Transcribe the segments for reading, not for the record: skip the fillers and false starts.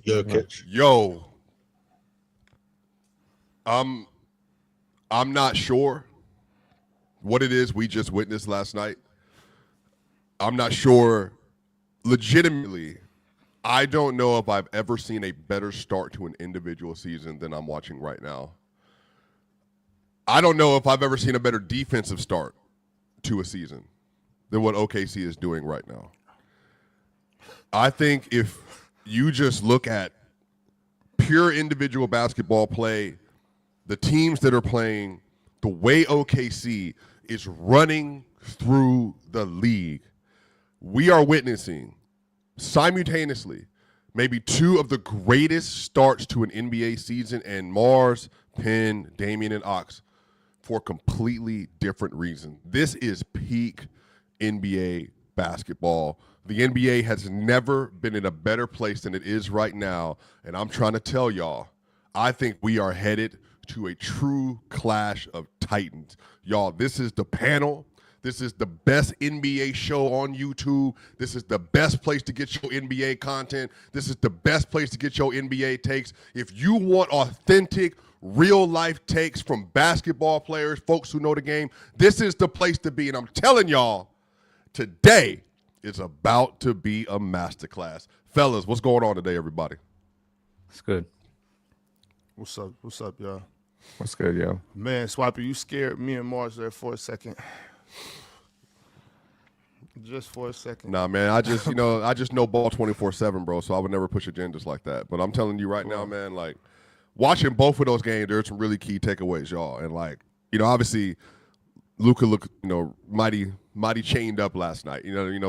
Jokic. Yo, I'm I'm not sure what it is we just witnessed last night. I'm not sure legitimately. I don't know if I've ever seen a better start to an individual season than I'm watching right now. I don't know if I've ever seen a better defensive start to a season than what OKC is doing right now. I think if you just look at pure individual basketball play, the teams that are playing, the way OKC is running through the league, we are witnessing simultaneously maybe two of the greatest starts to an NBA season, and Mars, Penn, Damian, and Ox for completely different reasons. This is peak NBA basketball. The NBA has never been in a better place than it is right now, and I'm trying to tell y'all, I think we are headed to a true clash of titans. Y'all, this is the panel. This is the best NBA show on YouTube. This is the best place to get your NBA content. This is the best place to get your NBA takes. If you want authentic, real-life takes from basketball players, folks who know the game, this is the place to be. And I'm telling y'all, today is about to be a masterclass. Fellas, what's going on today, everybody? It's good. What's up? What's up, y'all? What's good, yo? Man, Swiper, you scared me and Mars there for a second. Just for a second. Nah, man, I just know ball 24/7, bro, so I would never push agendas like that. But I'm telling you right now, man, like, watching both of those games, there's some really key takeaways, y'all. And, like, obviously, Luka looked, mighty chained up last night,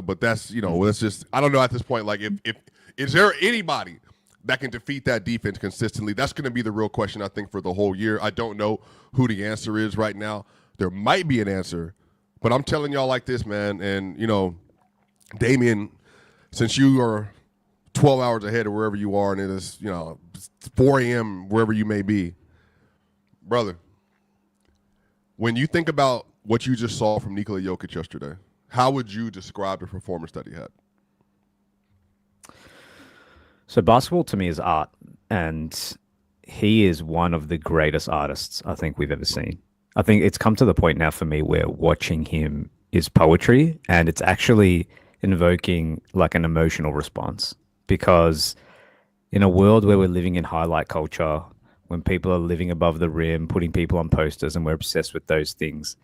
but that's, that's just, I don't know at this point, like, if is there anybody that can defeat that defense consistently? That's going to be the real question, I think, for the whole year. I don't know who the answer is right now. There might be an answer, but I'm telling y'all like this, man, and, Damian, since you are 12 hours ahead of wherever you are, and it is, 4 a.m. wherever you may be, brother, when you think about what you just saw from Nikola Jokic yesterday, how would you describe the performance that he had? So basketball to me is art, and he is one of the greatest artists I think we've ever seen. I think it's come to the point now for me where watching him is poetry, and it's actually invoking like an emotional response, because in a world where we're living in highlight culture, when people are living above the rim, putting people on posters, and we're obsessed with those things,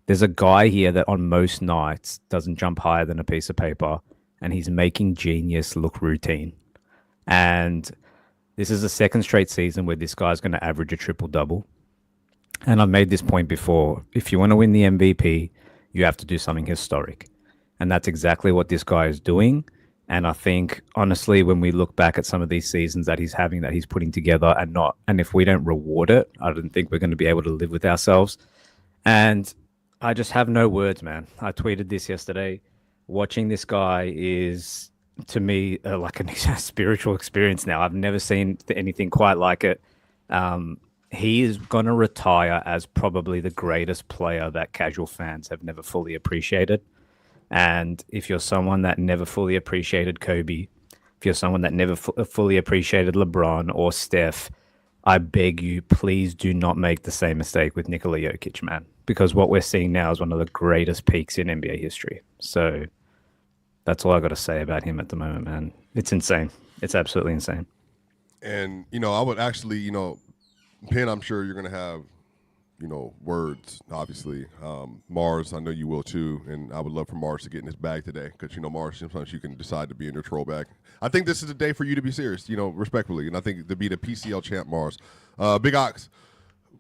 there's a guy here that on most nights doesn't jump higher than a piece of paper, and he's making genius look routine. And this is the second straight season where this guy's going to average a triple-double. And I've made this point before. If you want to win the MVP, you have to do something historic. And that's exactly what this guy is doing. And I think, honestly, when we look back at some of these seasons that he's having, that he's putting together, and if we don't reward it, I don't think we're going to be able to live with ourselves. And I just have no words, man. I tweeted this yesterday. Watching this guy is, to me, like a spiritual experience now. I've never seen anything quite like it. He is going to retire as probably the greatest player that casual fans have never fully appreciated. And if you're someone that never fully appreciated Kobe, if you're someone that never fully appreciated LeBron or Steph, I beg you, please do not make the same mistake with Nikola Jokic, man. Because what we're seeing now is one of the greatest peaks in NBA history. So that's all I got to say about him at the moment, man. It's insane. It's absolutely insane. And, I would actually, Penn, I'm sure you're going to have, words, obviously. Mars, I know you will too. And I would love for Mars to get in his bag today because, Mars, sometimes you can decide to be in your troll bag. I think this is a day for you to be serious, respectfully. And I think to be the PCL champ, Mars. Big Ox,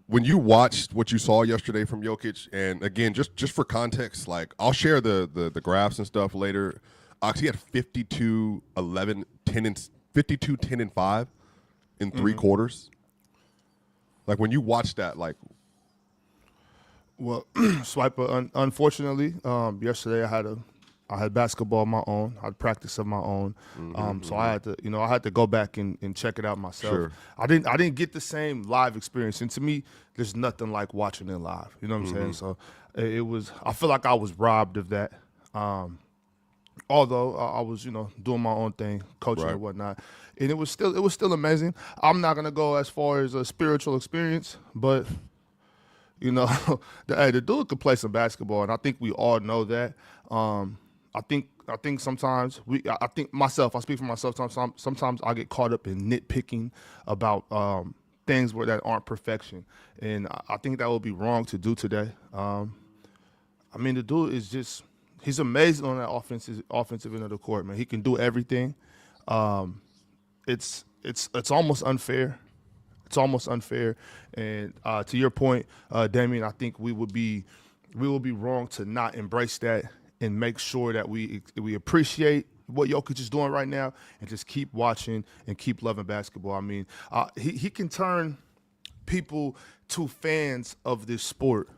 when you watched what you saw yesterday from Jokic, and again, just for context, like I'll share the graphs and stuff later. Ox, he had 52, 11, 10, and 52, 10, and 5 in three quarters. Like when you watch that, like, Well, Swiper, unfortunately, yesterday I had basketball of my own. I had practice of my own. So I had to go back and check it out myself. Sure. I didn't get the same live experience. And to me, there's nothing like watching it live. You know what I'm saying? So I feel like I was robbed of that. although I was, doing my own thing, coaching Right. and whatnot, and it was still amazing. I'm not gonna go as far as a spiritual experience, but the dude could play some basketball, and I think we all know that. I think sometimes I think myself. I speak for myself. Sometimes I get caught up in nitpicking about things that aren't perfection, and I think that would be wrong to do today. The dude is he's amazing on that offensive end of the court, man. He can do everything. It's almost unfair. It's almost unfair. And to your point, Damien, I think we would be wrong to not embrace that and make sure that we appreciate what Jokic is doing right now and just keep watching and keep loving basketball. I mean, he can turn people to fans of this sport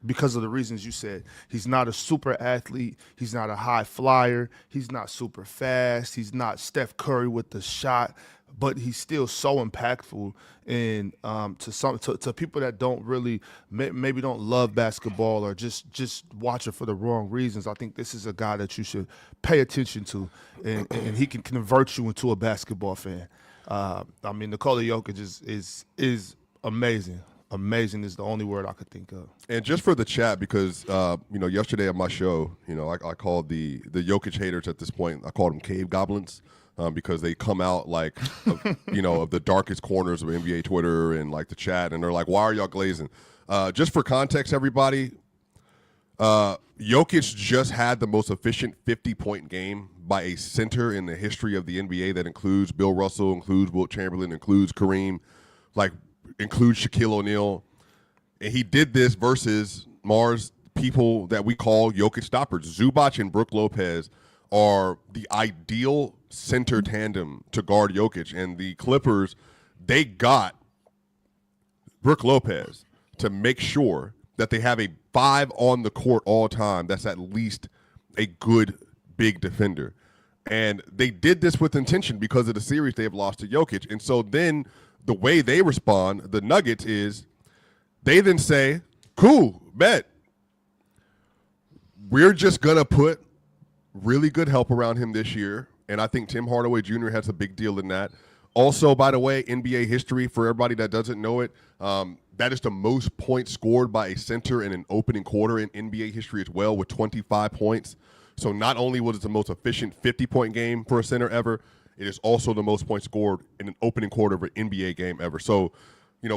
because of the reasons you said. He's not a super athlete. He's not a high flyer. He's not super fast. He's not Steph Curry with the shot, but he's still so impactful. And to people that don't really maybe don't love basketball or just watch it for the wrong reasons, I think this is a guy that you should pay attention to, and he can convert you into a basketball fan. Nikola Jokic is amazing. Amazing is the only word I could think of. And just for the chat, because yesterday on my show, I called the Jokic haters at this point. I called them cave goblins because they come out of the darkest corners of NBA Twitter and like the chat, and they're like, "Why are y'all glazing?" Just for context, everybody, Jokic just had the most efficient 50-point game by a center in the history of the NBA. That includes Bill Russell, includes Wilt Chamberlain, includes Kareem, includes Shaquille O'Neal. And he did this versus people that we call Jokic stoppers. Zubac and Brook Lopez are the ideal center tandem to guard Jokic. And the Clippers, they got Brook Lopez to make sure that they have a 5 on the court all time that's at least a good big defender. And they did this with intention because of the series they have lost to Jokic. And so then the way they respond, the Nuggets, is they then say, cool, bet. We're just going to put really good help around him this year. And I think Tim Hardaway Jr. has a big deal in that. Also, by the way, NBA history, for everybody that doesn't know it, that is the most points scored by a center in an opening quarter in NBA history as well, with 25 points. So not only was it the most efficient 50-point game for a center ever, it is also the most points scored in an opening quarter of an NBA game ever. So,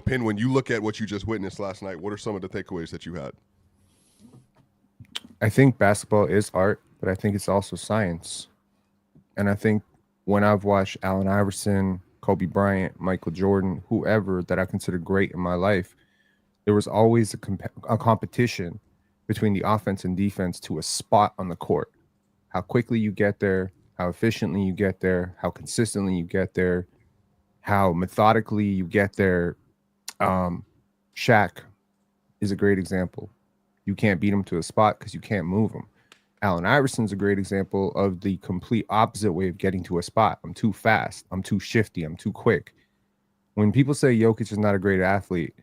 Penn, when you look at what you just witnessed last night, what are some of the takeaways that you had? I think basketball is art, but I think it's also science. And I think when I've watched Allen Iverson, Kobe Bryant, Michael Jordan, whoever that I consider great in my life, there was always a competition between the offense and defense to a spot on the court. How quickly you get there, how efficiently you get there, how consistently you get there, how methodically you get there. Shaq is a great example. You can't beat him to a spot because you can't move him. Allen Iverson's a great example of the complete opposite way of getting to a spot. I'm too fast. I'm too shifty. I'm too quick. When people say Jokic is not a great athlete,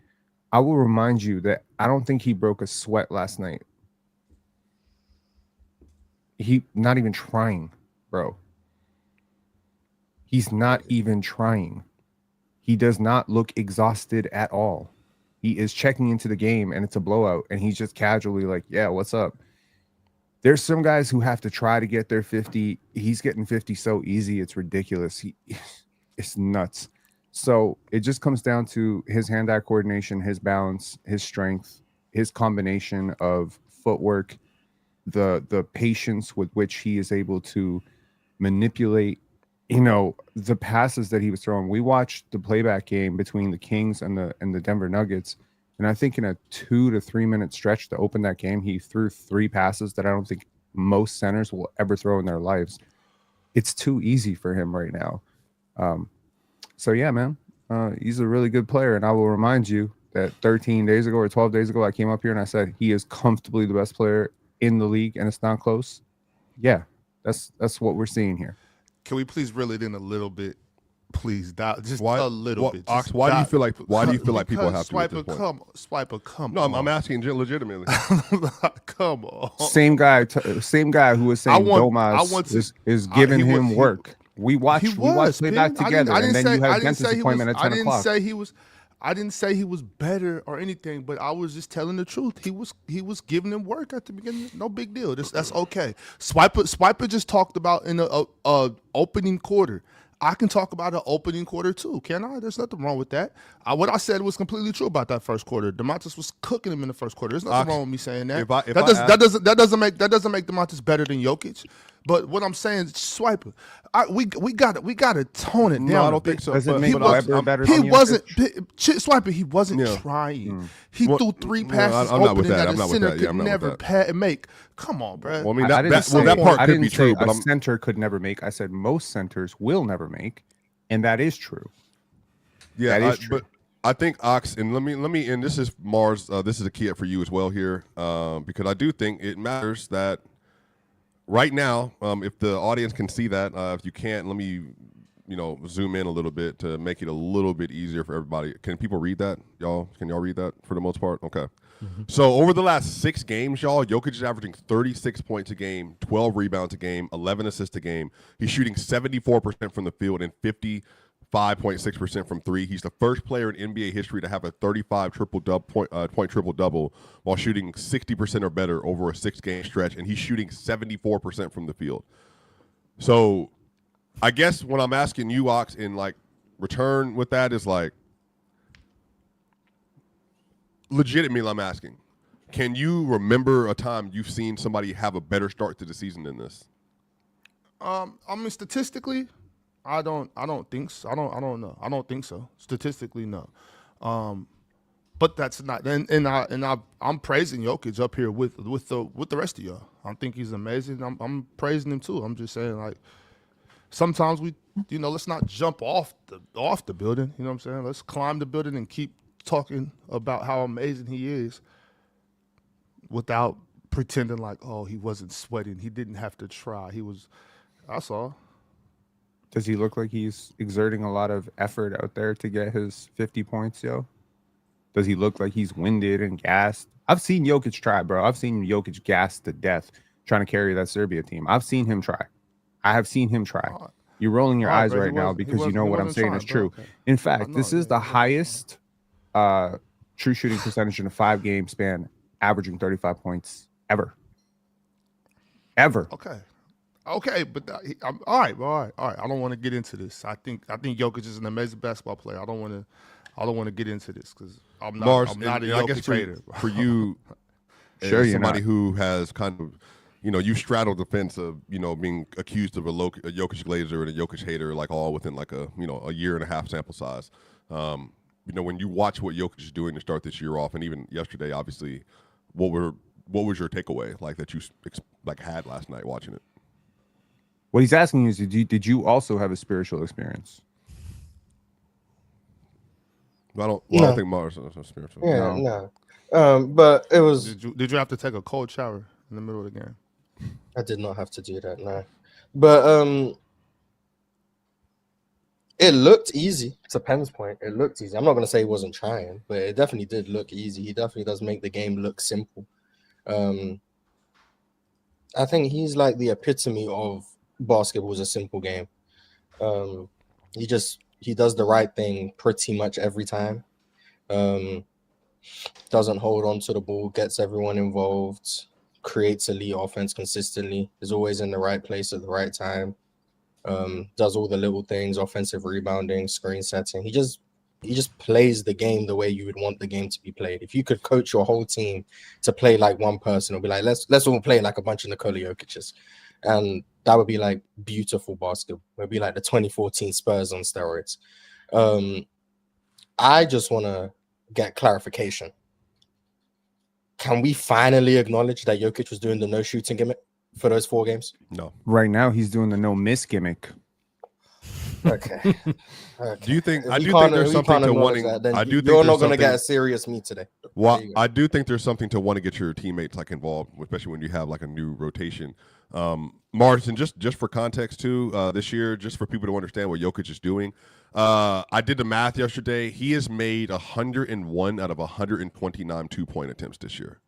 I will remind you that I don't think he broke a sweat last night. He not even trying, bro. He's not even trying. He does not look exhausted at all. He is checking into the game and it's a blowout and he's just casually like, yeah, what's up? There's some guys who have to try to get their 50. He's getting 50 so easy. It's ridiculous. It's nuts. So it just comes down to his hand-eye coordination, his balance, his strength, his combination of footwork, the patience with which he is able to manipulate, the passes that he was throwing. We watched the playback game between the Kings and the Denver Nuggets. And I think in a 2 to 3 minute stretch to open that game, he threw 3 passes that I don't think most centers will ever throw in their lives. It's too easy for him right now. So yeah, man, he's a really good player. And I will remind you that 13 days ago or 12 days ago, I came up here and I said, he is comfortably the best player in the league and it's not close. Yeah, that's what we're seeing here. Can we please reel it in a little bit? Please, just Why? a little bit. Ox, Just why do you dot- feel like? Why do you feel like people because have to at this point? Swiper, come No, on. I'm asking legitimately. Come on. Same guy who was saying Domas is giving him work. We watched Playback together, and then you had dentist appointment at 10 o'clock. I didn't say he was better or anything, but I was just telling the truth. He was giving him work at the beginning. No big deal. That's okay. Swiper just talked about in a opening quarter. I can talk about an opening quarter too, can I? There's nothing wrong with that. What I said was completely true about that first quarter. DeMontis was cooking him in the first quarter. There's nothing wrong with me saying that. That doesn't make DeMontis better than Jokic. But what I'm saying is, Swiper, we got to tone it down. No, I don't think so. Does it make Weber better than Swiper. He wasn't trying. He threw 3 passes opening that a center could never make. Come on, bro. Well, I mean, that part could be true, but center could never make. I said most centers will never make, and that is true. Yeah, that is true. But I think Ox, and let me, and this is Mars. This is a key for you as well here, because I do think it matters that right now, if the audience can see that, if you can't, let me, zoom in a little bit to make it a little bit easier for everybody. Can people read that, y'all? Can y'all read that for the most part? Okay. Mm-hmm. So over the last 6 games, y'all, Jokic is averaging 36 points a game, 12 rebounds a game, 11 assists a game. He's shooting 74% from the field and 55.6% from 3. He's the first player in NBA history to have a 35 point triple double while shooting 60% or better over a 6-game stretch, and he's shooting 74% from the field. So, I guess what I'm asking you, Ox, in return with that is legitimately, I'm asking, can you remember a time you've seen somebody have a better start to the season than this? I mean, statistically, I don't think so. I don't know. I don't think so. Statistically, no. But that's not. I'm praising Jokic up here with the rest of y'all. I think he's amazing. I'm praising him too. I'm just saying sometimes we, let's not jump off the building. You know what I'm saying? Let's climb the building and keep talking about how amazing he is without pretending he wasn't sweating. He didn't have to try. He was. That's all. Does he look like he's exerting a lot of effort out there to get his 50 points, yo? Does he look like he's winded and gassed? I've seen Jokic try, bro. I've seen Jokic gassed to death trying to carry that Serbia team. I've seen him try. I have seen him try. You're rolling your eyes right now because you know what I'm saying is true. Okay. In fact, this is the highest true shooting percentage in a 5-game span, averaging 35 points ever. Okay, but all right. I don't want to get into this. I think Jokic is an amazing basketball player. I don't want to get into this because I'm not a Jokic hater. For you, sure, as somebody who has kind of, you straddled the fence of, being accused of a Jokic glazer and a Jokic hater, all within a year and a half sample size. When you watch what Jokic is doing to start this year off, and even yesterday, obviously, what was your takeaway that you had last night watching it? What he's asking you is, did you also have a spiritual experience? I don't think Mars is spiritual. Yeah, no. But it was. Did you have to take a cold shower in the middle of the game? I did not have to do that, no. But it looked easy. To Penn's point, it looked easy. I'm not going to say he wasn't trying, but it definitely did look easy. He definitely does make the game look simple. I think he's the epitome of basketball is a simple game. He does the right thing pretty much every time. Doesn't hold on to the ball, gets everyone involved, creates elite offense consistently, is always in the right place at the right time. Does all the little things, offensive rebounding, screen setting. He just plays the game the way you would want the game to be played. If you could coach your whole team to play like one person, it'll be let's all play like a bunch of Nikola Jokic's. And that would be beautiful basketball. It would be the 2014 Spurs on steroids. I just want to get clarification. Can we finally acknowledge that Jokic was doing the no shooting gimmick for those 4 games? No. Right now, he's doing the no miss gimmick. Okay. Do you think? I do think there's something to wanting. I do think you're not going to get a serious me today. Well, I do think there's something to want to get your teammates involved, especially when you have a new rotation. Martin, just for context too, this year, just for people to understand what Jokic is doing, I did the math yesterday. He has made 101 out of 129 2-point attempts this year.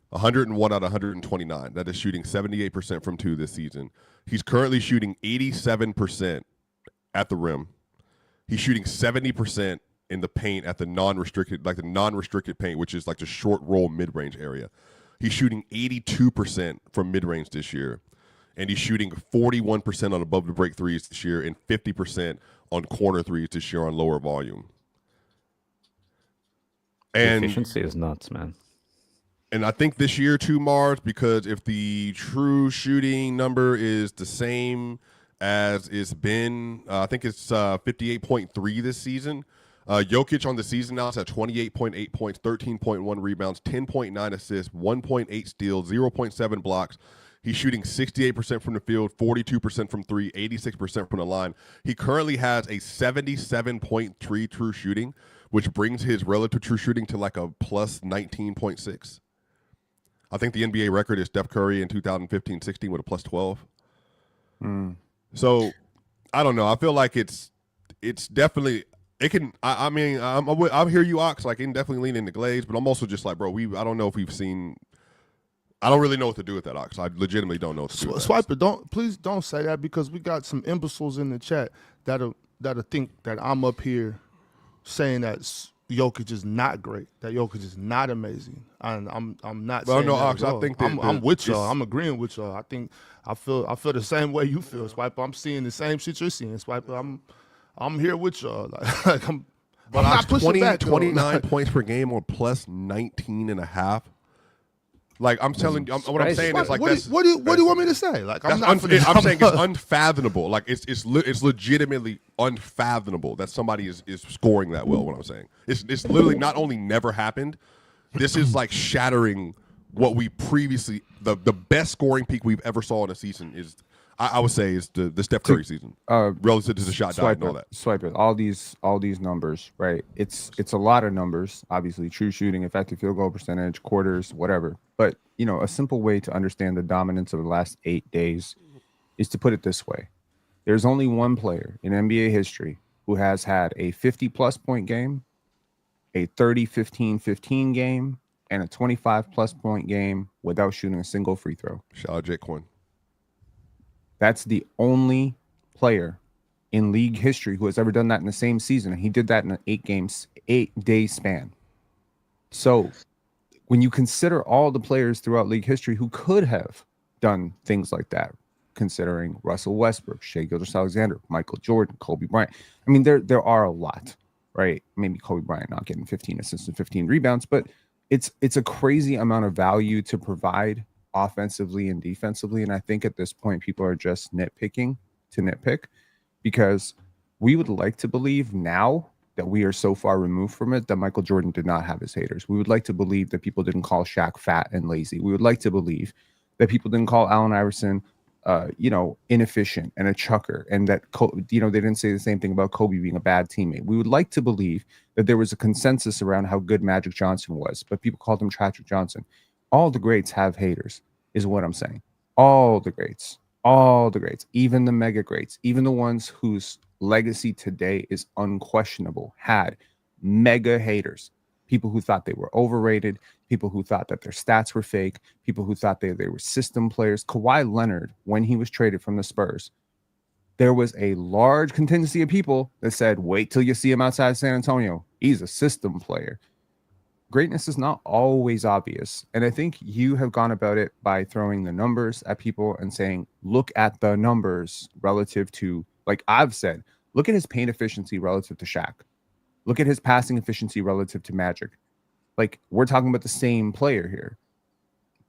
101 out of 129. That is shooting 78% from two this season. He's currently shooting 87% at the rim. He's shooting 70% in the paint at the non-restricted paint, which is like the short roll mid-range area. He's shooting 82% from mid-range this year. And he's shooting 41% on above the break threes this year and 50% on corner threes this year on lower volume. And efficiency is nuts, man. And I think this year too, Mars, because if the true shooting number is the same as it's been, I think it's 58.3 this season. Jokic on the season now is at 28.8 points, 13.1 rebounds, 10.9 assists, 1.8 steals, 0.7 blocks. He's shooting 68% from the field, 42% from three, 86% from the line. He currently has a 77.3 true shooting, which brings his relative true shooting to like a plus 19.6. I think the NBA record is Steph Curry in 2015-16 with a plus 12. So I don't know. I feel like it's definitely it can. I mean, I hear you, Ox. Like, it can definitely lean into Glaze, but I'm also just like, bro, I don't know if we've seen. I don't really know what to do with that, Ox. I legitimately don't know what to do with that. Swiper, please don't say that, because we got some imbeciles in the chat that'll think that I'm up here saying that Jokic is not great, that Jokic is not amazing. And I'm not saying that Ox, at all. I think I'm with y'all. I'm agreeing with y'all. I feel the same way you feel, Swiper. I'm seeing the same shit you're seeing, Swiper. I'm here with y'all. Like I'm not pushing back. 29 points per game or plus 19 and a half. Like, I'm telling you, what I'm saying is like what do you want me to say? Like, I'm saying it's unfathomable. Like, it's legitimately unfathomable that somebody is scoring that well. What I'm saying, it's literally not only never happened. This is like shattering what we previously the best scoring peak we've ever saw in a season is. I would say is the Steph Curry season relative to the shot diet and all that. Swipe it. All these numbers, right? It's a lot of numbers. Obviously, true shooting, effective field goal percentage, quarters, whatever. But a simple way to understand the dominance of the last 8 days is to put it this way: there's only one player in NBA history who has had a 50-plus point game, a 30-15-15 game, and a 25-plus point game without shooting a single free throw. Shout out Jake Quinn. That's the only player in league history who has ever done that in the same season. And he did that in an 8-day span. So when you consider all the players throughout league history who could have done things like that, considering Russell Westbrook, Shai Gilgeous-Alexander, Michael Jordan, Kobe Bryant. I mean, there are a lot, right? Maybe Kobe Bryant not getting 15 assists and 15 rebounds, but it's a crazy amount of value to provide offensively and defensively. And I think at this point, people are just nitpicking to nitpick, because we would like to believe now that we are so far removed from it that Michael Jordan did not have his haters. We would like to believe that people didn't call Shaq fat and lazy. We would like to believe that people didn't call Allen Iverson inefficient and a chucker, and that they didn't say the same thing about Kobe being a bad teammate. We would like to believe that there was a consensus around how good Magic Johnson was, but people called him Tragic Johnson. All the greats have haters, is what I'm saying. All the greats, even the mega greats, even the ones whose legacy today is unquestionable, had mega haters. People who thought they were overrated, people who thought that their stats were fake, people who thought they were system players. Kawhi Leonard, when he was traded from the Spurs, there was a large contingency of people that said, wait till you see him outside San Antonio. He's a system player. Greatness is not always obvious. And I think you have gone about it by throwing the numbers at people and saying, look at the numbers relative to, like I've said, look at his paint efficiency relative to Shaq. Look at his passing efficiency relative to Magic. Like, we're talking about the same player here.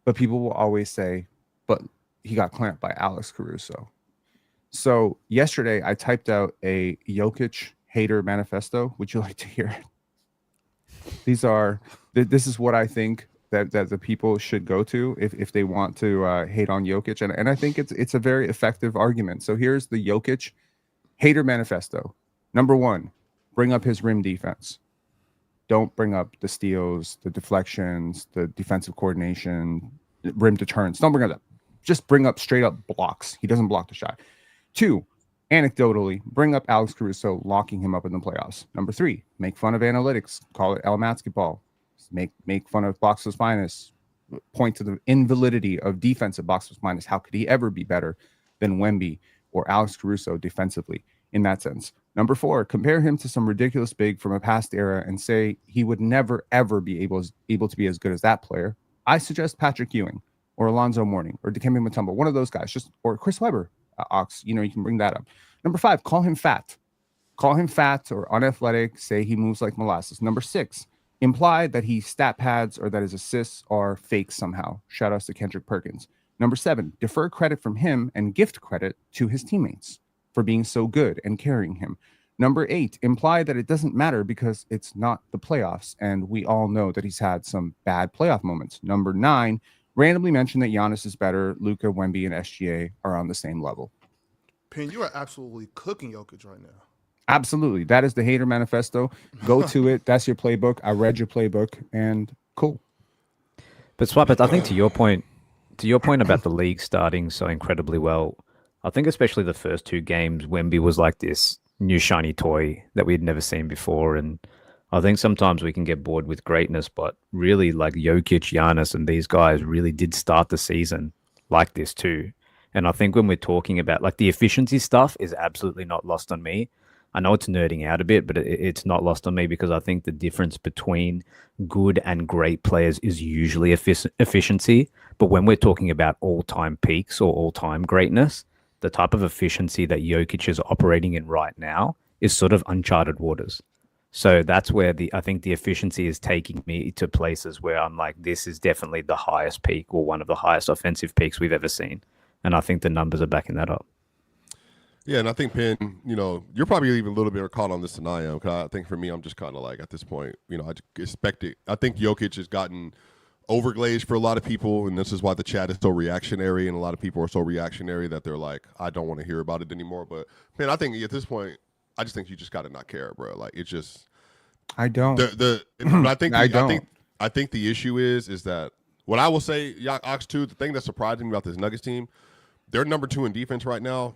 But people will always say, but he got clamped by Alex Caruso. So yesterday I typed out a Jokic hater manifesto. Would you like to hear it? This is what I think that the people should go to if they want to hate on Jokic. And I think it's a very effective argument. So here's the Jokic hater manifesto. Number 1, bring up his rim defense. Don't bring up the steals, the deflections, the defensive coordination, rim deterrence. Don't bring it up. just bring up straight up blocks. He doesn't block the shot. 2, anecdotally, bring up Alex Caruso locking him up in the playoffs. Number 3, make fun of analytics. Call it El Basketball. Make fun of box plus minus. Point to the invalidity of defensive box plus minus. How could he ever be better than Wemby or Alex Caruso defensively in that sense? Number 4, compare him to some ridiculous big from a past era and say he would never, ever be able to be as good as that player. I suggest Patrick Ewing or Alonzo Mourning or Dikembe Mutombo, one of those guys, or Chris Webber, Ox. You can bring that up. Number 5, call him fat. Call him fat or unathletic. Say he moves like molasses. Number 6, imply that he stat pads or that his assists are fake somehow. Shout outs to Kendrick Perkins. Number 7, defer credit from him and gift credit to his teammates for being so good and carrying him. Number 8, imply that it doesn't matter because it's not the playoffs, and we all know that he's had some bad playoff moments. Number 9, randomly mention that Giannis is better, Luka, Wemby, and SGA are on the same level. Penn, you are absolutely cooking Jokic right now. Absolutely. That is the hater manifesto. Go to it. That's your playbook. I read your playbook, and cool. But Swap, I think to your point about the league starting so incredibly well, I think especially the first 2 games, Wemby was like this new shiny toy that we had never seen before. And I think sometimes we can get bored with greatness, but really like Jokic, Giannis, and these guys really did start the season like this too. And I think when we're talking about like the efficiency stuff is absolutely not lost on me. I know it's nerding out a bit, but it's not lost on me because I think the difference between good and great players is usually efficiency. But when we're talking about all-time peaks or all-time greatness, the type of efficiency that Jokic is operating in right now is sort of uncharted waters. So that's where I think the efficiency is taking me to places where I'm like, this is definitely the highest peak or one of the highest offensive peaks we've ever seen. And I think the numbers are backing that up. Yeah, and I think, Penn, you're probably even a little bit caught on this than I am. Because I think for me, I'm just kind of like, at this point, I expect it. I think Jokic has gotten overglazed for a lot of people, and this is why the chat is so reactionary, and a lot of people are so reactionary that they're like, I don't want to hear about it anymore. But, man, I think at this point, I just think you just got to not care, bro. Like, it's just – I don't. But I think I think the issue is that what I will say, Ox, too, the thing that's surprising me about this Nuggets team, they're number 2 in defense right now,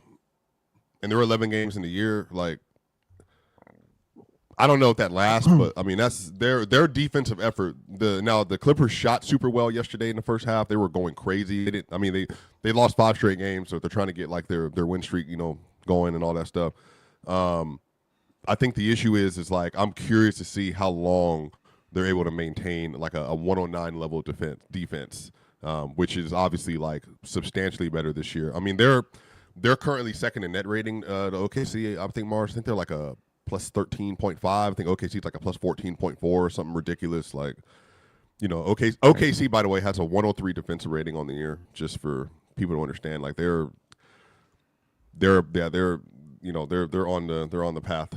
and they're 11 games in the year. Like, I don't know if that lasts, but I mean that's their defensive effort. The Clippers shot super well yesterday in the first half. They were going crazy. They lost 5 straight games, so they're trying to get like their win streak, going and all that stuff. I think the issue is like I'm curious to see how long they're able to maintain like a 109 level defense, which is obviously like substantially better this year. I mean they're currently second in net rating to OKC. I think Mars. I think they're like a plus 13.5. I think OKC is like a plus 14.4 or something ridiculous. Like, OKC, by the way, has a 103 defensive rating on the year, just for people to understand. Like they're on the path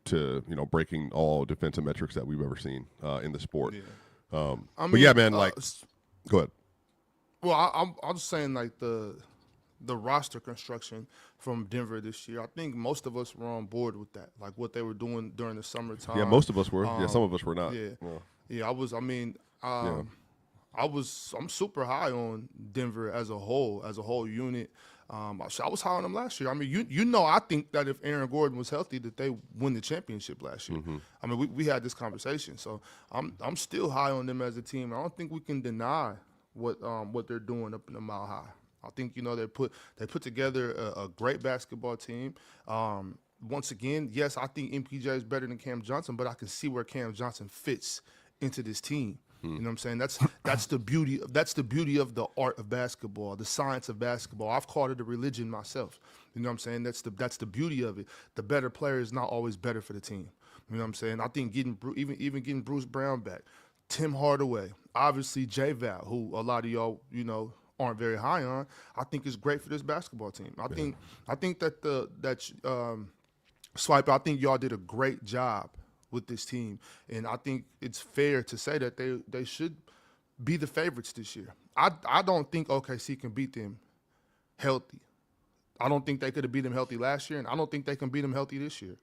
to breaking all defensive metrics that we've ever seen in the sport. Yeah. But yeah, man, like go ahead. Well, I'm just saying like the roster construction from Denver this year, I think most of us were on board with that, like what they were doing during the summertime. Yeah, most of us were. Some of us were not. Yeah, I was. I mean, I'm super high on Denver as a whole unit. I was high on them last year. I mean, I think that if Aaron Gordon was healthy, that they win the championship last year. Mm-hmm. I mean, we had this conversation, so I'm still high on them as a team. I don't think we can deny what they're doing up in the Mile High. I think they put together a great basketball team. Once again, yes, I think MPJ is better than Cam Johnson, but I can see where Cam Johnson fits into this team. You know what I'm saying? That's the beauty of the art of basketball, the science of basketball. I've called it a religion myself. You know what I'm saying? That's the beauty of it. The better player is not always better for the team. You know what I'm saying? I think getting Bruce Brown back, Tim Hardaway, obviously J-Val, who a lot of y'all aren't very high on, I think is great for this basketball team. I think that Swiper, I think y'all did a great job with this team, and I think it's fair to say that they should be the favorites this year. I don't think OKC can beat them healthy. I don't think they could have beat them healthy last year, and I don't think they can beat them healthy this year.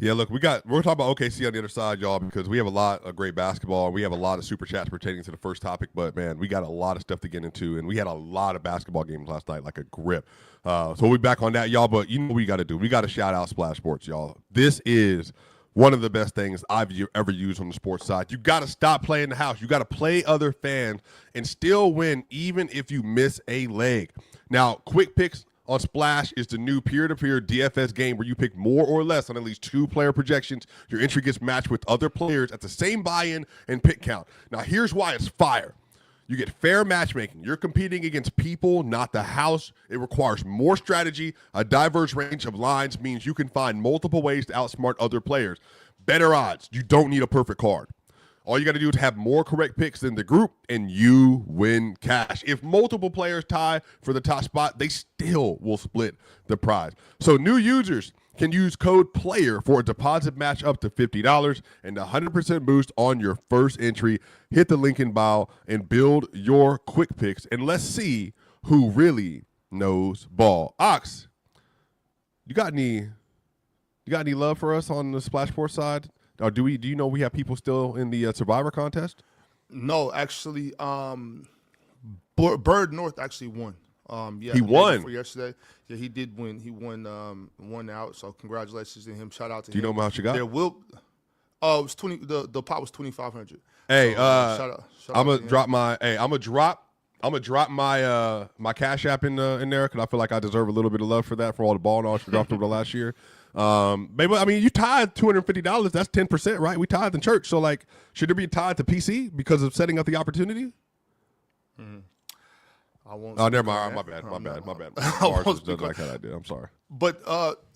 Yeah, look, we're talking about OKC on the other side, y'all, because we have a lot of great basketball. We have a lot of super chats pertaining to the first topic, but man, we got a lot of stuff to get into, and we had a lot of basketball games last night, like a grip. So we'll be back on that, y'all. But you know what we got to do? We got to shout out Splash Sports, y'all. This is one of the best things I've ever used on the sports side. You got to stop playing the house. You got to play other fans and still win, even if you miss a leg. Now, quick picks on Splash is the new peer-to-peer DFS game where you pick more or less on at least 2 player projections. Your entry gets matched with other players at the same buy-in and pick count. Now, here's why it's fire. You get fair matchmaking. You're competing against people, not the house. It requires more strategy. A diverse range of lines means you can find multiple ways to outsmart other players. Better odds. You don't need a perfect card. All you got to do is have more correct picks than the group, and you win cash. If multiple players tie for the top spot, they still will split the prize. So new users can use code PLAYER for a deposit match up to $50 and a 100% boost on your first entry. Hit the link in bio and build your quick picks, and let's see who really knows ball. Ox, you got any love for us on the Splash Sports side? Or do you know we have people still in the Survivor contest? No, actually, Bird North actually won. Yeah, he won for yesterday. Yeah, he did win. He won out. So congratulations to him. Shout out to him. Do you know how much you got? There will. Oh, it was 20. The pot was 2,500. Hey, so, shout I'm out gonna drop my. Hey, I'm gonna drop my my Cash App in there because I feel like I deserve a little bit of love for that, for all the ball knowledge we dropped over the last year. Maybe, I mean, you tithe $250. That's 10%, right? We tithe in church, so like, should there be a tithe to PC because of setting up the opportunity? I won't. Oh, never mind. My bad. Ours doesn't like that idea. I'm sorry. But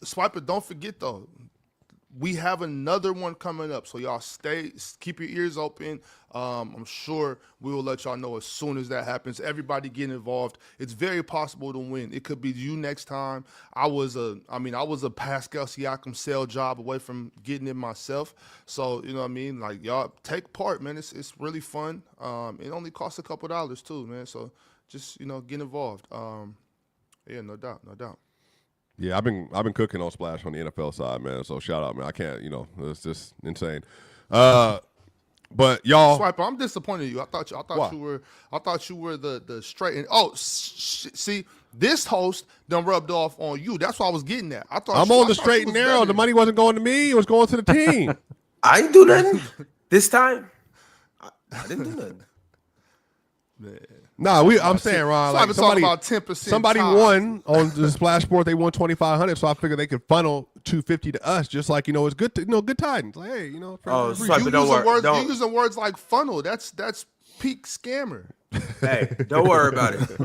Swiper, don't forget though, we have another one coming up. So y'all keep your ears open. I'm sure we will let y'all know as soon as that happens. Everybody get involved. It's very possible to win. It could be you next time. I was a Pascal Siakam sell job away from getting it myself. So, you know what I mean? Like, y'all take part, man. It's really fun. It only costs a couple dollars too, man. So just, get involved. Yeah, no doubt. Yeah, I've been cooking on Splash on the NFL side, man. So shout out, man. I can't, it's just insane. But y'all, Swiper, I'm disappointed in you. I thought you were the straight. See, this host done rubbed off on you. That's what I was getting at. I'm on the straight and narrow. The money wasn't going to me; it was going to the team. I didn't do nothing this time. I didn't do nothing. Man. Nah, I'm saying, Ron, like somebody, about 10%. Somebody won on the Splash Sport. They won $2,500, so I figured they could funnel $250 to us. Just like it's good, good tidings. Like, hey, Oh, Swiper, don't worry. You using words like funnel. That's peak scammer. Hey, don't worry about it.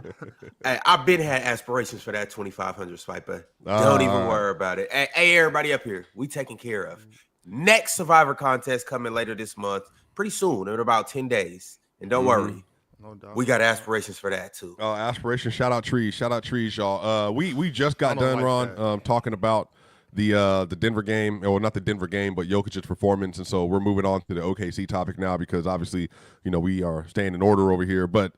Hey, I've been had aspirations for that 2,500, Swiper. Don't even worry about it. Hey, everybody up here, we taken care of. Next Survivor contest coming later this month, pretty soon, in about 10 days. And don't worry. No doubt. We got aspirations for that too. Aspirations. Shout out trees, y'all. We just got done, like Ron, talking about the Denver game, or not the Denver game, but Jokic's performance, and so we're moving on to the OKC topic now because obviously, we are staying in order over here. But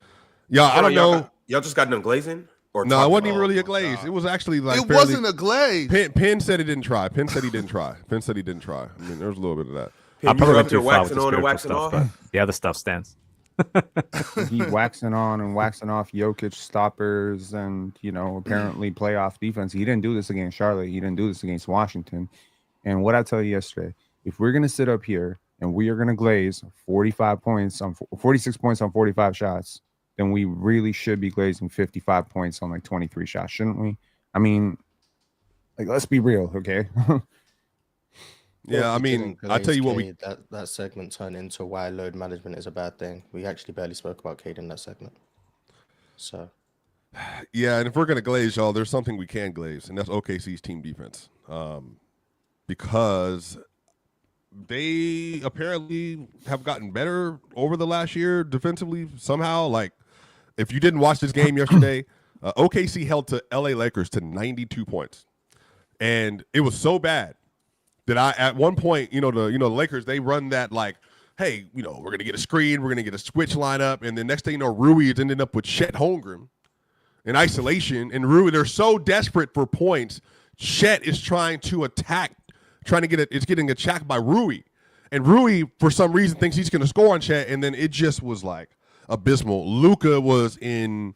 I don't know. Y'all just got done glazing? Or no, it wasn't even really a glaze. God. It was actually like it wasn't a glaze. Penn said he didn't try. Penn said he didn't try. I mean, there was a little bit of that. I probably went too far with waxing on and waxing off. But the other stuff stands. He waxing on and waxing off Jokic stoppers and apparently playoff defense. He didn't do this against Charlotte. He didn't do this against Washington. And what I tell you yesterday, if we're gonna sit up here and we are gonna glaze 46 points on 45 shots, then we really should be glazing 55 points on like 23 shots, shouldn't we? I mean, like, let's be real, okay? Yeah, I mean, I tell you what, that segment turned into why load management is a bad thing. We actually barely spoke about Cade in that segment. So, yeah, and if we're gonna glaze, y'all, there's something we can glaze, and that's OKC's team defense, because they apparently have gotten better over the last year defensively somehow. Like, if you didn't watch this game yesterday, OKC held to LA Lakers to 92 points, and it was so bad that at one point, the Lakers, they run that like, hey, we're going to get a screen, we're going to get a switch lineup, and the next thing you know, Rui is ending up with Chet Holmgren in isolation, and Rui, they're so desperate for points, Chet is trying to attack trying to get it. It's getting attacked by Rui. And Rui, for some reason, thinks he's going to score on Chet, and then it just was like abysmal. Luka was in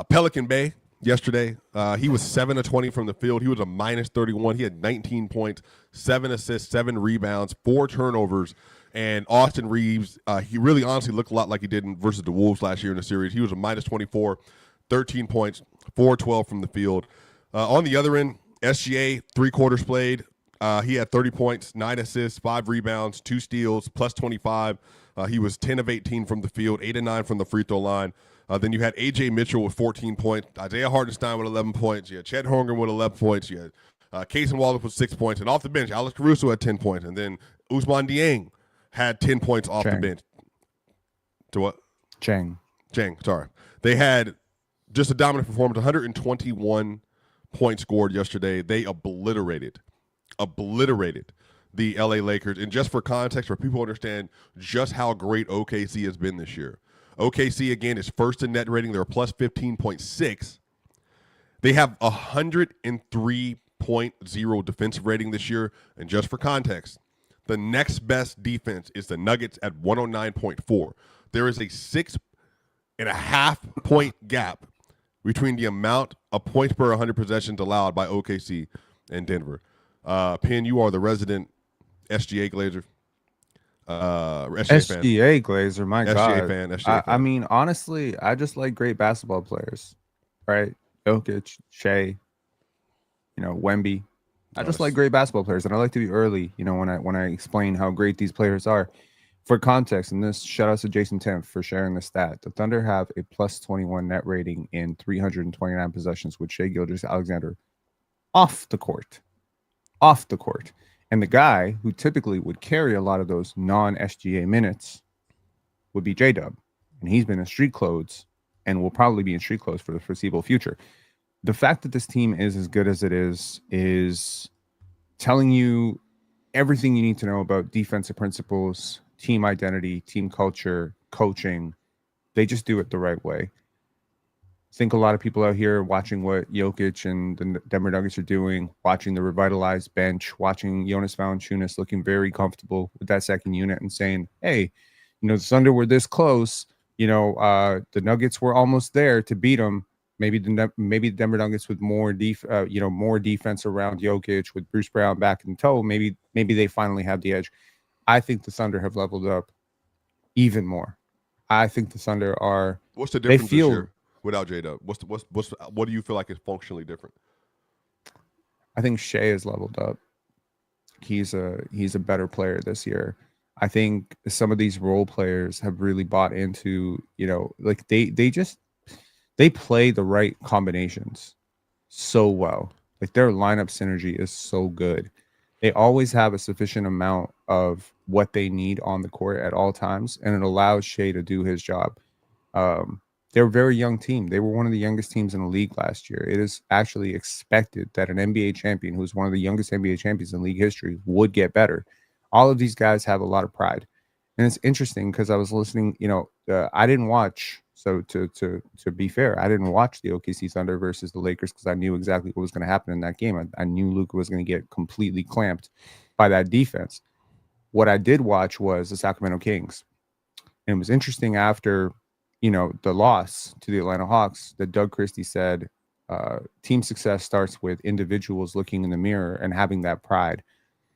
Pelican Bay yesterday. He was 7 of 20 from the field. He was a minus 31. He had 19 points, 7 assists, 7 rebounds, 4 turnovers. And Austin Reeves, he really honestly looked a lot like he did versus the Wolves last year in the series. He was a minus 24, 13 points, 4-12 from the field. On the other end, SGA, 3 quarters played. He had 30 points, 9 assists, 5 rebounds, 2 steals, plus 25. He was 10 of 18 from the field, 8 of 9 from the free throw line. Then you had A.J. Mitchell with 14 points, Isaiah Hartenstein with 11 points. You had Chet Holmgren with 11 points. You had Casey Wallace with 6 points. And off the bench, Alex Caruso had 10 points. And then Ousmane Dieng had 10 points off the bench. To what? Chang, sorry. They had just a dominant performance, 121 points scored yesterday. They obliterated the LA Lakers. And just for context, for people to understand just how great OKC has been this year. OKC, again, is first in net rating. They're a plus 15.6. They have 103.0 defensive rating this year. And just for context, the next best defense is the Nuggets at 109.4. There is a 6.5 point gap between the amount of points per 100 possessions allowed by OKC and Denver. Penn, you are the resident SGA Glazer. SGA Glazer, my God. SGA fan. I mean, honestly, I just like great basketball players, right? Jokic, Shea, Wemby. I just like great basketball players, and I like to be early, when I explain how great these players are. For context, and this shout out to Jason Temp for sharing the stat. The Thunder have a plus 21 net rating in 329 possessions with Shea Gilgeous-Alexander off the court. And the guy who typically would carry a lot of those non-SGA minutes would be J-Dub. And he's been in street clothes and will probably be in street clothes for the foreseeable future. The fact that this team is as good as it is telling you everything you need to know about defensive principles, team identity, team culture, coaching. They just do it the right way. I think a lot of people out here watching what Jokic and the Denver Nuggets are doing, watching the revitalized bench, watching Jonas Valanciunas looking very comfortable with that second unit and saying, hey, the Thunder were this close. The Nuggets were almost there to beat them. Maybe the Denver Nuggets with more defense around Jokic, with Bruce Brown back in tow. Maybe they finally have the edge. I think the Thunder have leveled up even more. I think the Thunder are. What's the difference this year without J-Dub? What do you feel like is functionally different? I think Shea has leveled up. He's a better player this year. I think some of these role players have really bought into, they play the right combinations so well. Like their lineup synergy is so good. They always have a sufficient amount of what they need on the court at all times, and it allows Shea to do his job. They're a very young team. They were one of the youngest teams in the league last year. It is actually expected that an NBA champion, who's one of the youngest NBA champions in league history, would get better. All of these guys have a lot of pride. And it's interesting because I was listening, I didn't watch. So to be fair, I didn't watch the OKC Thunder versus the Lakers because I knew exactly what was going to happen in that game. I knew Luka was going to get completely clamped by that defense. What I did watch was the Sacramento Kings. And it was interesting after, the loss to the Atlanta Hawks that Doug Christie said, team success starts with individuals looking in the mirror and having that pride.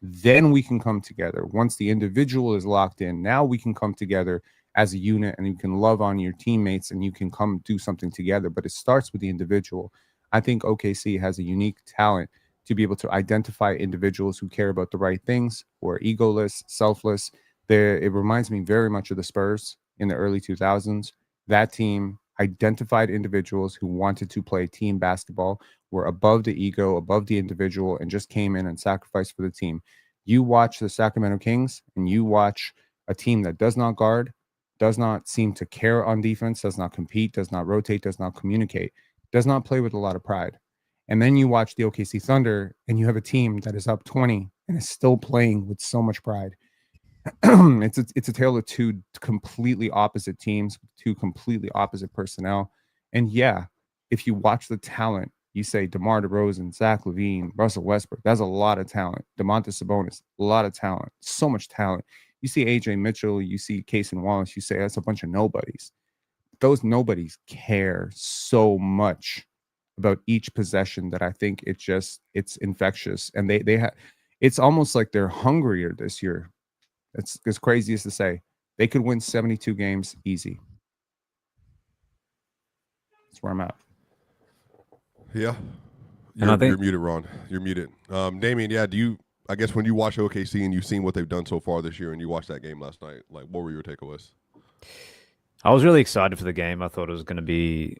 Then we can come together. Once the individual is locked in, now we can come together as a unit and you can love on your teammates and you can come do something together. But it starts with the individual. I think OKC has a unique talent to be able to identify individuals who care about the right things, who are egoless, selfless. It reminds me very much of the Spurs in the early 2000s. That team identified individuals who wanted to play team basketball, were above the ego, above the individual, and just came in and sacrificed for the team. You watch the Sacramento Kings and you watch a team that does not guard, does not seem to care on defense, does not compete, does not rotate, does not communicate, does not play with a lot of pride. And then you watch the OKC Thunder and you have a team that is up 20 and is still playing with so much pride. It's a tale of two completely opposite teams, two completely opposite personnel. And yeah, if you watch the talent You say DeMar DeRozan, Zach LaVine, Russell Westbrook. That's a lot of talent. DeMontis Sabonis, a lot of talent. So much talent. You see AJ Mitchell, you see Case and Wallace, you say that's a bunch of nobodies. Those nobodies care so much about each possession that I think it's infectious. And they have, it's almost like they're hungrier this year. It's as crazy as to say. They could win 72 games easy. That's where I'm at. Yeah. And I think- You're muted, Ron. You're muted. Damien, yeah, I guess when you watch OKC and you've seen what they've done so far this year and you watched that game last night, like what were your takeaways? I was really excited for the game. I thought it was going to be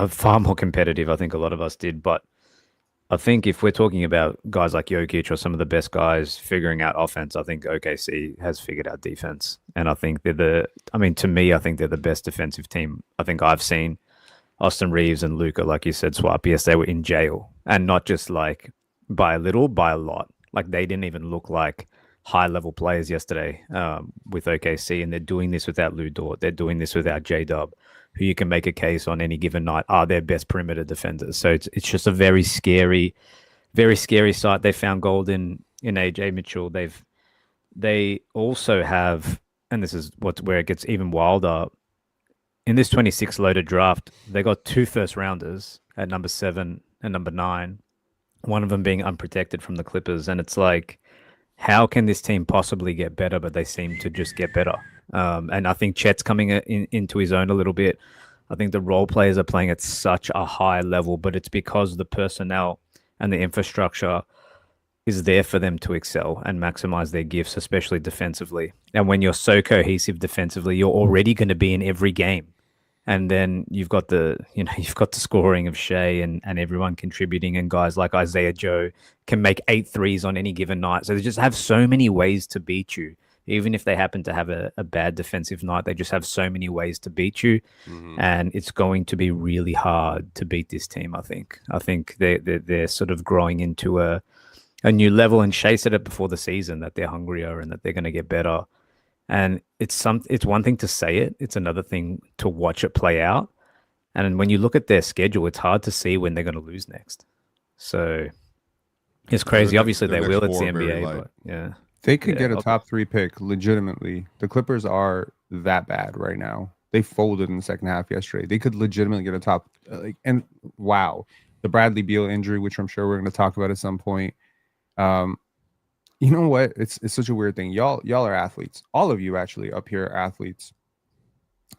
far more competitive. I think a lot of us did. But I think if we're talking about guys like Jokic or some of the best guys figuring out offense, I think OKC has figured out defense. And I think to me, I think they're the best defensive team I think I've seen. Austin Reeves and Luka, like you said, Swap, yes, they were in jail. And not just like by a little, by a lot. Like they didn't even look like high-level players yesterday with OKC, and they're doing this without Lou Dort. They're doing this without J-Dub, who you can make a case on any given night are their best perimeter defenders. So it's just a very scary sight. They found gold in AJ Mitchell. They also have, and this is where it gets even wilder. In this 26 loaded draft, they got 2 first-rounders at number 7 and number 9, one of them being unprotected from the Clippers. And it's like, how can this team possibly get better? But they seem to just get better. And I think Chet's coming into his own a little bit. I think the role players are playing at such a high level, but it's because the personnel and the infrastructure is there for them to excel and maximize their gifts, especially defensively. And when you're so cohesive defensively, you're already going to be in every game. And then you've got the scoring of Shea and everyone contributing, and guys like Isaiah Joe can make 8 threes on any given night. So they just have so many ways to beat you. Even if they happen to have a bad defensive night, they just have so many ways to beat you. Mm-hmm. And it's going to be really hard to beat this team, I think. I think they're sort of growing into a new level, and Shea said it before the season that they're hungrier and that they're going to get better. And it's one thing to say it. It's another thing to watch it play out. And when you look at their schedule, it's hard to see when they're going to lose next. So it's crazy. Obviously, they will. It's the NBA, but yeah. They could get a top 3 pick legitimately. The Clippers are that bad right now. They folded in the second half yesterday. They could legitimately get a top and wow. The Bradley Beal injury, which I'm sure we're going to talk about at some point. You know what? It's such a weird thing. Y'all are athletes. All of you actually up here are athletes.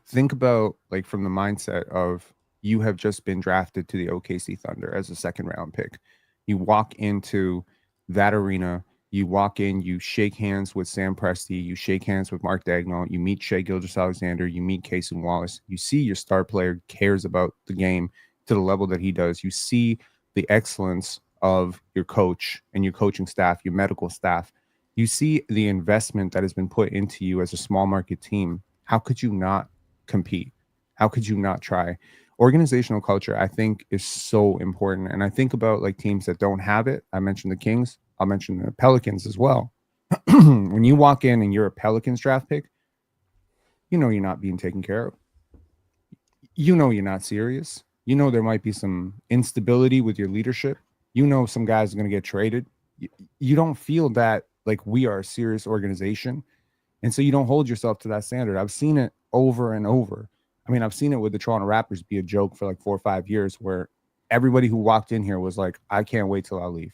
Think about like from the mindset of you have just been drafted to the OKC Thunder as a 2nd round pick. You walk into that arena. You walk in, you shake hands with Sam Presti, you shake hands with Mark Daigneault, you meet Shea Gilgeous-Alexander, you meet Cason Wallace. You see your star player cares about the game to the level that he does. You see the excellence of your coach and your coaching staff, your medical staff. You see the investment that has been put into you as a small market team. How could you not compete? How could you not try? Organizational culture, I think, is so important. And I think about like teams that don't have it. I mentioned the Kings. I'll mention the Pelicans as well. When you walk in and you're a Pelicans draft pick, you know you're not being taken care of. You know you're not serious. You know there might be some instability with your leadership. You know some guys are going to get traded. You don't feel that like we are a serious organization. And so you don't hold yourself to that standard. I've seen it over and over. I mean, I've seen it with the Toronto Raptors be a joke for like 4 or 5 years where everybody who walked in here was like, I can't wait till I leave.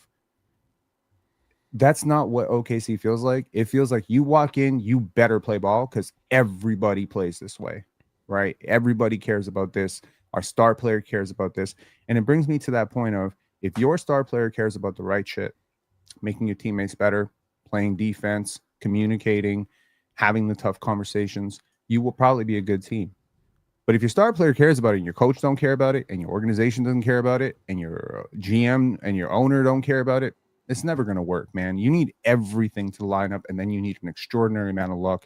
That's not what OKC feels like. It feels like you walk in, you better play ball because everybody plays this way, right? Everybody cares about this. Our star player cares about this. And it brings me to that point of if your star player cares about the right shit, making your teammates better, playing defense, communicating, having the tough conversations, you will probably be a good team. But if your star player cares about it and your coach don't care about it and your organization doesn't care about it and your GM and your owner don't care about it, it's never going to work, man. You need everything to line up, and then you need an extraordinary amount of luck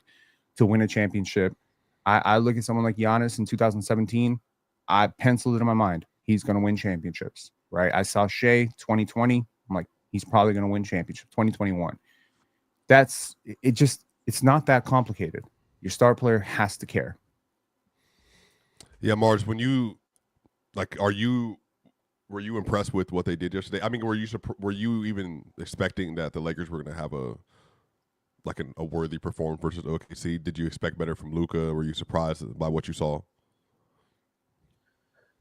to win a championship. I look at someone like Giannis in 2017. I penciled it in my mind. He's going to win championships, right? I saw Shea 2020. I'm like, he's probably going to win championship 2021. It's not that complicated. Your star player has to care. Yeah, Mars, when you, like, are you Were you impressed with what they did yesterday? I mean, were you even expecting that the Lakers were going to have a worthy performance versus OKC? Did you expect better from Luka? Were you surprised by what you saw?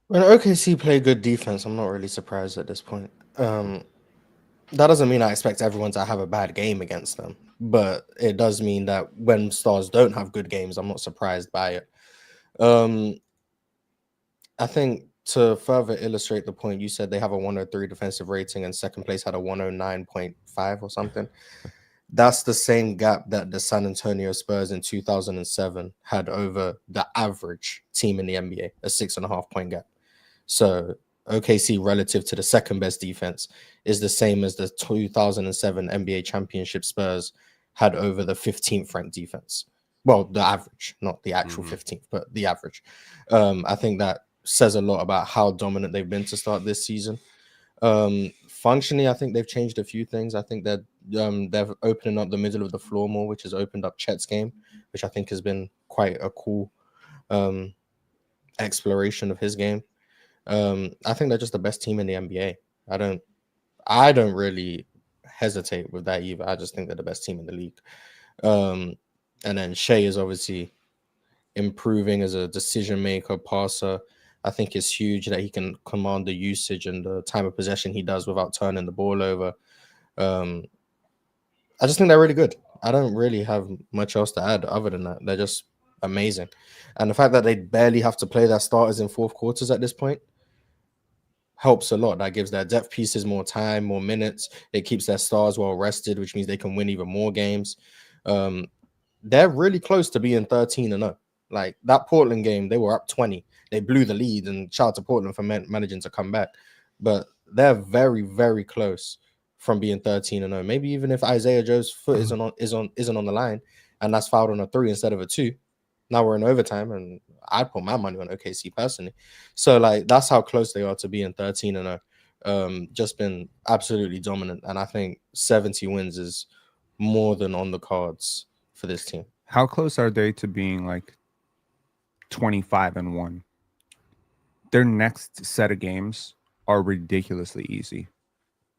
When OKC play good defense, I'm not really surprised at this point. That doesn't mean I expect everyone to have a bad game against them, but it does mean that when stars don't have good games, I'm not surprised by it. I think to further illustrate the point, you said they have a 103 defensive rating and second place had a 109.5 or something. That's the same gap that the San Antonio Spurs in 2007 had over the average team in the NBA, a 6.5 point gap. So OKC relative to the second best defense is the same as the 2007 NBA championship Spurs had over the 15th ranked defense. Well, the average, not the actual 15th, but the average. I think that says a lot about how dominant they've been to start this season. Functionally, I think they've changed a few things. I think that they're opening up the middle of the floor more, which has opened up Chet's game, which I think has been quite a cool exploration of his game. I think they're just the best team in the NBA. I don't really hesitate with that either. I just think they're the best team in the league. And then Shea is obviously improving as a decision maker, passer. I think it's huge that he can command the usage and the time of possession he does without turning the ball over. I just think they're really good. I don't really have much else to add other than that. They're just amazing. And the fact that they barely have to play their starters in fourth quarters at this point helps a lot. That gives their depth pieces more time, more minutes. It keeps their stars well rested, which means they can win even more games. They're really close to being 13-0. Like that Portland game, they were up 20. They blew the lead, and shout out to Portland for managing to come back. But they're very, very close from being 13-0. Maybe even if Isaiah Joe's foot isn't on the line, and that's fouled on a 3 instead of a 2. Now we're in overtime, and I'd put my money on OKC personally. So like that's how close they are to being 13-0. Just been absolutely dominant, and I think 70 wins is more than on the cards for this team. How close are they to being like 25-1? Their next set of games are ridiculously easy.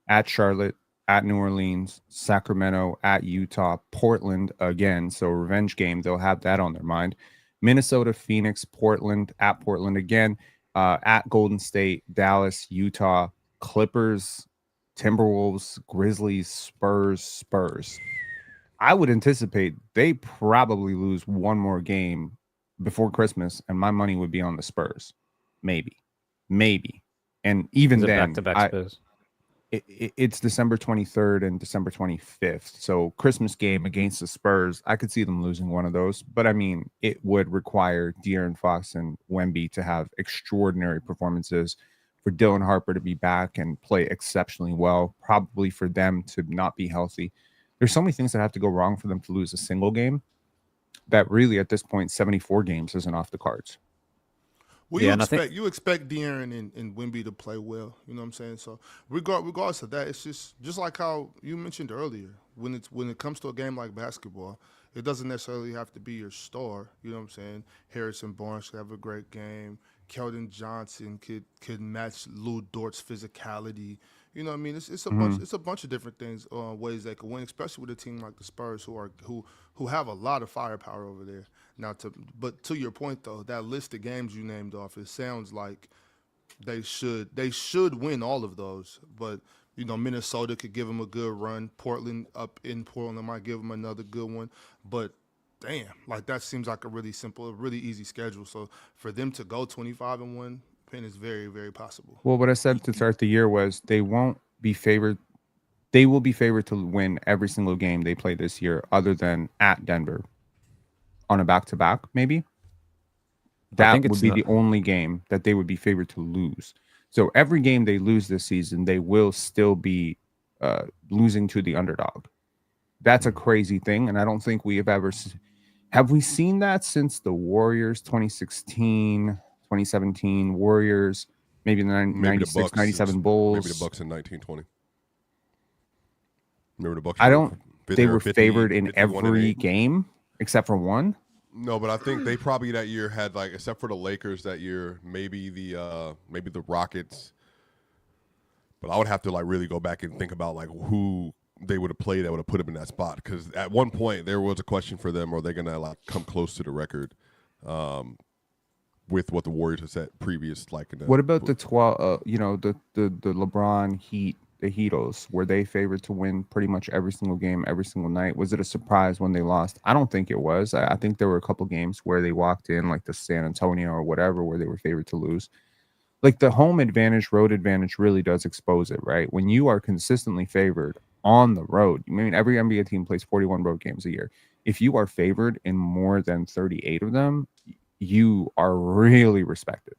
At Charlotte, at New Orleans, Sacramento, at Utah, Portland again. So revenge game, they'll have that on their mind. Minnesota, Phoenix, Portland, at Portland again, at Golden State, Dallas, Utah, Clippers, Timberwolves, Grizzlies, Spurs. I would anticipate they probably lose one more game before Christmas, and my money would be on the Spurs. Maybe. And even then, back-to-back Spurs. It's December 23rd and December 25th. So Christmas game against the Spurs, I could see them losing one of those. But I mean, it would require De'Aaron Fox and Wemby to have extraordinary performances, for Dylan Harper to be back and play exceptionally well, probably for them to not be healthy. There's so many things that have to go wrong for them to lose a single game that really at this point, 74 games isn't off the cards. Well, you expect De'Aaron and Wemby to play well. You know what I'm saying? So regardless of that, it's just like how you mentioned earlier. When it comes to a game like basketball, it doesn't necessarily have to be your star. You know what I'm saying? Harrison Barnes could have a great game. Keldon Johnson could match Lou Dort's physicality. You know what I mean? It's a bunch of different things, ways they could win, especially with a team like the Spurs who have a lot of firepower over there. Now, but to your point though, that list of games you named off, it sounds like they should win all of those. But you know, Minnesota could give them a good run. Portland up in Portland might give them another good one. But damn, like that seems like a really simple, really easy schedule. So for them to go 25-1. Is very, very possible. Well, what I said to start the year was they won't be favored. They will be favored to win every single game they play this year, other than at Denver on a back-to-back, maybe. That would be the only game that they would be favored to lose. So every game they lose this season, they will still be losing to the underdog. That's a crazy thing, and I don't think we have we seen that since the Warriors 2016. 2017 Warriors, maybe the 96, 97 Bulls. Maybe the Bucks in 1920. Remember the Bucks? They were favored in every game except for one. No, but I think they probably that year had, like, except for the Lakers that year, maybe the Rockets. But I would have to like really go back and think about like who they would have played that would have put him in that spot. Because at one point there was a question for them: are they going to like come close to the record with what the Warriors have set previous? Like, What about the 12? The LeBron Heat, the Heatos, were they favored to win pretty much every single game, every single night? Was it a surprise when they lost? I don't think it was. I think there were a couple games where they walked in, like the San Antonio or whatever, where they were favored to lose. Like the home advantage, road advantage really does expose it, right? When you are consistently favored on the road, I mean, every NBA team plays 41 road games a year. If you are favored in more than 38 of them, you are really respected.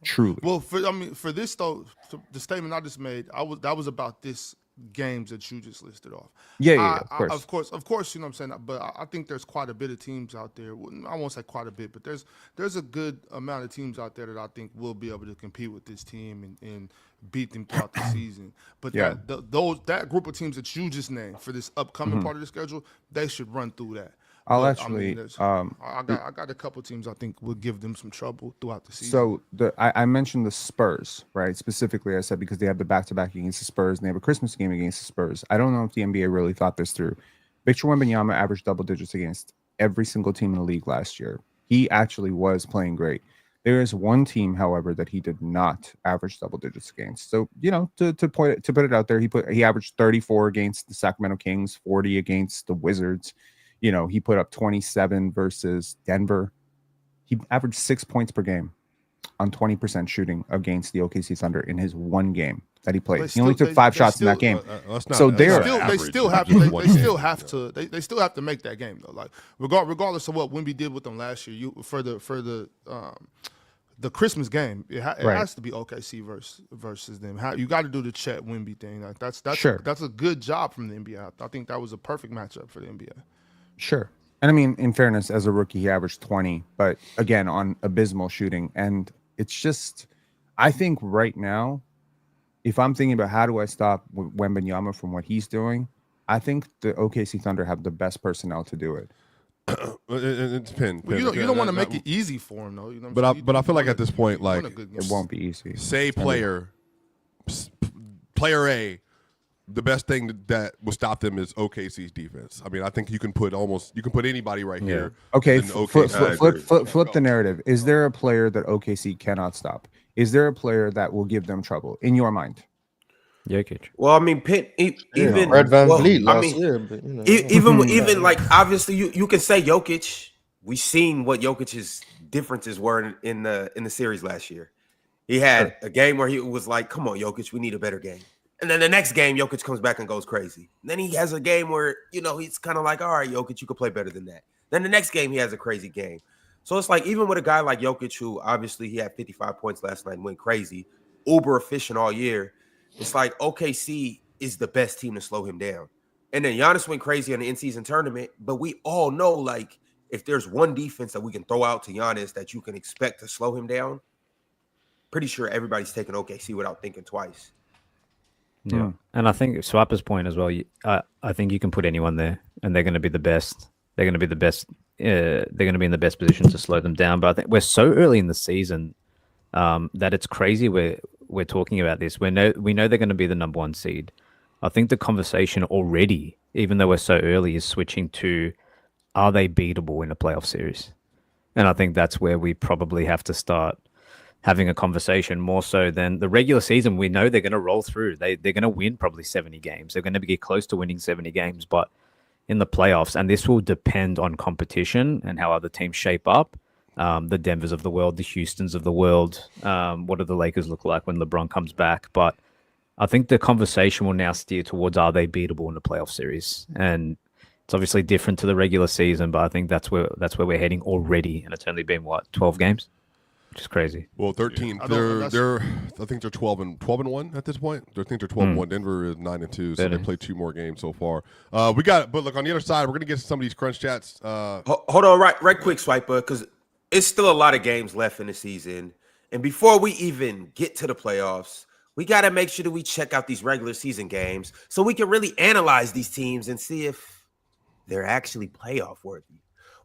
Truly. Well, for this though, the statement I just made, that was about this games that you just listed off. Yeah, of course, you know what I'm saying. But I think there's quite a bit of teams out there. I won't say quite a bit, but there's a good amount of teams out there that I think will be able to compete with this team and beat them throughout the season. But that group of teams that you just named for this upcoming part of the schedule, they should run through that. I got a couple teams I think will give them some trouble throughout the season. So I mentioned the Spurs, right? Specifically, I said because they have the back-to-back against the Spurs and they have a Christmas game against the Spurs. I don't know if the NBA really thought this through. Victor Wembanyama averaged double digits against every single team in the league last year. He actually was playing great. There is one team, however, that he did not average double digits against. So, to put it out there, he averaged 34 against the Sacramento Kings, 40 against the Wizards. He put up 27 versus Denver. He averaged 6 points per game on 20% shooting against the OKC Thunder in his one game that he played. He only took 5 shots in that game. They still have to make that game though. Like regardless of what Wemby did with them last year, for the Christmas game, it has to be OKC versus them. You got to do the Chet Wemby thing. Like that's a good job from the NBA. I think that was a perfect matchup for the NBA. Sure. And I mean, in fairness, as a rookie, he averaged 20, but again, on abysmal shooting. And it's just, I think right now, if I'm thinking about how do I stop Wembanyama from what he's doing, I think the OKC Thunder have the best personnel to do it. It depends. Well, you don't want to make it easy for him, though. But I feel like at this point, like it won't be easy. Say player A. The best thing that will stop them is OKC's defense. I mean, I think you can put anybody right here. Okay, flip the narrative. Is there a player that OKC cannot stop? Is there a player that will give them trouble in your mind? Jokic. Well, I mean, even Red Van Vliet last year, but even like obviously you can say Jokic. We've seen what Jokic's differences were in the series last year. He had a game where he was like, "Come on, Jokic, we need a better game." And then the next game, Jokic comes back and goes crazy. And then he has a game where, he's kind of like, all right, Jokic, you could play better than that. Then the next game, he has a crazy game. So it's like, even with a guy like Jokic, who obviously he had 55 points last night and went crazy, uber efficient all year, it's like OKC is the best team to slow him down. And then Giannis went crazy in the in-season tournament, but we all know, like, if there's one defense that we can throw out to Giannis that you can expect to slow him down, pretty sure everybody's taking OKC without thinking twice. Yeah, and I think Swiper's point as well. I think you can put anyone there, and they're going to be the best. They're going to be the best. They're going to be in the best position to slow them down. But I think we're so early in the season that it's crazy. We're talking about this. We know they're going to be the number 1 seed. I think the conversation already, even though we're so early, is switching to, are they beatable in a playoff series? And I think that's where we probably have to start having a conversation more so than the regular season. We know they're going to roll through. They're going to win probably 70 games. They're going to get close to winning 70 games. But in the playoffs, and this will depend on competition and how other teams shape up, the Denvers of the world, the Houstons of the world, what do the Lakers look like when LeBron comes back? But I think the conversation will now steer towards, are they beatable in the playoff series? And it's obviously different to the regular season, but I think that's where we're heading already. And it's only been, 12 games? Which is crazy. Well, 13. I think they're 12 and 1 at this point. I think they're 12-1. Denver is 9-2, so they played 2 more games so far. But look, on the other side, we're gonna get to some of these crunch chats. Hold on, right quick, Swiper, because it's still a lot of games left in the season, and before we even get to the playoffs, we got to make sure that we check out these regular season games so we can really analyze these teams and see if they're actually playoff worthy.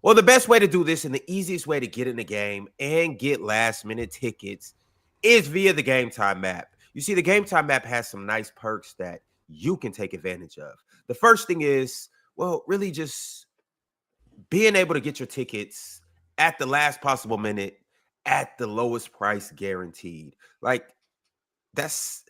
Well, the best way to do this and the easiest way to get in the game and get last-minute tickets is via the Game Time app. You see, the Game Time app has some nice perks that you can take advantage of. The first thing is, well, really just being able to get your tickets at the last possible minute at the lowest price guaranteed. Like that's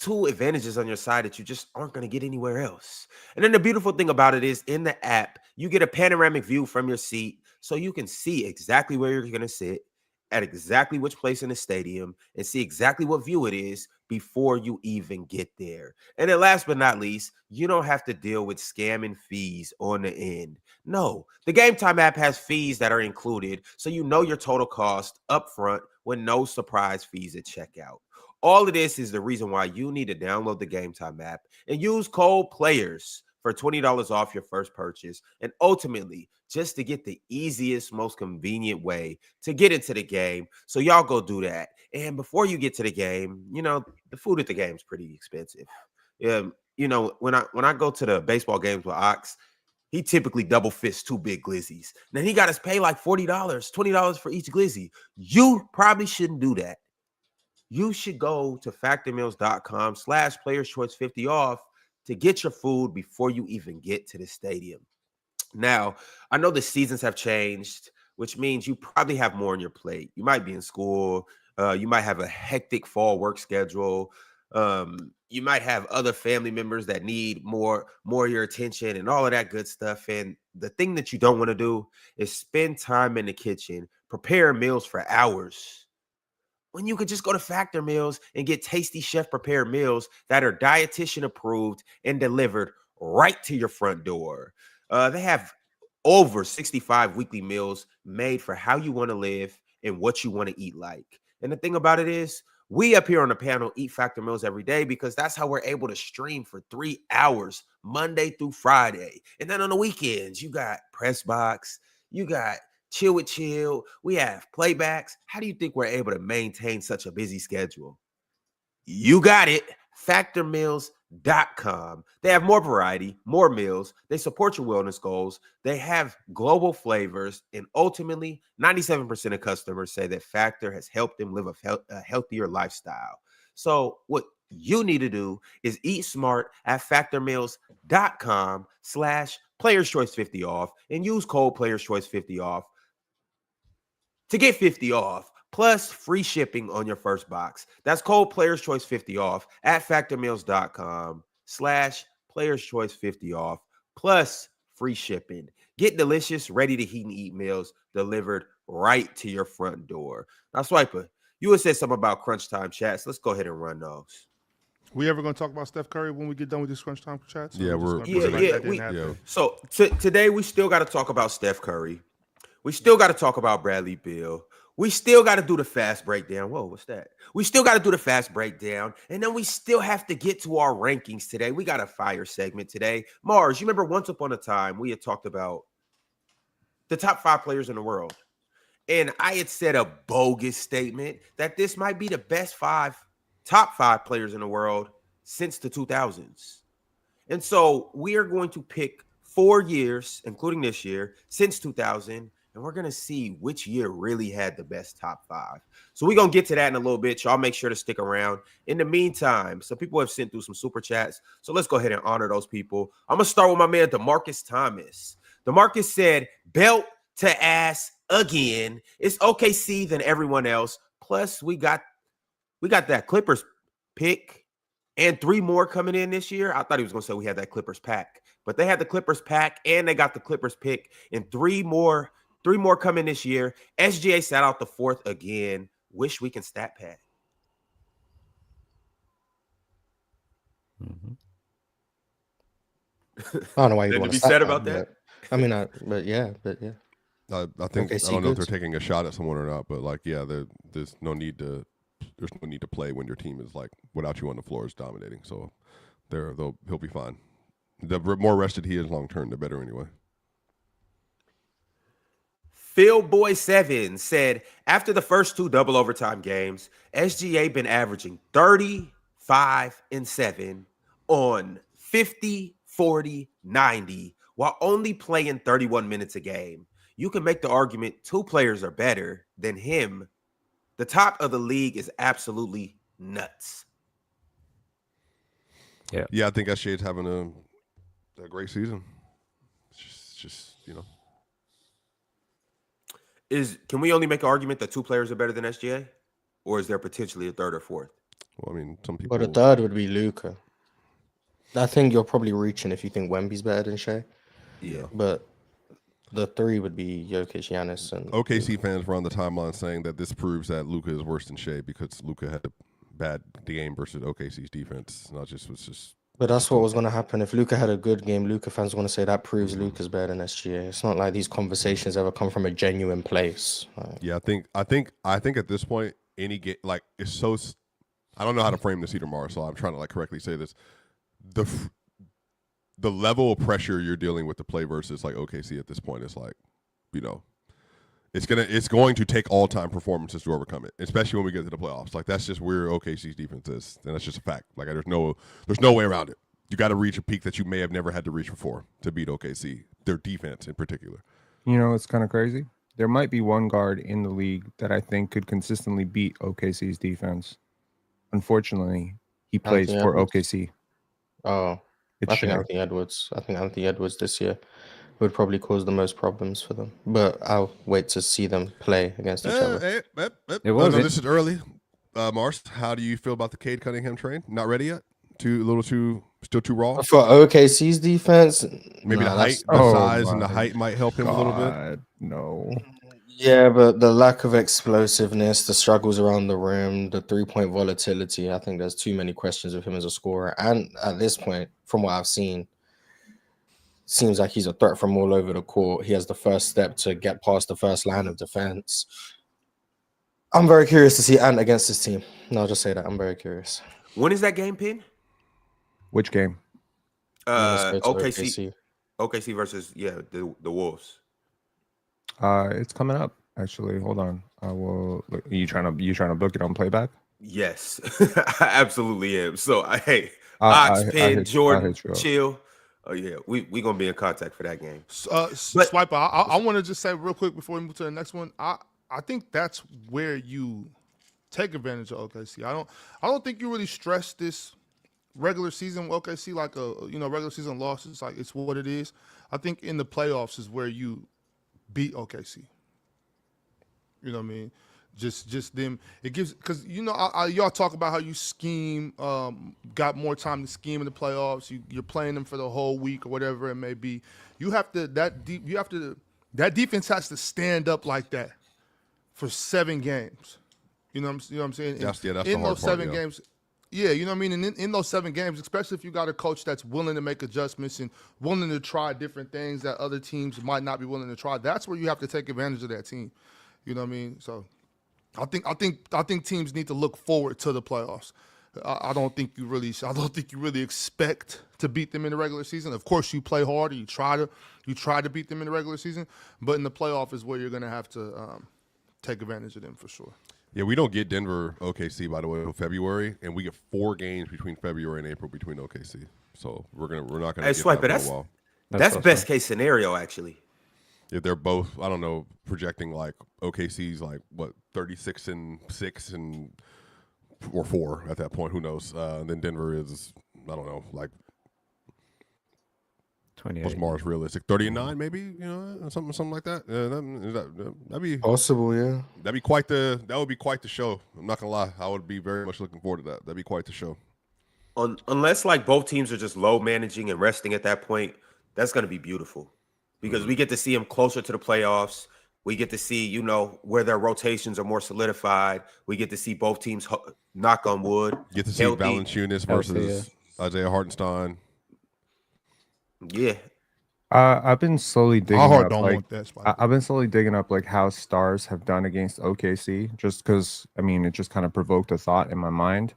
two advantages on your side that you just aren't going to get anywhere else. And then the beautiful thing about it is in the app, you get a panoramic view from your seat so you can see exactly where you're going to sit at exactly which place in the stadium and see exactly what view it is before you even get there. And then last but not least, you don't have to deal with scamming fees on the end. No, the Game Time app has fees that are included, so you know your total cost up front with no surprise fees at checkout. All of this is the reason why you need to download the Game Time app and use code PLAYERS for $20 off your first purchase, and ultimately just to get the easiest, most convenient way to get into the game. So y'all go do that. And before you get to the game, you know, the food at the game is pretty expensive. You know, when I go to the baseball games with Ox, he typically double fists 2 big glizzies. Then he got us pay like $40, $20 for each glizzy. You probably shouldn't do that. You should go to factormeals.com/playerschoice50 off to get your food before you even get to the stadium. Now, I know the seasons have changed, which means you probably have more on your plate. You might be in school. You might have a hectic fall work schedule. You might have other family members that need more of your attention and all of that good stuff. And the thing that you don't want to do is spend time in the kitchen, prepare meals for hours, when you could just go to Factor Meals and get tasty chef-prepared meals that are dietitian approved and delivered right to your front door. They have over 65 weekly meals made for how you want to live and what you want to eat like. And the thing about it is, we up here on the panel eat Factor Meals every day because that's how we're able to stream for 3 hours, Monday through Friday. And then on the weekends, you got Press Box, you got Chill with Chill. We have playbacks. How do you think we're able to maintain such a busy schedule? You got it. Factormeals.com. They have more variety, more meals. They support your wellness goals. They have global flavors. And ultimately, 97% of customers say that Factor has helped them live a healthier lifestyle. So what you need to do is eat smart at factormeals.com/playerschoice50 off and use code playerschoice50 off to get 50 off plus free shipping on your first box. That's code PlayersChoice50 off at factormeals.com/PlayersChoice50 off plus free shipping. Get delicious, ready to heat and eat meals delivered right to your front door. Now, Swiper, you had said something about crunch time chats. Let's go ahead and run those. We ever going to talk about Steph Curry when we get done with this crunch time chats? Yeah, So today we still got to talk about Steph Curry. We still got to talk about Bradley Beal. We still got to do the fast breakdown. Whoa, what's that? We still got to do the fast breakdown. And then we still have to get to our rankings today. We got a fire segment today. Mars, you remember once upon a time we had talked about the top 5 players in the world. And I had said a bogus statement that this might be the best top 5 players in the world since the 2000s. And so we are going to pick 4 years, including this year, since 2000, and we're going to see which year really had the best top 5. So we're going to get to that in a little bit. Y'all make sure to stick around. In the meantime, some people have sent through some super chats, so let's go ahead and honor those people. I'm going to start with my man, DeMarcus Thomas. DeMarcus said, belt to ass again. It's OKC than everyone else. Plus, we got that Clippers pick and 3 more coming in this year. I thought he was going to say we had that Clippers pack, but they had the Clippers pack and they got the Clippers pick and 3 more coming this year. SGA sat out the 4th again. Wish we can stat pad. I don't know why you Nothing want to to be said about that. I mean, but yeah. I think Okay, I don't know if they're goods. taking a shot at someone or not, but like, yeah, there's no need to play when your team is like without you on the floor is dominating. So he'll be fine. The more rested he is long term, the better anyway. Phil Boy 7 said, after the first 2 double overtime games, SGA been averaging 35 and 7 on 50, 40, 90 while only playing 31 minutes a game. You can make the argument 2 players are better than him. The top of the league is absolutely nuts. Yeah, I think SGA's having a great season. It's just Can we only make an argument that two players are better than SGA, or is there potentially a third or fourth? well, I mean, some people. But the third would be Luka. I think you're probably reaching if you think Wemby's better than Shea. Yeah. But the three would be Jokic, Giannis, and OKC fans were on the timeline saying that this proves that Luka is worse than Shea because Luka had a bad game versus OKC's defense. Not just was just. But that's what was going to happen. If Luka had a good game, Luka fans are going to say that proves Luka's better than SGA. It's not like these conversations ever come from a genuine place. Like, Yeah, I think at this point, any game like it's so. I don't know how to frame this either, Mars. So I'm trying to like correctly say this. The level of pressure you're dealing with to play versus like OKC at this point is like, it's going to take all time performances to overcome it, especially when we get to the playoffs. Like that's just where OKC's defense is, and that's just a fact. Like there's no way around it. You got to reach a peak that you may have never had to reach before to beat OKC. Their defense in particular. You know, it's kind of crazy. There might be one guard in the league that I think could consistently beat OKC's defense. Unfortunately, he plays Anthony for Edwards. OKC. oh, It's I think Shea. Anthony Edwards. I think Anthony Edwards this year would probably cause the most problems for them. But I'll wait to see them play against each other. It was. This is early. Mars, how do you feel about the Cade Cunningham train? Not ready yet? Still too raw? For OKC's defense, Maybe nah, the height, that's- the size, and the my height might help him a little bit. God, no. Yeah, but the lack of explosiveness, the struggles around the rim, the 3-point volatility, I think there's too many questions of him as a scorer. And at this point, from what I've seen, seems like he's a threat from all over the court. He has the first step to get past the first line of defense. I'm very curious to see Ant against this team. No, I'll just say that. I'm very curious. When is that game, Pin? Which game? Minnesota, OKC versus the Wolves. It's coming up. Actually, hold on. I will. You trying to book it on Playback? Yes, I absolutely am. So hey, I Ox, Pin, hit Jordan, you up. chill. Oh yeah, we gonna be in contact for that game. Swiper, I want to just say real quick before we move to the next one. I think that's where you take advantage of OKC. I don't think you really stress this regular season with OKC like regular season loss. It's like it's what it is. I think in the playoffs is where you beat OKC. You know what I mean? Just them. It gives because y'all talk about how you scheme, got more time to scheme in the playoffs. You're playing them for the whole week or whatever it may be. That defense has to stand up like that for 7 games. You know what I'm saying? That's the hard in those part, 7 games. Yeah, you know what I mean? And in those 7 games, especially if you got a coach that's willing to make adjustments and willing to try different things that other teams might not be willing to try, that's where you have to take advantage of that team. You know what I mean? So I think teams need to look forward to the playoffs. I don't think you really expect to beat them in the regular season. Of course, you play hard and you try to beat them in the regular season, but in the playoff is where you're going to have to take advantage of them for sure. Yeah, we don't get Denver OKC by the way until February, and we get 4 games between February and April between OKC. So we're not gonna. Hey, get Swipe, that but for a while. that's best case scenario actually. If they're both, I don't know, projecting like OKC's like what 36-6 and or 4 at that point. Who knows? And then Denver is I don't know like 28. what's Mars realistic 30-9 maybe something like that. That'd be Possible, yeah. that would be quite the show. I'm not gonna lie, I would be very much looking forward to that. That'd be quite the show. Unless like both teams are just low managing and resting at that point, that's gonna be beautiful because we get to see them closer to the playoffs. We get to see where their rotations are more solidified. We get to see both teams knock on wood. Get to see Valanciunas versus Isaiah Hartenstein. Yeah. I've been slowly digging Hard up. don't Like, want that spot. I've been slowly digging up like how stars have done against OKC, just because it just kind of provoked a thought in my mind.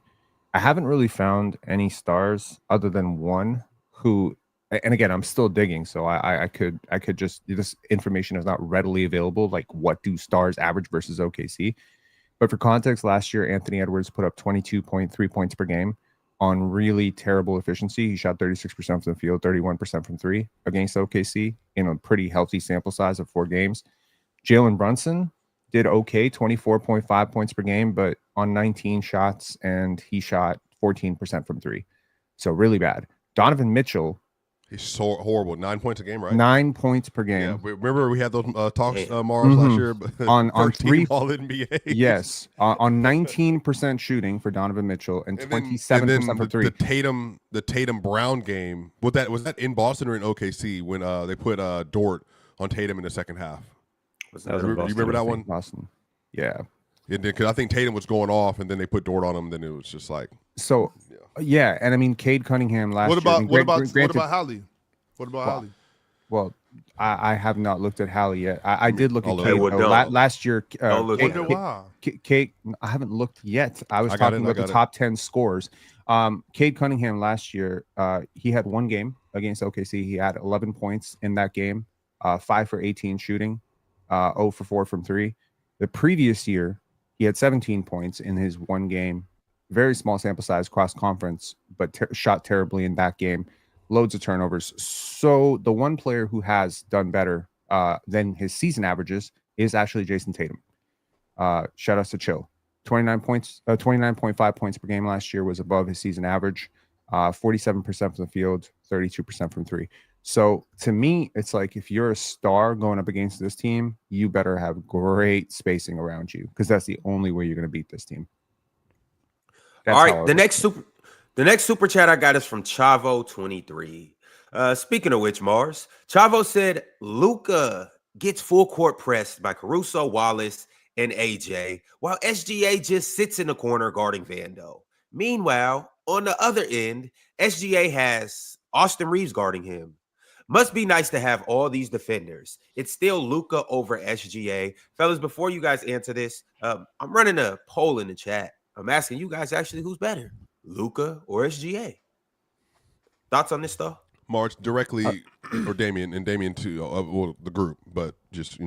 I haven't really found any stars other than one who, and again, I'm still digging, so I could just, this information is not readily available. Like, what do stars average versus OKC? But for context, last year Anthony Edwards put up 22.3 points per game on really terrible efficiency. He shot 36% from the field, 31% from 3 against OKC in a pretty healthy sample size of 4 games. Jalen Brunson did okay, 24.5 points per game, but on 19 shots, and he shot 14% from 3. So really bad. Donovan Mitchell, He's so horrible. 9 points a game, right? 9 points per Yeah. game. Remember we had those talks, Yeah. Mars, last Mhm. year? On First three- team All NBA. Yes, on 19% shooting for Donovan Mitchell and 27% for three. The Tatum Brown game. Was that in Boston or in OKC when they put Dort on Tatum in the second half? That was in You Boston, remember I that think. one? Boston. Yeah. Because I think Tatum was going off, and then they put Dort on him. Then it was just like, So yeah, and I mean Cade Cunningham last What year. I about mean, what about granted, what about Hallie? What about Hallie? Well, I have not looked at Hallie yet. I did look at I'll Cade look. Hey, well, don't. last year. Don't look Cade, at Wonder why. Cade, I haven't looked yet. I was I got talking it, I about the got it. top 10 scores. Cade Cunningham last year, he had one game against OKC. He had 11 points in that game, 5 for 18 shooting, 0 for 4 from 3. The previous year, he had 17 points in his one game. Very small sample size, cross conference, but shot terribly in that game. Loads of turnovers. So the one player who has done better than his season averages is actually Jason Tatum. Shout out to Chill. 29 points, 29.5 points per game last year was above his season average. 47% from the field, 32% from three. So to me, it's like if you're a star going up against this team, you better have great spacing around you because that's the only way you're going to beat this team. That's All how I right, look at it. the next super chat I got is from Chavo23. Speaking of which, Mars, Chavo said Luka gets full court pressed by Caruso, Wallace, and AJ, while SGA just sits in the corner guarding Vando. Meanwhile, on the other end, SGA has Austin Reeves guarding him. Must be nice to have all these defenders. It's still Luka over SGA. Fellas, before you guys answer this, I'm running a poll in the chat. I'm asking you guys actually who's better, Luka or SGA? Thoughts on this stuff? March directly, or Damian too, well, the group, but just,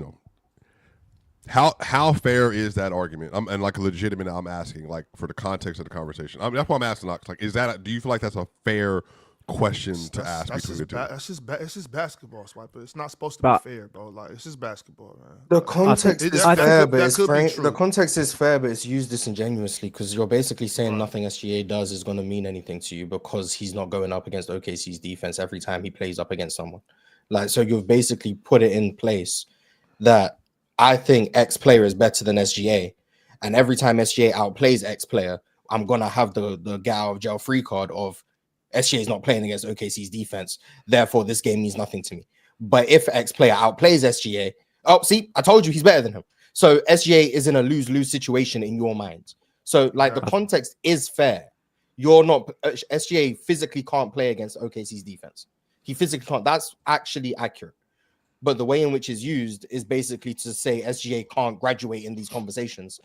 how fair is that argument? And like legitimate, I'm asking, like, for the context of the conversation. That's why I'm asking, like, do you feel like that's a fair question to ask between the two? It's just basketball, Swiper. It's not supposed to But- be fair, bro. Like, it's just basketball, man. The Like, context is that fair, could- but that it's could be true. the context is fair, but it's used disingenuously because you're basically saying Right. nothing SGA does is going to mean anything to you because he's not going up against OKC's defense every time he plays up against someone. Like, so you've basically put it in place that I think X player is better than SGA, and every time SGA outplays X player, I'm gonna have the get out of jail free card of SGA is not playing against OKC's defense. Therefore, this game means nothing to me. But if X player outplays SGA, oh, see, I told you he's better than him. So SGA is in a lose-lose situation in your mind. So, like, the context is fair. You're not SGA physically can't play against OKC's defense. He physically can't. That's actually accurate. But the way in which it's used is basically to say SGA can't graduate in these conversations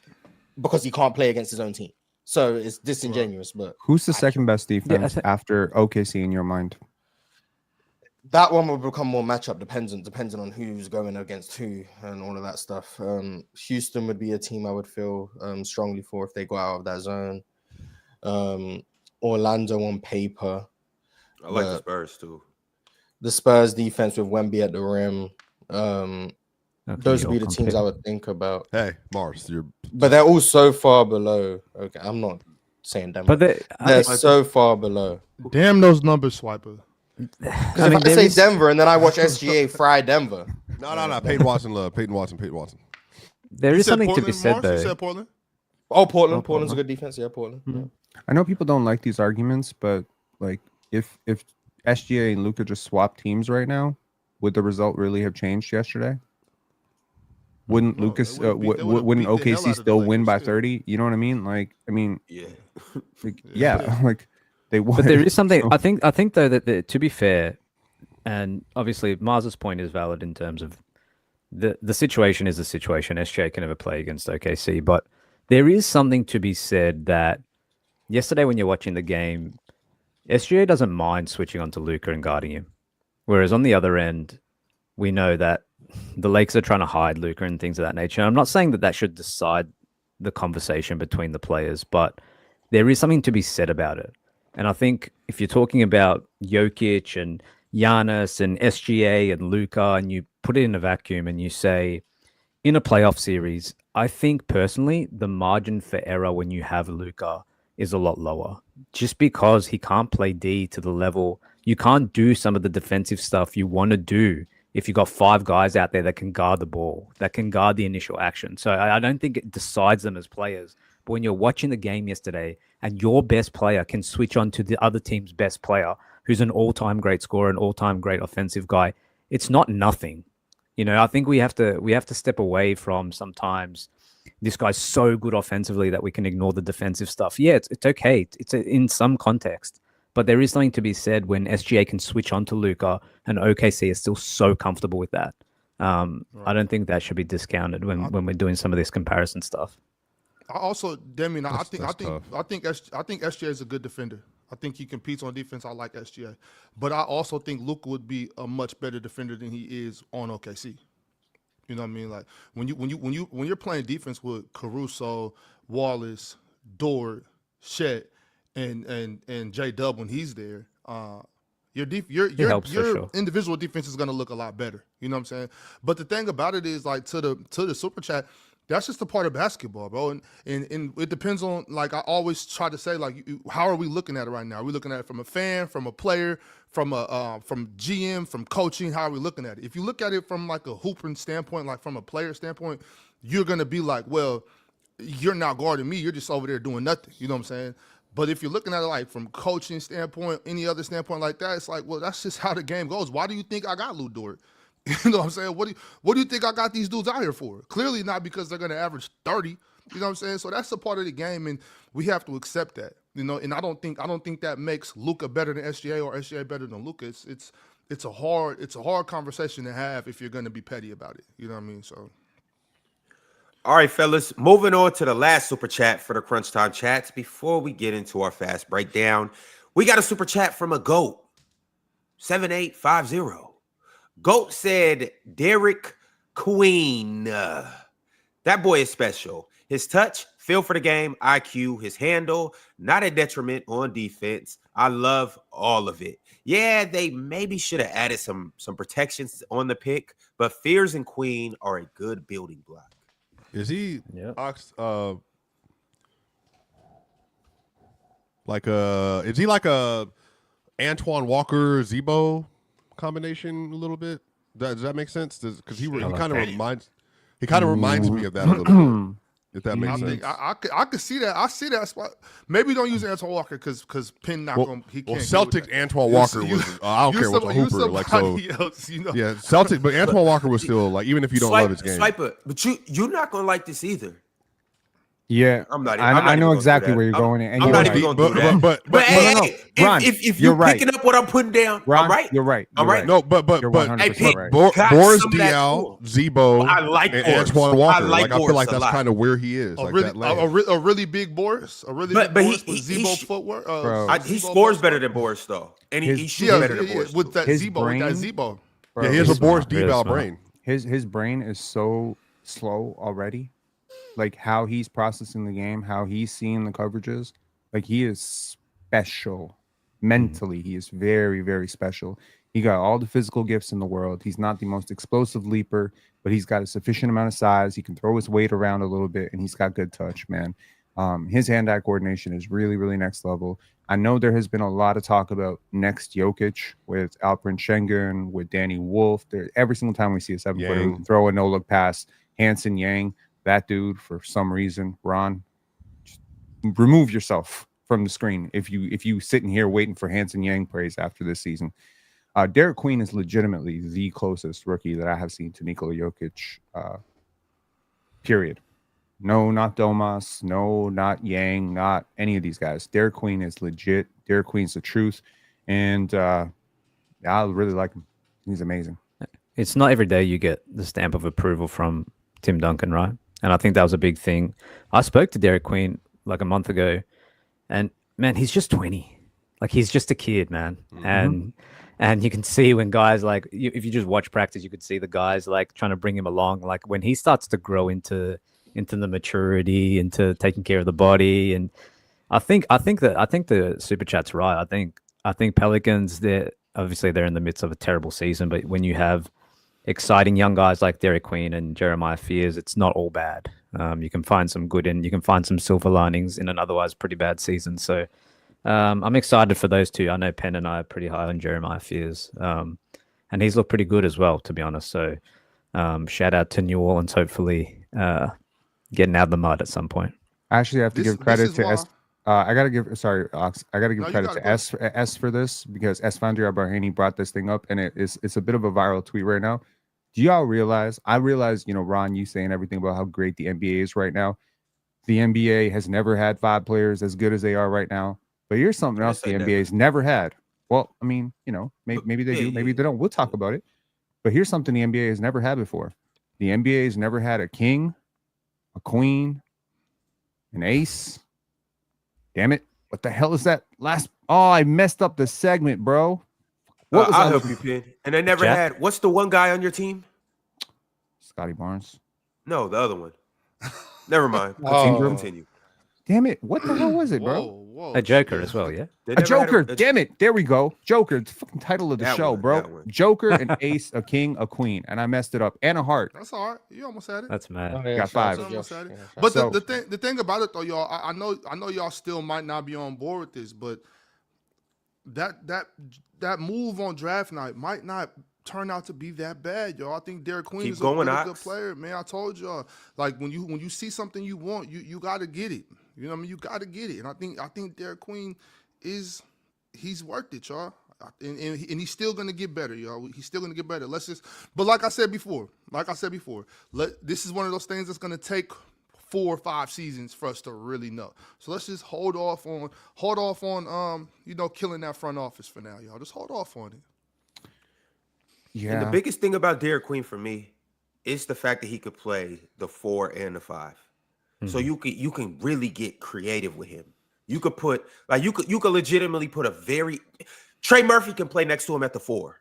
because he can't play against his own team. So it's disingenuous. But Who's the second best defense think- after OKC in your mind? that one will become more matchup dependent, depending on who's going against who and all of that stuff. Houston would be a team I would feel strongly for if they go out of that zone. Orlando on paper. I like the Spurs too. The Spurs defense with Wemby at the rim. Those would be the teams I would think about. Hey, Mars, But they're all so far below. Okay, I'm not saying Denver. But they're so far below. Damn those numbers, Swiper. Because if I say Denver and then I watch SGA fry Denver. No. Peyton Watson love. Peyton Watson. there You is said something to be Portland, said, Mars? You though. said Portland? Oh, Portland. Portland's a good defense. Yeah, Portland. Yeah. I know people don't like these arguments, but like if SGA and Luka just swap teams right now, would the result really have changed yesterday? Wouldn't No, Lucas they would've wouldn't beat the hell out OKC of the still win Lakers, by too. 30? You know what I mean? Like, I mean, Yeah. like, yeah, like they would. But there is something. So- I think though that to be fair, and obviously Mars's point is valid in terms of the situation is the situation. SGA can never play against OKC, but there is something to be said that yesterday when you're watching the game, SGA doesn't mind switching onto Luka and guarding him, whereas on the other end, we know that the Lakers are trying to hide Luka and things of that nature. And I'm not saying that should decide the conversation between the players, but there is something to be said about it. And I think if you're talking about Jokic and Giannis and SGA and Luka, and you put it in a vacuum and you say, in a playoff series, I think personally the margin for error when you have Luka is a lot lower, just because he can't play D to the level. You can't do some of the defensive stuff you want to do if you've got 5 guys out there that can guard the ball, that can guard the initial action. So I don't think it decides them as players. But when you're watching the game yesterday and your best player can switch on to the other team's best player, who's an all-time great scorer, an all-time great offensive guy, it's not nothing. You know, I think we have to step away from sometimes this guy's so good offensively that we can ignore the defensive stuff. Yeah, it's okay. It's in some context. But there is something to be said when SGA can switch on to Luka and OKC is still so comfortable with that. I don't think that should be discounted when we're doing some of this comparison stuff. I also, Demian, I think tough. SGA is a good defender. I think he competes on defense. I like SGA, but I also think Luka would be a much better defender than he is on OKC. You know what I mean? Like when you're playing defense with Caruso, Wallace, Dort, Chet, and J Dub when he's there, your sure. individual defense is going to look a lot better. You know what I'm saying? But the thing about it is, like, to the super chat, that's just a part of basketball, bro. And it depends on, like, I always try to say, like, how are we looking at it right now? Are we looking at it from a fan, from a player, from GM, from coaching? How are we looking at it? If you look at it from, like, a hooping standpoint, like from a player standpoint, you're going to be like, well, you're not guarding me. You're just over there doing nothing. You know what I'm saying? But if you're looking at it like from coaching standpoint, any other standpoint like that, it's like, well, that's just how the game goes. Why do you think I got Lou Dort? You know what I'm saying? What do you think I got these dudes out here for? Clearly not because they're going to average 30. You know what I'm saying? So that's a part of the game, and we have to accept that. You know, and I don't think that makes Luka better than SGA or SGA better than Luka. It's a hard conversation to have if you're going to be petty about it. You know what I mean? So. All right, fellas, moving on to the last super chat for the Crunch Time Chats. Before we get into our fast breakdown, we got a super chat from a GOAT, 7850. GOAT said, Derek Queen. That boy is special. His touch, feel for the game, IQ, his handle, not a detriment on defense. I love all of it. Yeah, they maybe should have added some protections on the pick, but Fears and Queen are a good building block. Is he is he like a Antoine Walker Zebo combination a little bit? Does that make sense? Because he kind of reminds me of that a little bit. If that makes sense. I could see that. I see that spot. Maybe don't use Antoine Walker because Penn not going. He can't. Well, Celtics Antoine Walker was. I don't care what's a hooper. Like so. Else, you know? Yeah, Celtics, but Antoine Walker was still like, even if you don't love his game. Swiper, but you're not gonna like this either. Yeah, I know exactly where you're going. And I'm not even going to do that. But hey, Ron, if you're picking up what I'm putting down, Ron, all right, you're right. All right. No, but you're 100% right. Boris Diaw, Zebo, I like and Boris. Antoine Walker. I feel like that's kind of where he is. A really big Boris, Boris with Zebo footwork. He scores better than Boris though, and he shoots better than Boris with that Zebo. Yeah, he has a Boris Diaw brain. His brain is so slow already. Like how he's processing the game, how he's seeing the coverages, like he is special. Mentally, he is very, very special. He got all the physical gifts in the world. He's not the most explosive leaper, but he's got a sufficient amount of size. He can throw his weight around a little bit, and he's got good touch, man. His hand-eye coordination is really, really next level. I know there has been a lot of talk about next Jokic with Alperen Şengün, with Danny Wolf. Every single time we see a 7-footer who can throw a no-look pass, Hanson Yang, that dude, for some reason, Ron, just remove yourself from the screen if you sitting here waiting for Hanson Yang praise after this season. Derek Queen is legitimately the closest rookie that I have seen to Nikola Jokic. Period. No, not Domas. No, not Yang. Not any of these guys. Derek Queen is legit. Derek Queen's the truth, and I really like him. He's amazing. It's not every day you get the stamp of approval from Tim Duncan, right? And I think that was a big thing. I spoke to Derek Queen like a month ago, and man, he's just 20. Like he's just a kid, man. Mm-hmm. And you can see when guys like, if you just watch practice, you could see the guys like trying to bring him along. Like when he starts to grow into the maturity, into taking care of the body, and I think the super chat's right. I think Pelicans, they're in the midst of a terrible season, but when you have exciting young guys like Derek Queen and Jeremiah Fears, it's not all bad. You can find some good you can find some silver linings in an otherwise pretty bad season. So I'm excited for those two. I know Penn and I are pretty high on Jeremiah Fears, and he's looked pretty good as well, to be honest. So shout out to New Orleans, hopefully getting out of the mud at some point. Actually, I have to give credit to S. I gotta give Ox. I gotta give credit to S for this, because S Foundry Barhani brought this thing up, and it's a bit of a viral tweet right now. Do y'all realize? I realize, Ron, you saying everything about how great the NBA is right now. The NBA has never had 5 players as good as they are right now. But here's something else the NBA has never had. Well, I mean, maybe they do, maybe they don't. We'll talk about it. But here's something the NBA has never had before. The NBA has never had a king, a queen, an ace. Damn it. What the hell is that last? Oh, I messed up the segment, bro. What was I'll help you, Pin. And they never had. What's the one guy on your team? Scotty Barnes. No, the other one. Never mind. Continue. Damn it. What the hell was it, bro? A Joker as well, yeah? A Joker. Damn it. There we go. Joker. It's the fucking title of the show, bro. Joker, an ace, a king, a queen. And I messed it up. And a heart. That's all right. You almost had it. That's mad. Oh, yeah, got 5. But the thing about it, though, y'all, I know y'all still might not be on board with this, but that move on draft night might not turn out to be that bad, y'all. I think Derek Queen is a really good player, man. I told y'all, like when you see something you want, you got to get it. You know what I mean? You got to get it. And I think Derek Queen he's worth it, y'all. And he's still gonna get better, y'all. He's still gonna get better. But like I said before, this is one of those things that's gonna take 4 or 5 seasons for us to really know. So let's just hold off on killing that front office for now, y'all. Just hold off on it. Yeah. And the biggest thing about Derek Queen for me is the fact that he could play the 4 and the 5. Mm-hmm. So you can really get creative with him. You could put you could legitimately put Trey Murphy can play next to him at the 4.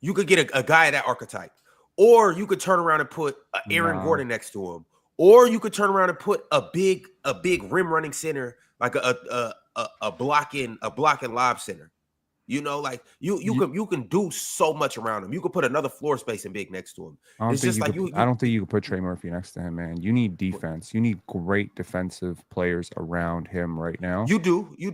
You could get a guy of that archetype. Or you could turn around and put Aaron Gordon next to him. Or you could turn around and put a big rim running center, like a blocking lob center. You can do so much around him. You could put another floor spacing big next to him. I don't think you could put Trey Murphy next to him, man. You need defense. You need great defensive players around him right now. You do. You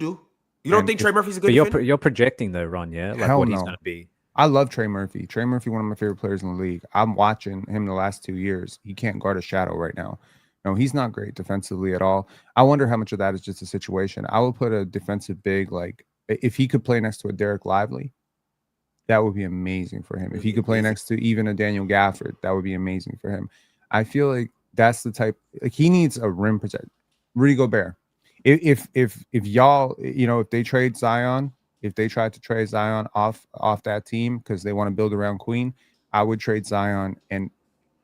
don't think Trey Murphy's a good defender? You're projecting though, Ron, yeah? Like what he's going to be. I love Trey Murphy. Trey Murphy, one of my favorite players in the league. I'm watching him the last 2 years. He can't guard a shadow right now. No, he's not great defensively at all. I wonder how much of that is just a situation. I would put a defensive big, like, if he could play next to a Derek Lively, that would be amazing for him. If he could play next to even a Daniel Gafford, that would be amazing for him. I feel like that's the type, like, he needs a rim protector. Rudy Gobert. If y'all, if they trade Zion, if they tried to trade Zion off that team because they want to build around Queen, I would trade Zion, and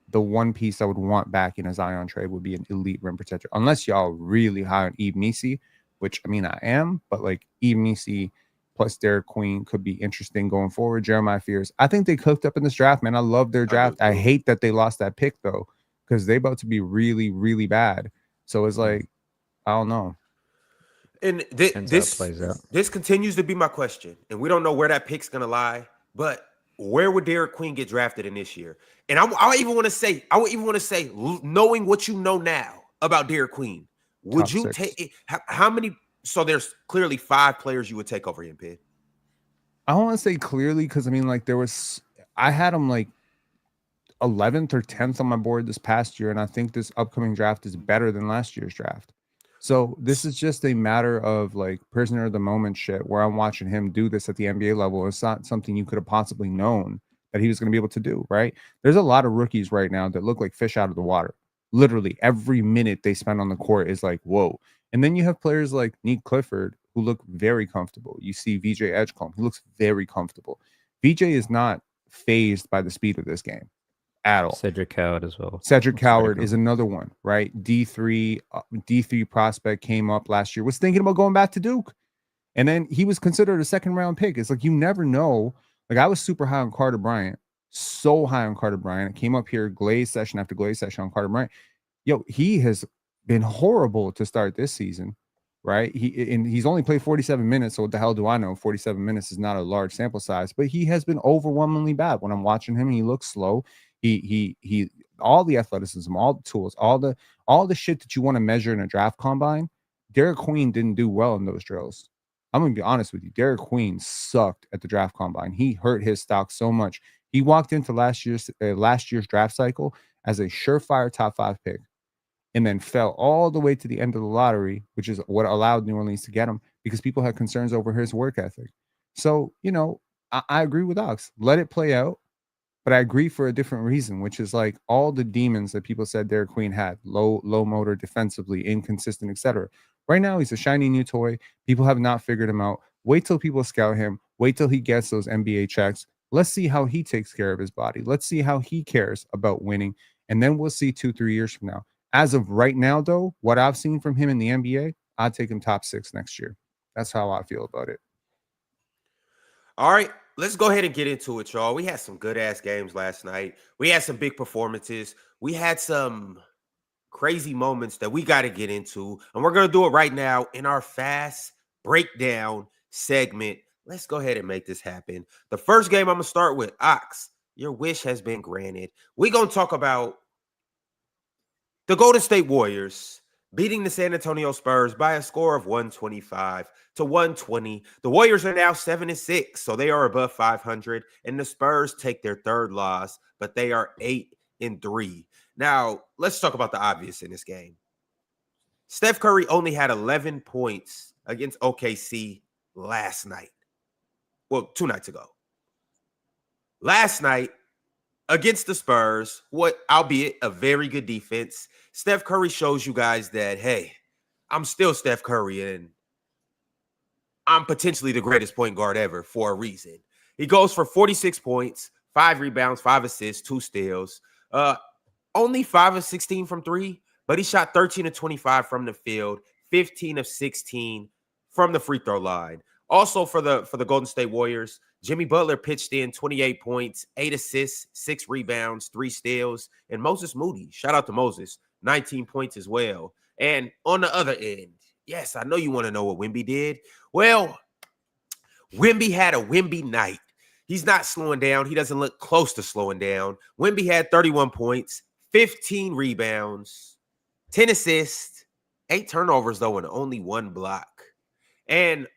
the one piece I would want back in a Zion trade would be an elite rim protector. Unless y'all really high on Eve Nisi, which I mean I am, but like Eve Nisi plus Derek Queen could be interesting going forward. Jeremiah Fears, I think they cooked up in this draft, man. I love their draft. I hate that they lost that pick though, because they about to be really, really bad. So it's like, I don't know. And this continues to be my question, and we don't know where that pick's gonna lie. But where would Derek Queen get drafted in this year? And I even want to say, knowing what you know now about Derek Queen, would you take how many? So there's clearly 5 players you would take over him, Pid. I don't want to say clearly because I mean, like I had him like 11th or 10th on my board this past year, and I think this upcoming draft is better than last year's draft. So this is just a matter of like prisoner of the moment shit where I'm watching him do this at the NBA level. It's not something you could have possibly known that he was going to be able to do, right? There's a lot of rookies right now that look like fish out of the water. Literally every minute they spend on the court is like, whoa. And then you have players like Nick Clifford who look very comfortable. You see VJ Edgecombe, he looks very comfortable. VJ is not phased by the speed of this game at all. Cedric Coward as well. Cedric Coward is another one, right? D3 prospect came up last year, was thinking about going back to Duke. And then he was considered a 2nd round pick. It's like, you never know. Like, I was super high on Carter Bryant, so high on Carter Bryant. I came up here glaze session after glaze session on Carter Bryant. Yo, he has been horrible to start this season, right? He's only played 47 minutes. So what the hell do I know? 47 minutes is not a large sample size, but he has been overwhelmingly bad. When I'm watching him, he looks slow. He all the athleticism, all the tools, all the shit that you want to measure in a draft combine. Derek Queen didn't do well in those drills. I'm gonna be honest with you. Derek Queen sucked at the draft combine. He hurt his stock so much. He walked into last year's draft cycle as a surefire top 5 pick, and then fell all the way to the end of the lottery, which is what allowed New Orleans to get him because people had concerns over his work ethic. So, I agree with Ox. Let it play out. But I agree for a different reason, which is like all the demons that people said Derek Queen had, low motor defensively, inconsistent, etc. Right now, he's a shiny new toy. People have not figured him out. Wait till people scout him. Wait till he gets those NBA checks. Let's see how he takes care of his body. Let's see how he cares about winning. And then we'll see 2-3 years from now. As of right now, though, what I've seen from him in the NBA, I'd take him top 6 next year. That's how I feel about it. All right, let's go ahead and get into it, y'all. We had some good-ass games last night. We had some big performances. We had some crazy moments that we got to get into, and we're going to do it right now in our fast breakdown segment. Let's go ahead and make this happen. The first game I'm going to start with, Ox, your wish has been granted. We're going to talk about the Golden State Warriors beating the San Antonio Spurs by a score of 125-120. The Warriors are now 7-6, so they are above 500, and the Spurs take their third loss, but they are 8-3. Now, let's talk about the obvious in this game. Steph Curry only had 11 points against OKC last night. Well, 2 nights ago. Last night, against the Spurs, albeit a very good defense, Steph Curry shows you guys that, hey, I'm still Steph Curry, and I'm potentially the greatest point guard ever for a reason. He goes for 46 points, 5 rebounds, 5 assists, 2 steals. Only 5 of 16 from 3, but he shot 13 of 25 from the field, 15 of 16 from the free throw line. Also for the Golden State Warriors, Jimmy Butler pitched in 28 points, 8 assists, 6 rebounds, 3 steals, and Moses Moody, shout out to Moses, 19 points as well. And on the other end, yes, I know you want to know what Wemby did. Well, Wemby had a Wemby night. He's not slowing down. He doesn't look close to slowing down. Wemby had 31 points, 15 rebounds, 10 assists, 8 turnovers, though, and only 1 block. And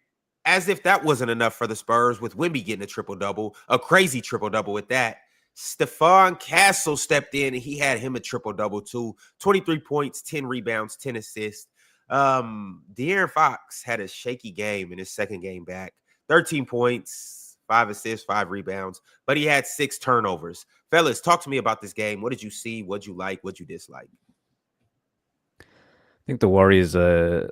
as if that wasn't enough for the Spurs, with Wemby getting a triple-double, a crazy triple-double at that, Stephon Castle stepped in, and he had him a triple-double too. 23 points, 10 rebounds, 10 assists. De'Aaron Fox had a shaky game in his second game back. 13 points, 5 assists, 5 rebounds, but he had 6 turnovers. Fellas, talk to me about this game. What did you see? What did you like? What did you dislike? I think the Warriors are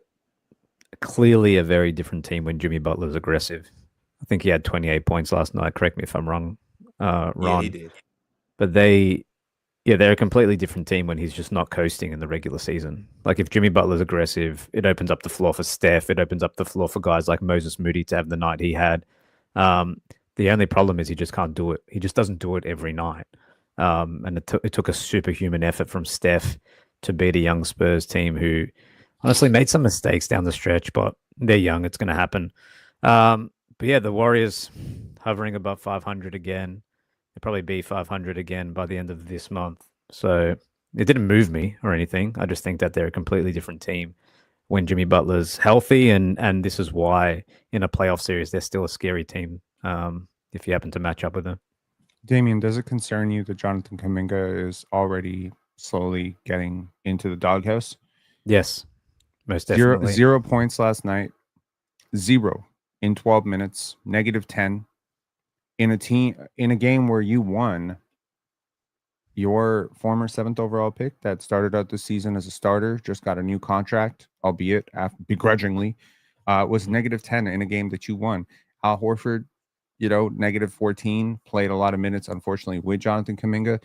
clearly a very different team when Jimmy Butler's aggressive. I think he had 28 points last night. Correct me if I'm wrong, Ron. Yeah, he did. But they're a completely different team when he's just not coasting in the regular season. Like if Jimmy Butler's aggressive, it opens up the floor for Steph. It opens up the floor for guys like Moses Moody to have the night he had. The only problem is he just can't do it. He just doesn't do it every night. And it took a superhuman effort from Steph to beat a young Spurs team who honestly made some mistakes down the stretch, but they're young. It's going to happen. But yeah, the Warriors hovering above 500 again. They'll probably be 500 again by the end of this month. So it didn't move me or anything. I just think that they're a completely different team when Jimmy Butler's healthy. And this is why in a playoff series, they're still a scary team if you happen to match up with them. Damian, does it concern you that Jonathan Kuminga is already slowly getting into the doghouse? Yes, most definitely. 0 points last night. 0 in 12 minutes. -10 in a game where you won. Your former 7th overall pick that started out the season as a starter, just got a new contract, albeit begrudgingly, was -10 in a game that you won. Al Horford, -14, played a lot of minutes, unfortunately, with Jonathan Kuminga.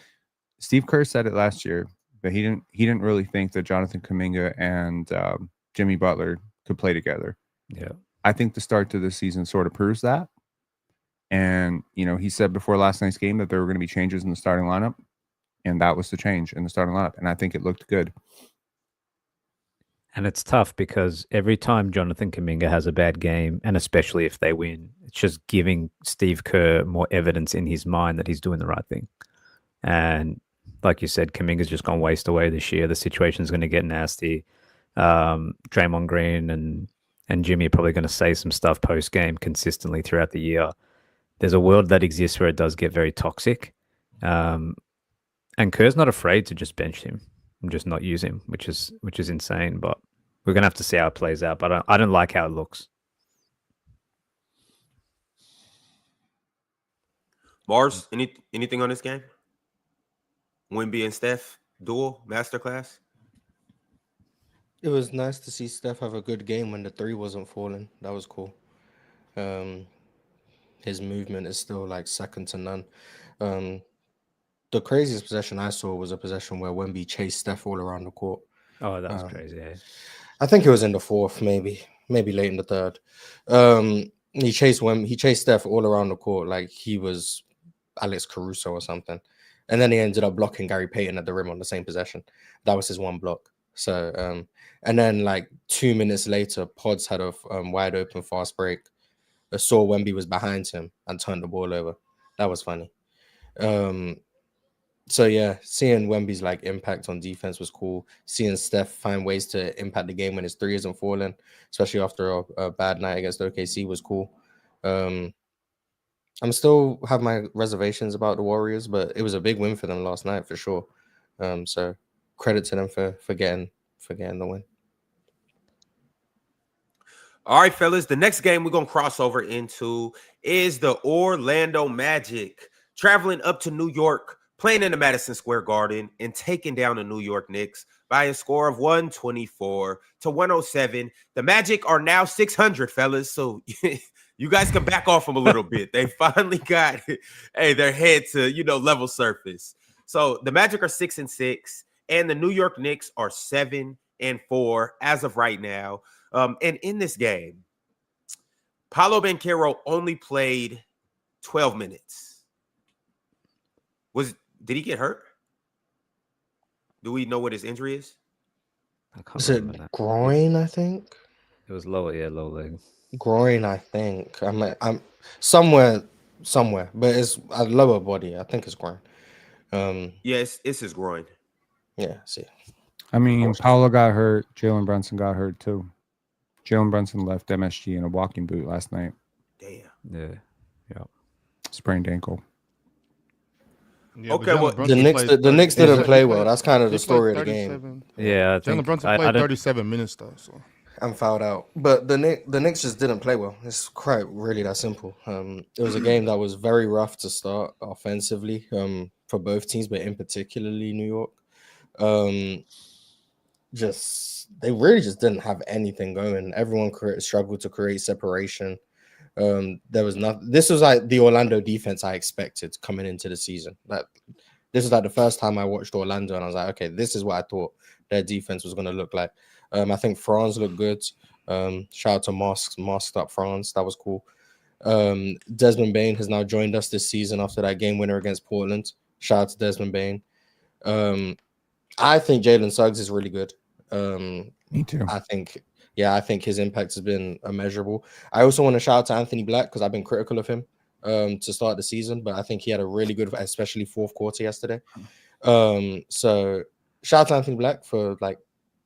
Steve Kerr said it last year, but he didn't really think that Jonathan Kuminga and Jimmy Butler could play together. Yeah, I think the start to the season sort of proves that. And he said before last night's game that there were going to be changes in the starting lineup, and that was the change in the starting lineup, and I think it looked good. And it's tough because every time Jonathan Kuminga has a bad game, and especially if they win, it's just giving Steve Kerr more evidence in his mind that he's doing the right thing. And like you said, Kuminga's just gone waste away this year. The situation's going to get nasty. Draymond Green and Jimmy are probably going to say some stuff post game consistently throughout the year. There's a world that exists where it does get very toxic. And Kerr's not afraid to just bench him and just not use him, which is insane. But we're gonna have to see how it plays out. But I don't like how it looks. Mars, anything on this game? Wemby and Steph duel masterclass. It was nice to see Steph have a good game when the three wasn't falling. That was cool. His movement is still like second to none. The craziest possession I saw was a possession where Wemby chased Steph all around the court. Oh, that was crazy. Yeah. I think it was in the fourth, maybe late in the third. He chased Steph all around the court like he was Alex Caruso or something. And then he ended up blocking Gary Payton at the rim on the same possession. That was his one block. So, and then like 2 minutes later, Pods had a wide open fast break. I saw Wemby was behind him and turned the ball over. That was funny. So yeah, seeing Wemby's like impact on defense was cool. Seeing Steph find ways to impact the game when his three isn't falling, especially after a bad night against OKC, was cool. I'm still have my reservations about the Warriors, but it was a big win for them last night for sure. So credit to them for getting the win. All right, fellas. The next game we're going to cross over into is the Orlando Magic traveling up to New York, playing in the Madison Square Garden, and taking down the New York Knicks by a score of 124-107. The Magic are now 600, fellas. So you guys can back off them a little bit. They finally got their head to, level surface. So the Magic are 6-6, and the New York Knicks are 7-4 as of right now. And in this game, Paolo Banchero only played 12 minutes. Did he get hurt? Do we know what his injury is? I can't Was remember it that. groin? I think It was low leg. groin. I think I'm somewhere, but it's a lower body. I think it's groin. Yes, it's his groin. Yeah. See, I mean, Paolo got hurt. Jalen Brunson got hurt too. Jalen Brunson left MSG in a walking boot last night. Damn. Yeah. Sprained ankle. Yeah, Okay, well, the Knicks didn't play well. That's kind of the story of the game. Yeah, I think Jalen Brunson played 37 minutes though. So I'm fouled out, but the Knicks just didn't play well. It's quite really that simple. It was a game that was very rough to start offensively for both teams, but in particularly New York. They really just didn't have anything going. Everyone struggled to create separation. There was nothing. This was like the Orlando defense I expected coming into the season. Like this was like the first time I watched Orlando, and I was like, okay, this is what I thought their defense was going to look like. I think Franz looked good. Shout out to masked up Franz. That was cool. Desmond Bane has now joined us this season after that game winner against Portland. Shout out to Desmond Bane. I think Jalen Suggs is really good. Me too. I think his impact has been immeasurable. I also want to shout out to Anthony Black because I've been critical of him to start the season, but I think he had a really good, especially fourth quarter yesterday. So shout out to Anthony Black for like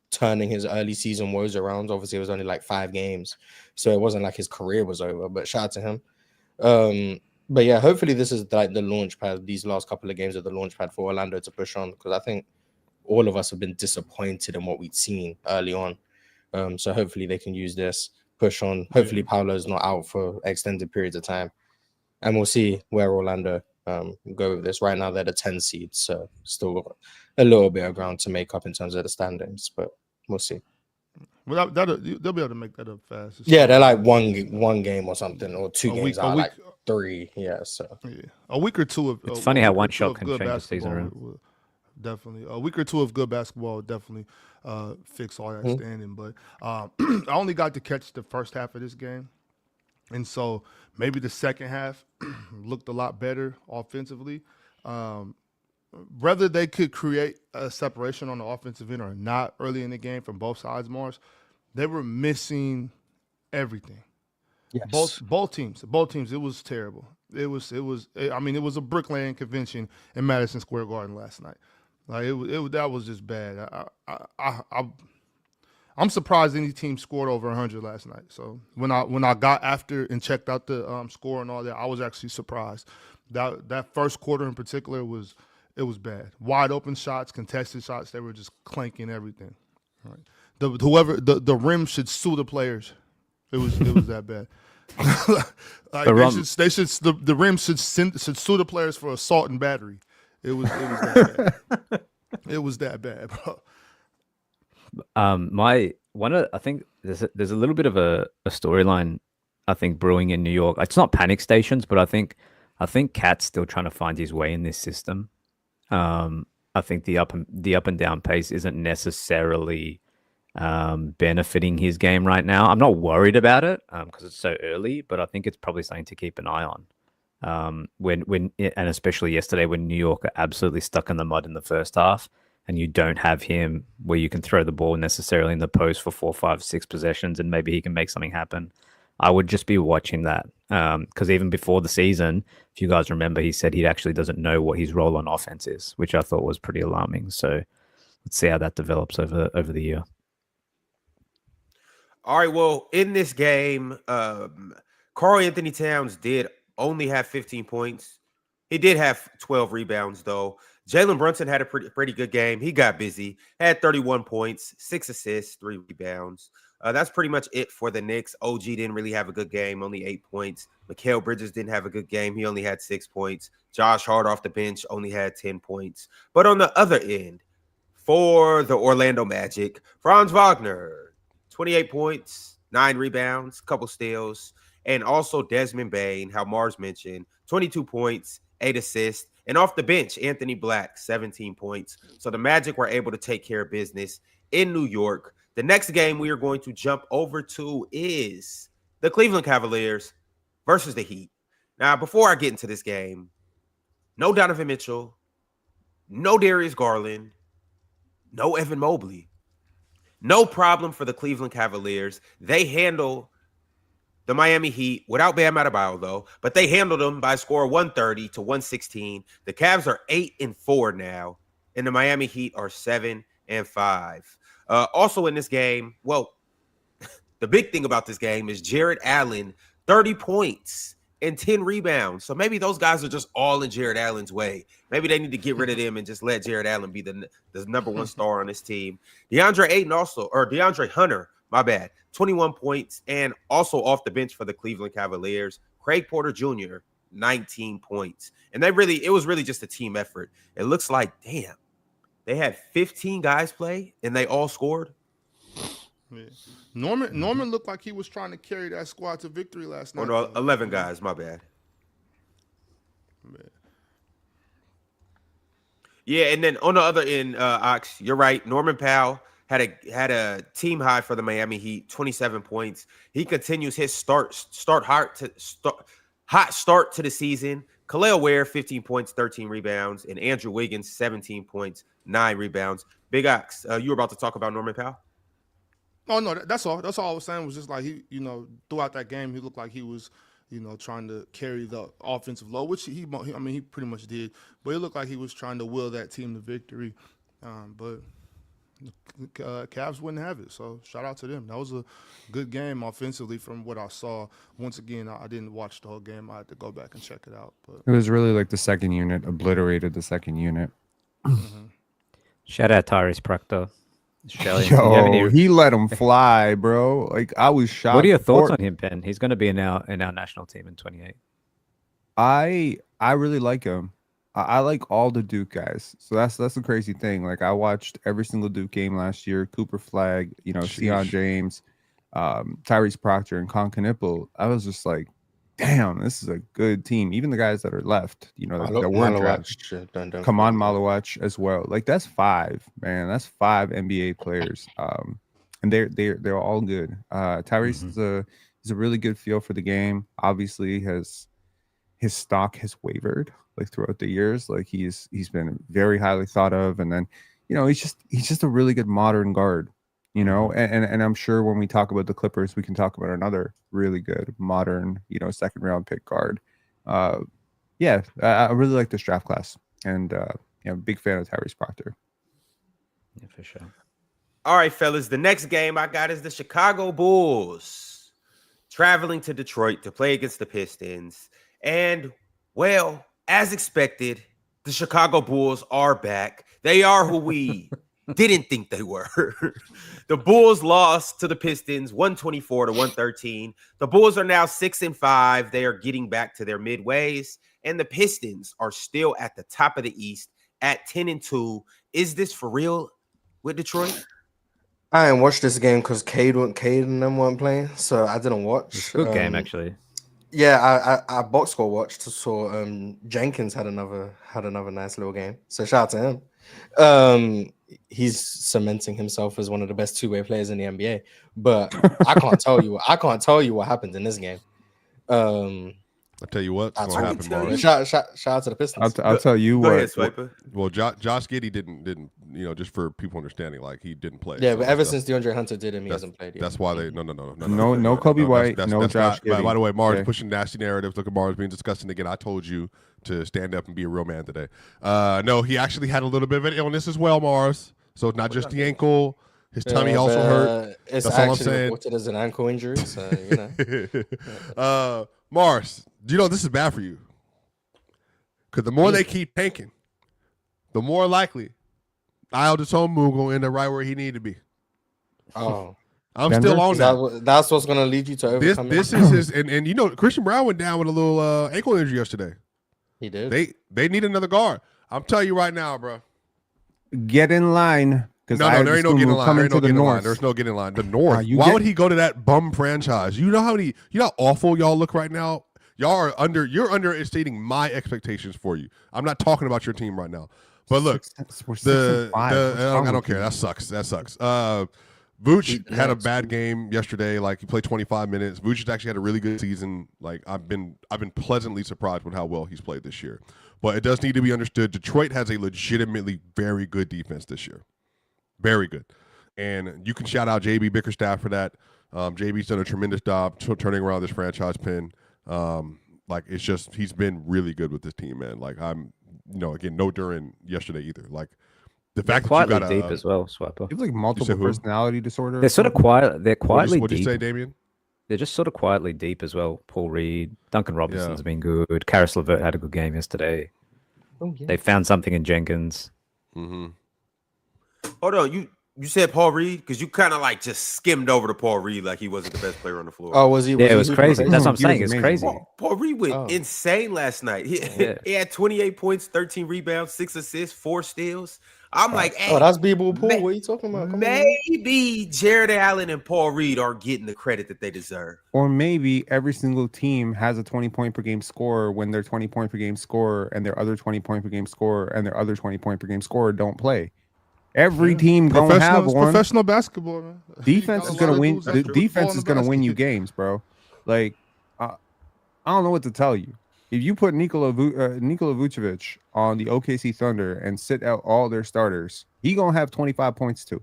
turning his early season woes around. Obviously, it was only like 5 games, so it wasn't like his career was over. But shout out to him. But yeah, hopefully this is like the launch pad. These last couple of games are the launch pad for Orlando to push on because I think all of us have been disappointed in what we'd seen early on. So hopefully they can use this, push on. Hopefully Paolo's not out for extended periods of time. And we'll see where Orlando go with this. Right now, they're the 10 seeds, so still got a little bit of ground to make up in terms of the standings, but we'll see. Well, they'll be able to make that up fast. Yeah, they're like one game or something, or 2 games out, week, like 3. Yeah, so a week or two of. It's funny how one shot can change the season around. Definitely, a week or two of good basketball would definitely fix all that standing. But I only got to catch the first half of this game, and so maybe the second half looked a lot better offensively. Whether they could create a separation on the offensive end or not early in the game from both sides, Mars, they were missing everything. yes. Both teams, it was terrible. It was a bricklaying convention in Madison Square Garden last night. Like that was just bad. I'm surprised any team scored over 100 last night. So when I got after and checked out the score and all that, I was actually surprised. That first quarter in particular was bad. Wide open shots, contested shots, they were just clanking everything. Right. The rim should sue the players. It was that bad. Like the rim should sue the players for assault and battery. It was that bad. It was that bad, bro. I think there's a little bit of a storyline I think brewing in New York. It's not panic stations, but I think Cat's still trying to find his way in this system. I think the up and down pace isn't necessarily benefiting his game right now. I'm not worried about it because it's so early, but I think it's probably something to keep an eye on. And especially yesterday when New York are absolutely stuck in the mud in the first half, and you don't have him where you can throw the ball necessarily in the post for 4, 5, 6 possessions, and maybe he can make something happen. I would just be watching that because even before the season, if you guys remember, he said he actually doesn't know what his role on offense is, which I thought was pretty alarming. So let's see how that develops over the year. All right, well, in this game, Karl Anthony Towns did only have 15 points. He did have 12 rebounds, though. Jalen Brunson had a pretty good game. He got busy, had 31 points, 6 assists, 3 rebounds. That's pretty much it for the Knicks. OG didn't really have a good game, only 8 points. Mikal Bridges didn't have a good game. He only had 6 points. Josh Hart off the bench only had 10 points. But on the other end, for the Orlando Magic, Franz Wagner, 28 points, 9 rebounds, couple steals, and also Desmond Bane, how Mars mentioned, 22 points, 8 assists, and off the bench, Anthony Black, 17 points. So the Magic were able to take care of business in New York. The next game we are going to jump over to is the Cleveland Cavaliers versus the Heat. Now, before I get into this game, no Donovan Mitchell, no Darius Garland, no Evan Mobley. No problem for the Cleveland Cavaliers. They handle the Miami Heat without Bam Adebayo, though, but they handled them by a score of 130 to 116. The Cavs are 8-4 now, and the Miami Heat are 7-5. Also in this game, well, the big thing about this game is Jared Allen, 30 points and 10 rebounds. So maybe those guys are just all in Jared Allen's way. Maybe they need to get rid of them and just let Jared Allen be the number one star on this team. DeAndre Hunter, my bad, 21 points, and also off the bench for the Cleveland Cavaliers, Craig Porter Jr., 19 points. And it was really just a team effort. It looks like, damn, they had 15 guys play and they all scored. Yeah. Norman looked like he was trying to carry that squad to victory last night. Oh, no, 11 guys, my bad. Man. Yeah, and then on the other end, Ox, you're right. Norman Powell had a team high for the Miami Heat, 27 points. He continues his hot start to the season. Khalil Ware, 15 points, 13 rebounds, and Andrew Wiggins, 17 points, 9 rebounds. Big Ox, you were about to talk about Norman Powell? Oh, no, that's all. That's all I was saying was just like he, throughout that game, he looked like he was, trying to carry the offensive load, which he pretty much did. But it looked like he was trying to will that team to victory. But Cavs wouldn't have it. So shout out to them. That was a good game offensively from what I saw. Once again, I didn't watch the whole game. I had to go back and check it out. But It was really like the second unit obliterated the second unit. Mm-hmm. Shout out Tyrese Proctor. Yo, he let him fly, bro. Like, I was shocked. What are your thoughts on him, Ben? He's going to be in our national team in 28. I really like him. I like all the Duke guys. So that's the crazy thing. Like, I watched every single Duke game last year. Cooper Flag, Sion James, Tyrese Proctor, and Con Knipple. I was just like, damn, this is a good team. Even the guys that are left, that weren't drafted. Come on, Malawach as well. Like, that's 5, man. That's 5 NBA players. And they're all good. Tyrese is a really good feel for the game. Obviously, his stock has wavered like throughout the years. Like, he's been very highly thought of, and then he's just a really good modern guard. And I'm sure when we talk about the Clippers, we can talk about another really good modern, second round pick guard. I really like this draft class. And big fan of Tyrese Proctor. Yeah, for sure. All right, fellas. The next game I got is the Chicago Bulls traveling to Detroit to play against the Pistons. And, well, as expected, the Chicago Bulls are back. They are who we didn't think they were. The Bulls lost to the Pistons 124-113. The Bulls are now 6-5. They are getting back to their midways. And the Pistons are still at the top of the East at 10-2. Is this for real with Detroit? I didn't watch this game because Cade and them weren't playing, so I didn't watch. It's a good game, actually. Yeah, I box score watched. Saw Jenkins had another nice little game. So shout out to him. He's cementing himself as one of the best two-way players in the NBA. But I can't tell you what happened in this game. I'll tell you what's going to happen, Morris. Shout out to the Pistons. I'll tell you Go what. ahead, Swiper. Well, Josh Giddey didn't, just for people understanding, like he didn't play. Yeah, so but ever since DeAndre Hunter did him, he hasn't played yet. That's why they no Kobe White, no Josh Giddey. Giddey. By the way, Mars Okay. pushing nasty narratives. Look at Mars being disgusting again. I told you to stand up and be a real man today. No, he actually had a little bit of an illness as well, Mars. So it's not just the ankle. His tummy also hurt. It's That's all I'm actually saying. reported as an ankle injury, so you know. Mars, do you know this is bad for you? Because the more they keep tanking, the more likely Aldous will end up right where he needed to be. Oh, I'm Denver? still on that. that's what's gonna lead you to overcome This it. is his, and Christian Brown went down with a little ankle injury yesterday. He did. They need another guard. I'm telling you right now, bro. Get in line. No, there ain't no getting in line. There ain't no getting in line. There's no getting in line. The North. Why would he go to that bum franchise? You know how awful y'all look right now? You're understating my expectations for you. I'm not talking about your team right now. But look, I don't care. That sucks. Vooch had a bad game yesterday. Like he played 25 minutes. Vooch has actually had a really good season. Like I've been pleasantly surprised with how well he's played this year. But it does need to be understood. Detroit has a legitimately very good defense this year. Very good. And you can shout out JB Bickerstaff for that. JB's done a tremendous job turning around this franchise pin. It's just he's been really good with this team, man. Like again, no Duran yesterday either. Like the fact that you got deep as well, Swiper. You have like multiple personality disorder. They're sort of quiet. They're quietly What did you deep. say, Damien? They're just sort of quietly deep as well. Paul Reed, Duncan Robinson's been good. Karis LeVert had a good game yesterday. Oh, yeah. They found something in Jenkins. Mm-hmm. Hold on, you said Paul Reed because you kind of like just skimmed over to Paul Reed like he wasn't the best player on the floor. Oh, was he? Yeah, it was crazy. That's what I'm He saying. was It's amazing. crazy. Paul Reed went insane last night. He had 28 points, 13 rebounds, 6 assists, 4 steals. I'm like, hey, that's B-Ball Pool. What are you talking about? Come on, man. maybe Jared Allen and Paul Reed aren't getting the credit that they deserve. Or maybe every single team has a 20-point per game scorer when their 20-point per game scorer and their other 20-point per game scorer and their other 20-point per game scorer don't play. Every team gonna have one. Professional basketball, man. Defense is gonna win. The defense is gonna win you game. games, bro. Like, I don't know what to tell you. If you put Nikola Vucevic on the OKC Thunder and sit out all their starters, he gonna have 25 points too,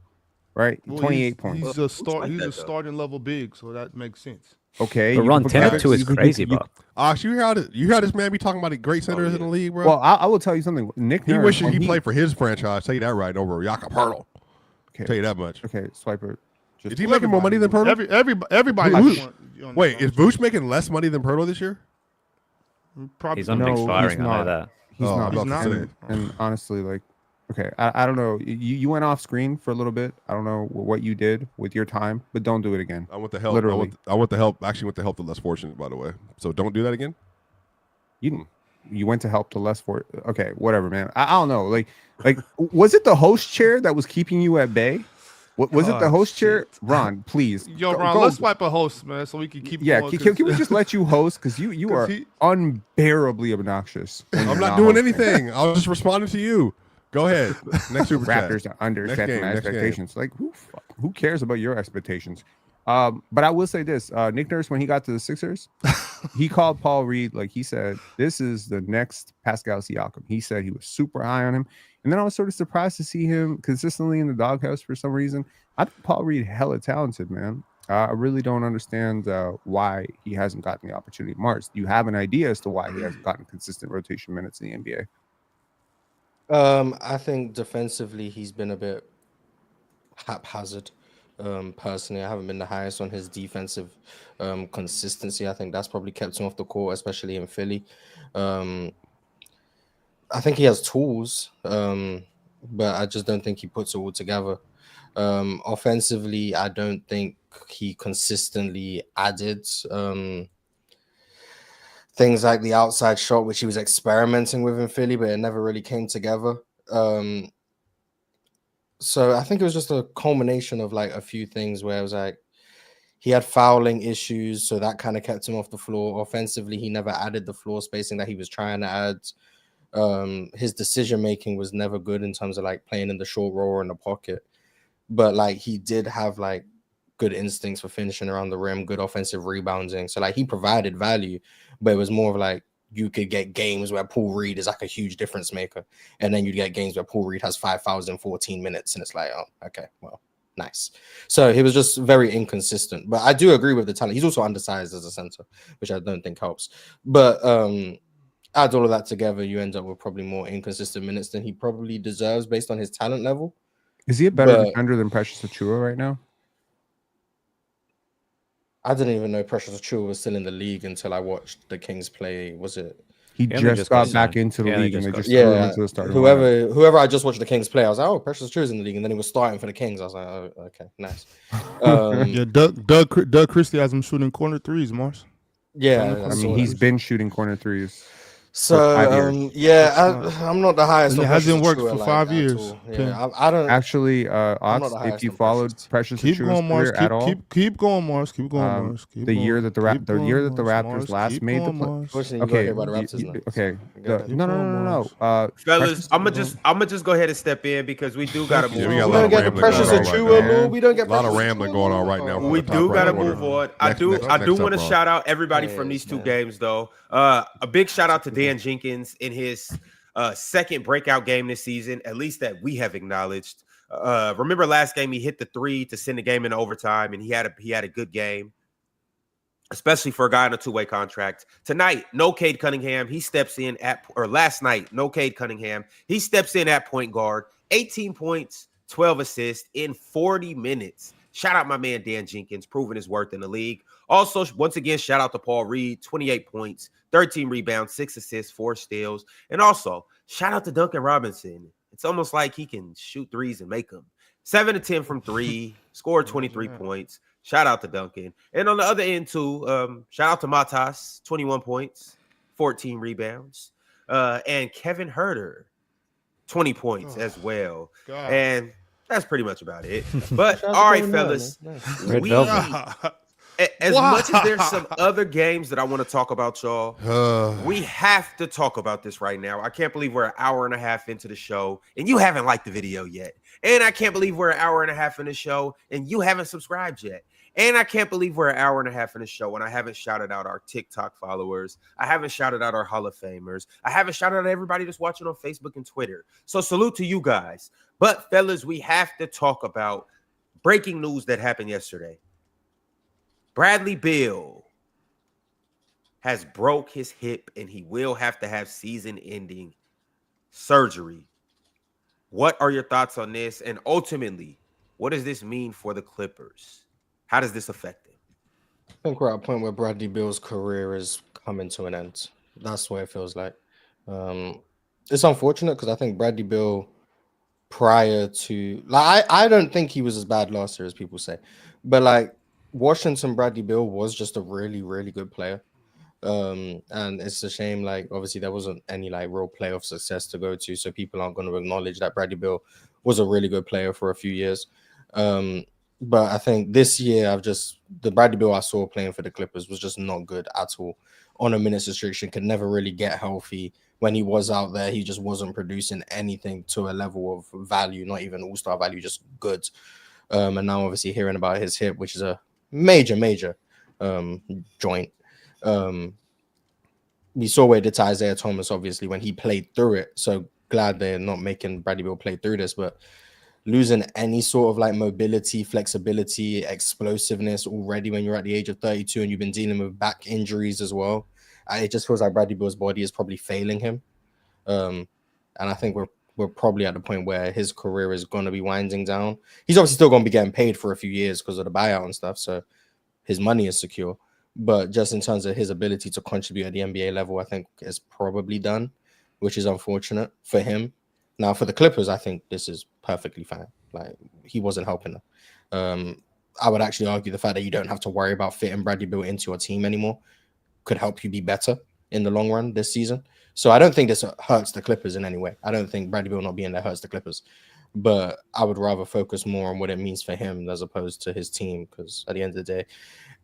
right? 28 points. He's a starting level big, so that makes sense. Okay, But you run can put 10 up guys- 2 is you can- crazy, you- bro. You hear how this man be talking about the great centers in the league, bro? Well, I will tell you something. Nick he Nurse, wishes when he played for his franchise. Tell you that right over Jakob Hurtle. Okay. Tell you that much. Okay, Swiper. Is he making more money than Pirtle? Everybody. Wait, is Vooch making less money than Pirtle this year? Probably He's on No, big he's firing. I know not. that. He's Oh, not. I'm about to say. And honestly, like, okay, I don't know. You went off screen for a little bit. I don't know what you did with your time, but don't do it again. I want the help. Literally. I want the help. Actually, want the help the less fortunate, by the way. So don't do that again. You went to help the less for. Okay, whatever, man. I don't know. Like, was it the host chair that was keeping you at bay? Was it the host chair? Ron, please. Yo, Ron, let's swipe a host, man, so we can keep. Yeah, going, can we just let you host? Because you 'Cause are he- unbearably obnoxious. when I'm you're not doing hosting. anything. I was just responding to you. Go ahead. Next super chat. Raptors are undersetting Next game, my next game. expectations. Like who cares about your expectations? But I will say this: Nick Nurse, when he got to the Sixers, he called Paul Reed. Like he said, this is the next Pascal Siakam. He said he was super high on him, and then I was sort of surprised to see him consistently in the doghouse for some reason. I think Paul Reed hella talented, man. I really don't understand why he hasn't gotten the opportunity. Mars, do you have an idea as to why he hasn't gotten consistent rotation minutes in the NBA? I think defensively he's been a bit haphazard. Personally, I haven't been the highest on his defensive consistency. I think that's probably kept him off the court, especially in Philly. Um, I think he has tools, but I just don't think he puts it all together. Offensively, I don't think he consistently added things like the outside shot, which he was experimenting with in Philly, but it never really came together. So I think it was just a culmination of like a few things where it was like he had fouling issues, so that kind of kept him off the floor. Offensively, he never added the floor spacing that he was trying to add. His decision making was never good in terms of like playing in the short roll or in the pocket, but like he did have like good instincts for finishing around the rim, good offensive rebounding. So like he provided value, but it was more of like you could get games where Paul Reed is like a huge difference maker, and then you get games where Paul Reed has 5,014 minutes, and it's like, oh, okay, well, nice. So he was just very inconsistent. But I do agree with the talent. He's also undersized as a center, which I don't think helps. But add all of that together, you end up with probably more inconsistent minutes than he probably deserves based on his talent level. Is he a better But defender than Precious Achua right now? I didn't even know Precious Achua was still in the league until I watched the Kings play. Was it? He Yeah, they just just got got back signed. into the Yeah, they league and just they got just threw him Yeah, into the starting lineup. whoever I just watched the Kings play, I was like, oh, Precious Achua's in the league, and then he was starting for the Kings. I was like, oh, okay, nice. Yeah, Doug Christie has him shooting corner threes, Mars. Yeah, I I mean, saw he's that. been shooting corner threes for So 5 years. yeah, I'm not the highest And on it Precious hasn't worked Achua for like 5 at years. all. Yeah, I don't. Actually, I'm not Ox, the if highest you on followed Precious. Precious Keep Achua's going, Mars. career at all, Keep going, Mars. Keep going, Mars. Keep the going. year that the Keep the year that the going, Raptors Mars. last Keep made the going, play. Mars. Unfortunately, you got Okay, hit by the Raptors now. okay. Go ahead. No. Fellas, Precious, I'm gonna just go ahead and step in because we do gotta Keep move Yeah, we got a We lot don't of on. get the rambling going Precious on right Achua, now. Lou. We don't get A lot of Precious rambling Achua, going on Lou. right now. Oh, For We the top do gotta right corner. move on. Next I up, do want to Ross. shout out everybody from Anyways, these two man. games though. A big shout out to Dan Jenkins in his second breakout game this season, at least that we have acknowledged. Remember last game he hit the three to send the game into overtime, and he had a good game, especially for a guy on a two-way contract. Tonight, no Cade Cunningham. He steps in last night, no Cade Cunningham. He steps in at point guard, 18 points, 12 assists in 40 minutes. Shout out my man Dan Jenkins, proving his worth in the league. Also, once again, shout out to Paul Reed, 28 points, 13 rebounds, 6 assists, 4 steals. And also, shout out to Duncan Robinson. It's almost like he can shoot threes and make them. 7 to 10 from 3, scored 23 points. Shout out to Duncan. And on the other end, too, shout out to Matas, 21 points, 14 rebounds. And Kevin Herter, 20 points as well. God. And that's pretty much about it. But Shout out to all right, Kevin Herter, fellas. man. Nice. Red Velvet. As much as there's some other games that I want to talk about, y'all, we have to talk about this right now. I can't believe we're an hour and a half into the show and you haven't liked the video yet. And I can't believe we're an hour and a half in the show and you haven't subscribed yet. And I can't believe we're an hour and a half in the show and I haven't shouted out our TikTok followers. I haven't shouted out our Hall of Famers. I haven't shouted out everybody that's watching on Facebook and Twitter. So salute to you guys. But fellas, we have to talk about breaking news that happened yesterday. Bradley Beal has broke his hip and he will have to have season-ending surgery. What are your thoughts on this? And ultimately, what does this mean for the Clippers? How does this affect them? I think we're at a point where Bradley Beal's career is coming to an end. That's what it feels like. It's unfortunate because I think Bradley Beal, prior to I don't think he was as bad last year as people say, but like Washington, Bradley Beal was just a really, really good player. And it's a shame, like obviously there wasn't any like real playoff success to go to, so people aren't going to acknowledge that Bradley Beal was a really good player for a few years. But I think this year the Bradley Beal I saw playing for the Clippers was just not good at all. On a minutes restriction, could never really get healthy. When he was out there, he just wasn't producing anything to a level of value, not even all-star value, just good. And now obviously hearing about his hip, which is a major joint. We saw where it did to Isaiah Thomas, obviously, when he played through it. So glad they're not making Bradley Beal play through this, but losing any sort of like mobility, flexibility, explosiveness already when you're at the age of 32 and you've been dealing with back injuries as well. It just feels like Bradley Beal's body is probably failing him. And I think we're we're probably at the point where his career is going to be winding down. He's obviously still going to be getting paid for a few years because of the buyout and stuff, so his money is secure. But just in terms of his ability to contribute at the NBA level, I think is probably done, which is unfortunate for him. Now, for the Clippers, I think this is perfectly fine. Like, he wasn't helping them. I would actually argue the fact that you don't have to worry about fitting Bradley Beal into your team anymore could help you be better in the long run this season. So I don't think this hurts the Clippers in any way. I don't think Bradley Beal not being there hurts the Clippers. But I would rather focus more on what it means for him as opposed to his team, because at the end of the day,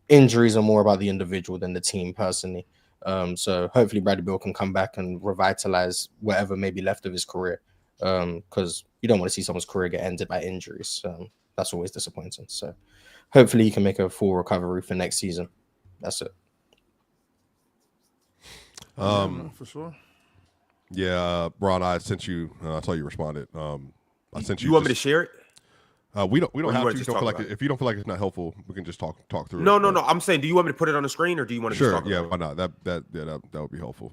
injuries are more about the individual than the team personally. So hopefully Bradley Beal can come back and revitalize whatever may be left of his career, because you don't want to see someone's career get ended by injuries. That's always disappointing. So hopefully he can make a full recovery for next season. That's it. For sure. Yeah, Ron, I sent you. I saw you responded. I sent you. You want me to share it? We don't have to. Just Don't talk feel like about if you don't feel like it's not helpful, we can just talk through No, it. no. I'm saying, do you want me to put it on the screen, or do you want to Sure. just talk Yeah. about Why not? That would be helpful.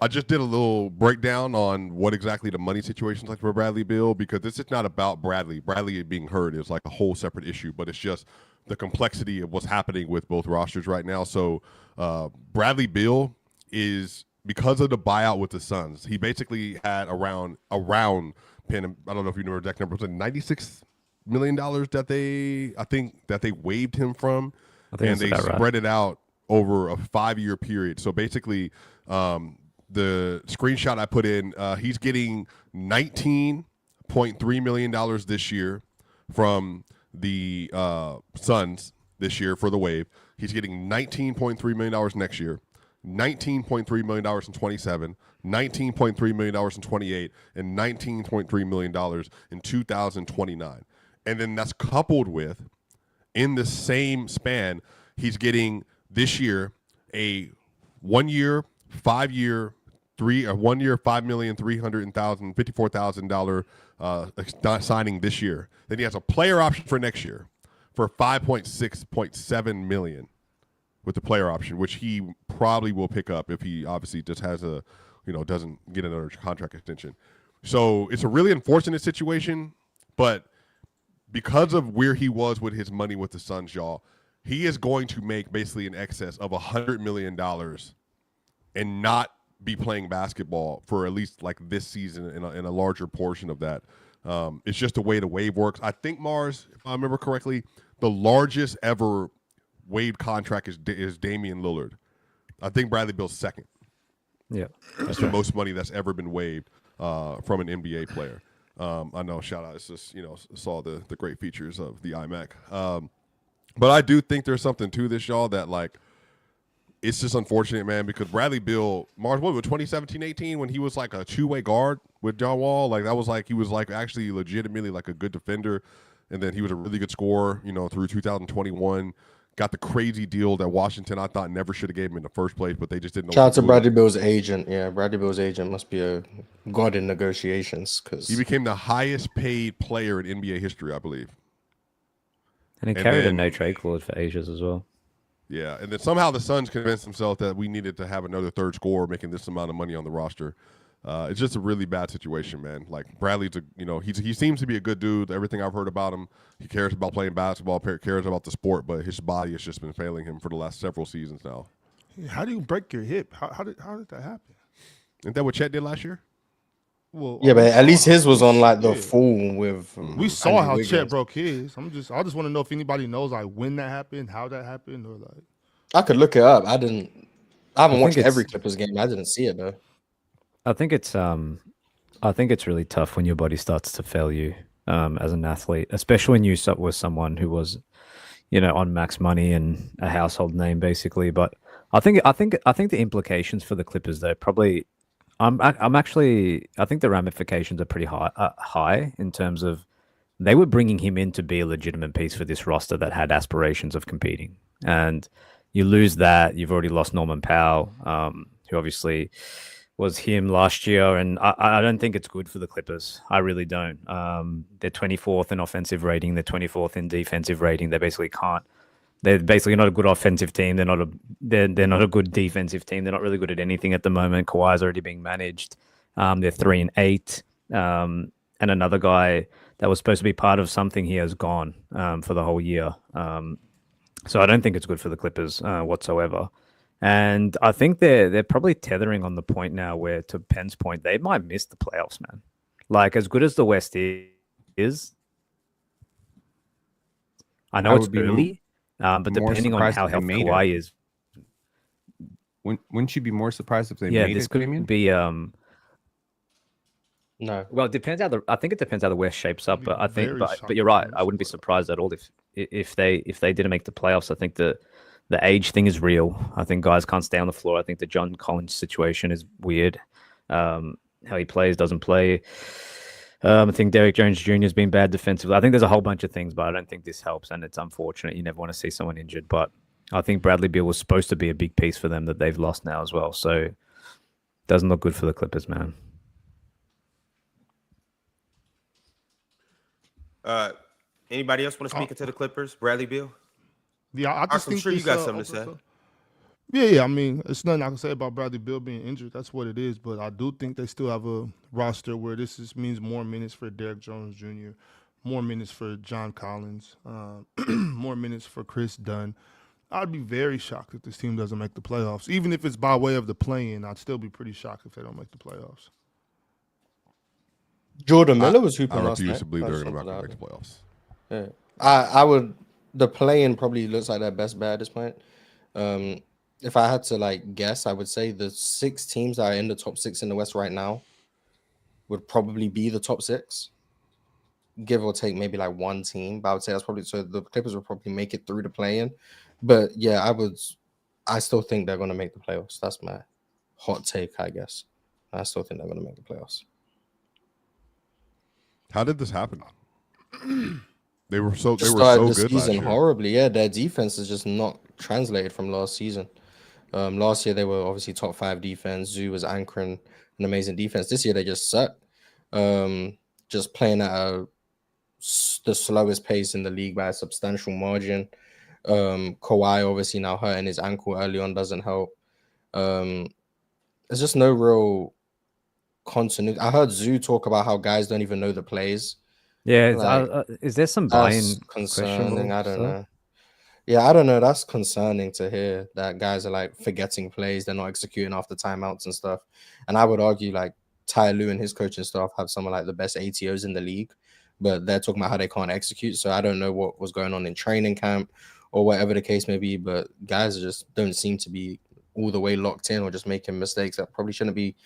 I just did a little breakdown on what exactly the money situation's like for Bradley Beal, because this is not about Bradley. Bradley being hurt is like a whole separate issue, but it's just the complexity of what's happening with both rosters right now. So Bradley Beal is, because of the buyout with the Suns, he basically had around I don't know if you know the exact number, it was $96 million that they waived him from, and they spread it out over a 5-year period. So basically, the screenshot I put in, he's getting $19.3 million this year from the Suns this year for the waive. He's getting $19.3 million next year, $19.3 million in 27, $19.3 million in 28, and $19.3 million in 2029. And then that's coupled with, in the same span, he's getting this year a 1 year, 5 year, 1 year, $5,354,000 signing this year. Then he has a player option for next year for $5.7 million with the player option, which he probably will pick up if he obviously just has doesn't get another contract extension. So it's a really unfortunate situation, but because of where he was with his money with the Suns, y'all, he is going to make basically in excess of $100 million and not be playing basketball for at least like this season in a larger portion of that. It's just the way the waive works. I think, Mars, if I remember correctly, the largest ever waived contract is Damian Lillard. I think Bradley Beal's second. Yeah, that's the most money that's ever been waived from an NBA player. I know, shout out. It's just, saw the great features of the iMac. But I do think there's something to this, y'all, that like, it's just unfortunate, man, because Bradley Beal, Mars, what was 2017-18 when he was like a two-way guard with John Wall? Like, that was like, he was like actually legitimately like a good defender. And then he was a really good scorer, through 2021. Got the crazy deal that Washington, I thought, never should have gave him in the first place, but they just didn't know. Shout out to Bradley Beal's agent. Yeah, Bradley Beal's agent must be a god in negotiations, because he became the highest paid player in NBA history, I believe. And he carried a no-trade clause for ages as well. Yeah, and then somehow the Suns convinced themselves that we needed to have another third scorer making this amount of money on the roster. It's just a really bad situation, man. Like, Bradley's he seems to be a good dude. Everything I've heard about him, he cares about playing basketball, cares about the sport, but his body has just been failing him for the last several seasons now. How do you break your hip? How did that happen? Isn't that what Chet did last year? Well, yeah, but at least his was on like the full with. We saw how Chet broke his. I just want to know if anybody knows like when that happened, how that happened, or like. I could look it up. I haven't watched every Clippers game. I didn't see it though. I think it's really tough when your body starts to fail you as an athlete, especially when you were someone who was, on max money and a household name basically. But I think the implications for the Clippers though probably, I think the ramifications are pretty high in terms of they were bringing him in to be a legitimate piece for this roster that had aspirations of competing, and you lose that. You've already lost Norman Powell, who obviously was him last year, and I don't think it's good for the Clippers. I really don't. They're 24th in offensive rating. They're 24th in defensive rating. They basically can't. They're basically not a good offensive team. They're not a good defensive team. They're not really good at anything at the moment. Kawhi's already being managed, They're 3-8. And another guy that was supposed to be part of something here has gone for the whole year. So I don't think it's good for the Clippers whatsoever. And I think they're probably tethering on the point now where, to Penn's point, they might miss the playoffs, man. Like, as good as the West is, I know I it's would be early, but more depending on surprised how if they healthy made it. Kawhi is, Wouldn't you be more surprised if they yeah, made this it, could Damien? be No. well, it depends how I think it depends how the West shapes up, I'd be but I think, very but shocked you're if they right. miss I wouldn't the be playoffs. surprised at all if they didn't make the playoffs. I think the age thing is real. I think guys can't stay on the floor. I think the John Collins situation is weird. How he plays, doesn't play. I think Derrick Jones Jr. has been bad defensively. I think there's a whole bunch of things, but I don't think this helps, and it's unfortunate. You never want to see someone injured, but I think Bradley Beal was supposed to be a big piece for them that they've lost now as well. So doesn't look good for the Clippers, man. Anybody else want to speak into the Clippers? Bradley Beal? Yeah, I Mark, just I'm think sure you this, got something to say. Yeah. I mean, it's nothing I can say about Bradley Beal being injured. That's what it is. But I do think they still have a roster where means more minutes for Derrick Jones Jr., more minutes for John Collins, more minutes for Chris Dunn. I'd be very shocked if this team doesn't make the playoffs. Even if it's by way of the play-in, I'd still be pretty shocked if they don't make the playoffs. Jordan Miller was I hooping last refuse night. to believe I they're just going to wanted make to the playoffs. Yeah. I would. The play-in probably looks like their best bet at this point. If I had to like guess, I would say the 6 teams that are in the top 6 in the West right now would probably be the top 6, give or take maybe like one team. But I would say that's probably so. The Clippers would probably make it through the play-in. But yeah, I still think they're going to make the playoffs. That's my hot take, I guess. I still think they're going to make the playoffs. How did this happen? They were so Started the good last season year. horribly. Yeah, their defense is just not translated from last season. Last year they were obviously top 5 defense. Zoo was anchoring an amazing defense. This year they just suck. Just playing at the slowest pace in the league by a substantial margin. Kawhi obviously now hurting his ankle early on doesn't help. There's just no real continuity. I heard Zoo talk about how guys don't even know the plays. Yeah, Like, is there some that's buy-in concerning. I don't stuff? know. Yeah, I don't know. That's concerning to hear that guys are like forgetting plays. They're not executing after timeouts and stuff. And I would argue like Ty Lue and his coaching staff have some of like the best ATOs in the league, but they're talking about how they can't execute. So I don't know what was going on in training camp or whatever the case may be, but guys just don't seem to be all the way locked in or just making mistakes that probably shouldn't be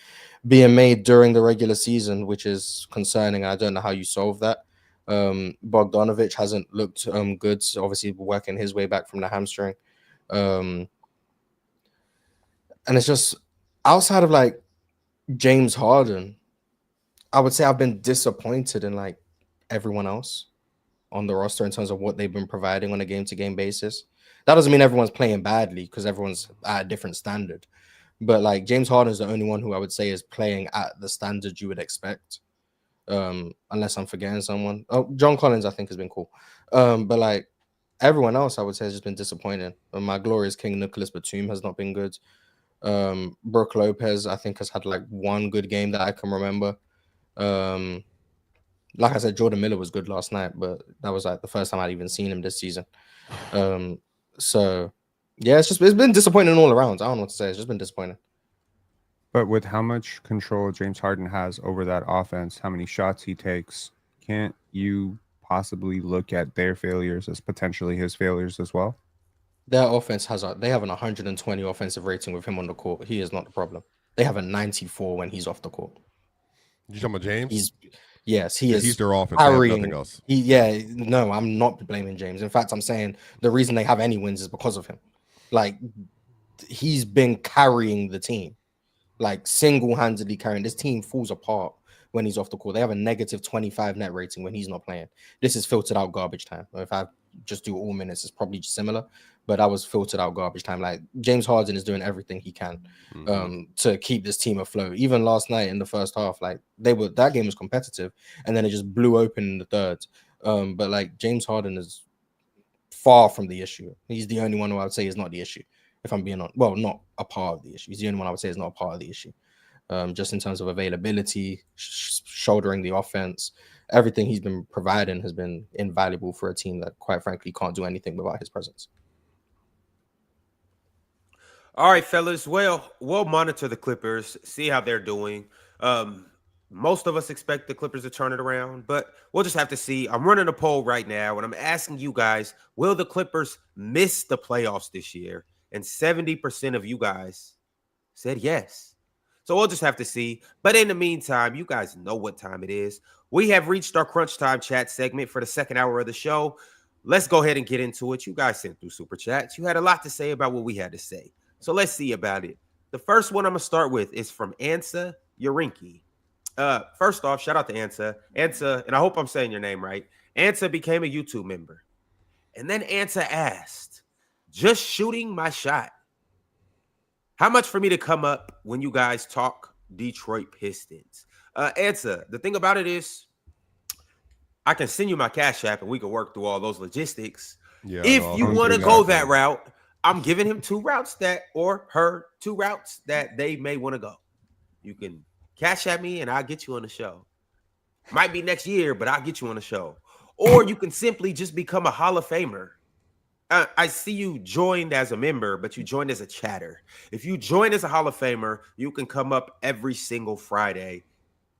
being made during the regular season, which is concerning. I don't know how you solve that. Bogdanovic hasn't looked good. So obviously working his way back from the hamstring. And it's just outside of like James Harden, I would say I've been disappointed in like everyone else on the roster in terms of what they've been providing on a game-to-game basis. That doesn't mean everyone's playing badly because everyone's at a different standard. But like James Harden is the only one who I would say is playing at the standard you would expect. Unless I'm forgetting someone. Oh, John Collins, I think, has been cool. But like everyone else, I would say has just been disappointing. My glorious king Nicholas Batum has not been good. Brook Lopez, I think, has had like one good game that I can remember. Like I said, Jordan Miller was good last night, but that was like the first time I'd even seen him this season. So yeah, it's been disappointing all around. I don't know what to say. It's just been disappointing. But with how much control James Harden has over that offense, how many shots he takes, can't you possibly look at their failures as potentially his failures as well? Their offense they have an 120 offensive rating with him on the court. He is not the problem. They have a 94 when he's off the court. You talking about James? He is. He's their offense. They have nothing else. No, I'm not blaming James. In fact, I'm saying the reason they have any wins is because of him. Like, he's been carrying the team, like single-handedly carrying. This team falls apart when he's off the court. They have a negative 25 net rating when he's not playing. This is filtered out garbage time. If I just do all minutes, it's probably similar, but that was filtered out garbage time. Like James Harden is doing everything he can to keep this team afloat. Even last night in the first half, like that game was competitive, and then it just blew open in the third. But like James Harden is far from the issue. He's the only one who I would say is not the issue. If I'm being honest, well, not a part of the issue. He's the only one I would say is not a part of the issue. just in terms of availability, shouldering the offense. Everything he's been providing has been invaluable for a team that, quite frankly, can't do anything without his presence. All right, fellas. Well, we'll monitor the Clippers, see how they're doing. Most of us expect the Clippers to turn it around, but we'll just have to see. I'm running a poll right now, and I'm asking you guys, will the Clippers miss the playoffs this year? And 70% of you guys said yes. So we'll just have to see. But in the meantime, you guys know what time it is. We have reached our crunch time chat segment for the second hour of the show. Let's go ahead and get into it. You guys sent through super chats. You had a lot to say about what we had to say. So let's see about it. The first one I'm going to start with is from Ansa Yarinki. First off, shout out to Ansa. Ansa, and I hope I'm saying your name right. Ansa became a YouTube member. And then Ansa asked, just shooting my shot. How much for me to come up when you guys talk Detroit Pistons? Ansa, the thing about it is, I can send you my Cash App and we can work through all those logistics. Yeah, if no, you I'm want to doing go that. that route, I'm giving him two routes that they may want to go. You can Cash App me and I'll get you on the show. Might be next year, but I'll get you on the show. Or you can simply just become a Hall of Famer. I see you joined as a member, but you joined as a chatter. If you join as a Hall of Famer, you can come up every single Friday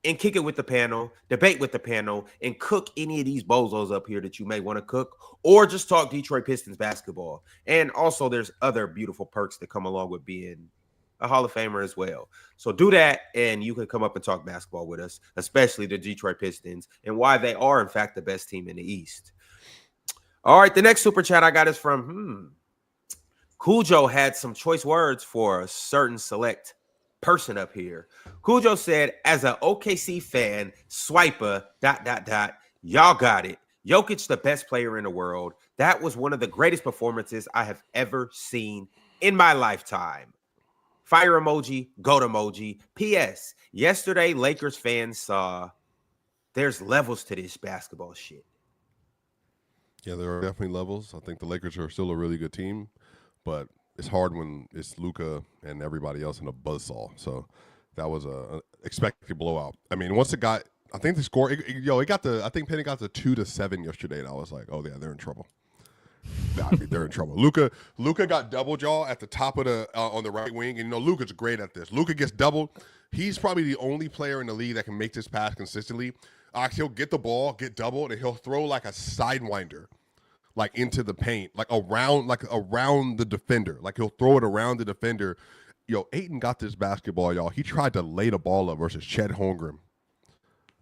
and kick it with the panel, debate with the panel, and cook any of these bozos up here that you may want to cook, or just talk Detroit Pistons basketball. And also, there's other beautiful perks that come along with being a Hall of Famer as well. So do that, and you can come up and talk basketball with us, especially the Detroit Pistons, and why they are, in fact, the best team in the East. All right, the next super chat I got is from Cujo had some choice words for a certain select person up here. Cujo said, as an OKC fan, swiper, ... Y'all got it. Jokic, the best player in the world. That was one of the greatest performances I have ever seen in my lifetime. Fire emoji, goat emoji. P.S. Yesterday, Lakers fans saw there's levels to this basketball shit. Yeah, there are definitely levels. I think the Lakers are still a really good team, but it's hard when it's Luka and everybody else in a buzzsaw. So that was a expected blowout. I mean, once it got, I think the score, I think Penny got the 2-7 yesterday, and I was like, oh yeah, they're in trouble. They're in trouble. Luka got double jaw at the top of the on the right wing, and you know Luka's great at this. Luka gets doubled. He's probably the only player in the league that can make this pass consistently. He'll get the ball, get doubled, and he'll throw like a sidewinder, like into the paint, like around the defender. Like he'll throw it around the defender. Yo, Ayton got this basketball, y'all. He tried to lay the ball up versus Chet Holmgren.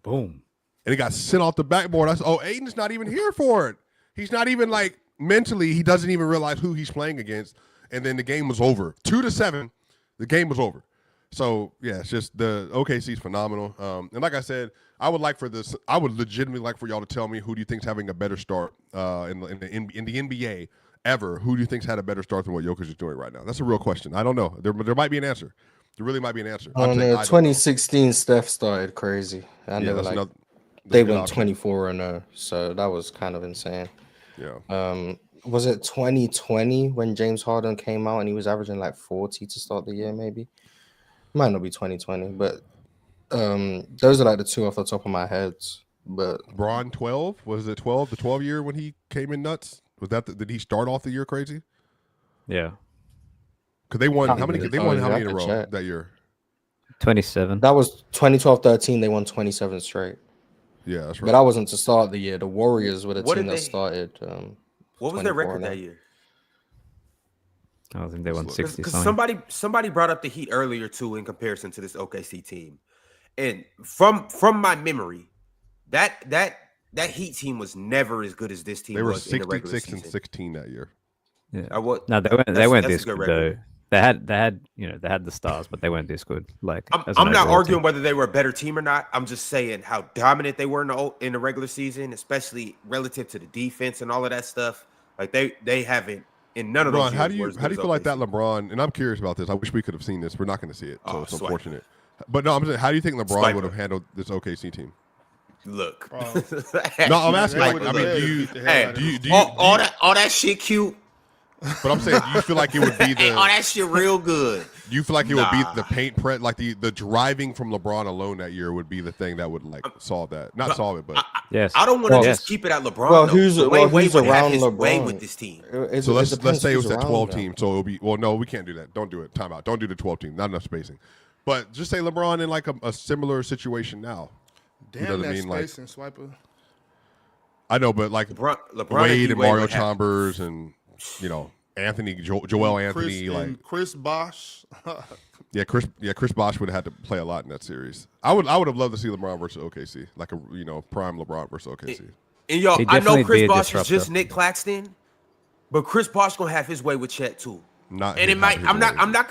Boom. And he got sent off the backboard. I said, oh, Ayton's not even here for it. He's not even like mentally, he doesn't even realize who he's playing against. And then the game was over. 2-7, the game was over. So, yeah, it's just the OKC's phenomenal. And like I said, I would legitimately like for y'all to tell me who do you think's having a better start in the NBA ever. Who do you think's had a better start than what Jokic is doing right now? That's a real question. I don't know. There might be an answer. There really might be an answer. I don't know. 2016 Steph started crazy. They went 24-0, so that was kind of insane. Yeah. Was it 2020 when James Harden came out and he was averaging like 40 to start the year? Maybe might not be 2020, but those are like the two off the top of my head. But Bron 12, was it 12? The 12 year when he came in nuts? Was that did he start off the year crazy? Yeah. Because they won how many in a row that year? 27. That was 2012-13. They won 27 straight. Yeah, that's right. But that wasn't to start the year. The Warriors were the team that started. What was their record that year? I think they won 60. Because somebody brought up the Heat earlier too in comparison to this OKC team, and from my memory, that Heat team was never as good as this team. They were was 66 and 16 that year. Yeah. No, they weren't this good though. They had the stars, but they weren't this good. Like I'm not arguing whether they were a better team or not. I'm just saying how dominant they were in the regular season, especially relative to the defense and all of that stuff. Like they haven't in none of those. How do you feel like that, LeBron? And I'm curious about this. I wish we could have seen this. We're not going to see it, so it's unfortunate. But no, I'm saying, how do you think LeBron would have handled this OKC team? Look, no, I'm asking. Like, I mean, do you all that shit cute? But I'm saying, do you feel like it would be the all that shit real good? You feel like it would be Nah. the paint press, like the driving from LeBron alone that year would be the thing that would like solve that. Not solve it, but Yes. I don't want to Yes. just keep it at LeBron. Well, though. who's Dwayne Wade who's would have around his way LeBron with this team. so let's say it was that that 12 team. So it'll be no, we can't do that. Don't do it. Time out. Don't do the 12 team. Not enough spacing. But just say LeBron in like a similar situation now. Damn, doesn't that mean, like- spacing, Swiper. I know, but like LeBron Wade and Mario would have- Chalmers and Anthony, Joel Anthony, Chris, like and Chris Bosh. Chris Bosh would have had to play a lot in that series. I would have loved to see LeBron versus OKC, like a prime LeBron versus OKC. And y'all, He'd I know definitely be Chris a Bosh is disruptor. just Nick Claxton, but Chris Bosh gonna have his way with Chet too. Not And it his- might. his I'm not. way. I'm not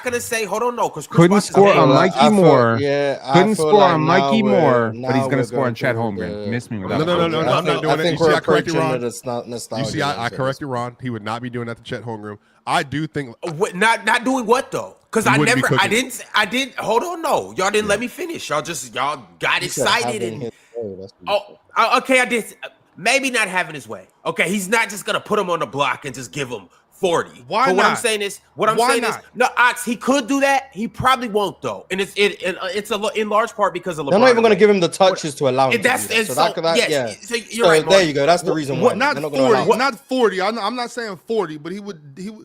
gonna say. Hold on, no, because Chris Couldn't Bosh score is on a- Mikey I feel- Moore. Yeah, I Couldn't feel score like on now Mikey we're- Moore, but now he's gonna we're score on going Chet through Holmgren. the- Miss me with No, that. no, one. no, I I'm not think- doing I it. think You see, we're I corrected approaching Ron. the nostalgia. You see, I lens. corrected Ron. He would not be doing that to Chet Holmgren. I do think Not doing what though? Because He I wouldn't be never. cooking. I didn't. Hold on, no. Y'all didn't let me finish. Y'all got He said excited having and. his way, that's what he Oh, okay. I did. Maybe not having his way. Okay, he's not just gonna put him on the block and just give him 40. Why But what I'm not? saying is, Why not? no, Ox, he could do that. He probably won't though, and it's in large part because of LeBron. They're not even going to and give him the touches to allow him Wade. to That's do that. and So so, that, yes. yeah. So you're So right. there Mark. you go. That's the reason why. Not They're not gonna 40. allow- Not 40. I'm not saying 40, but he would. In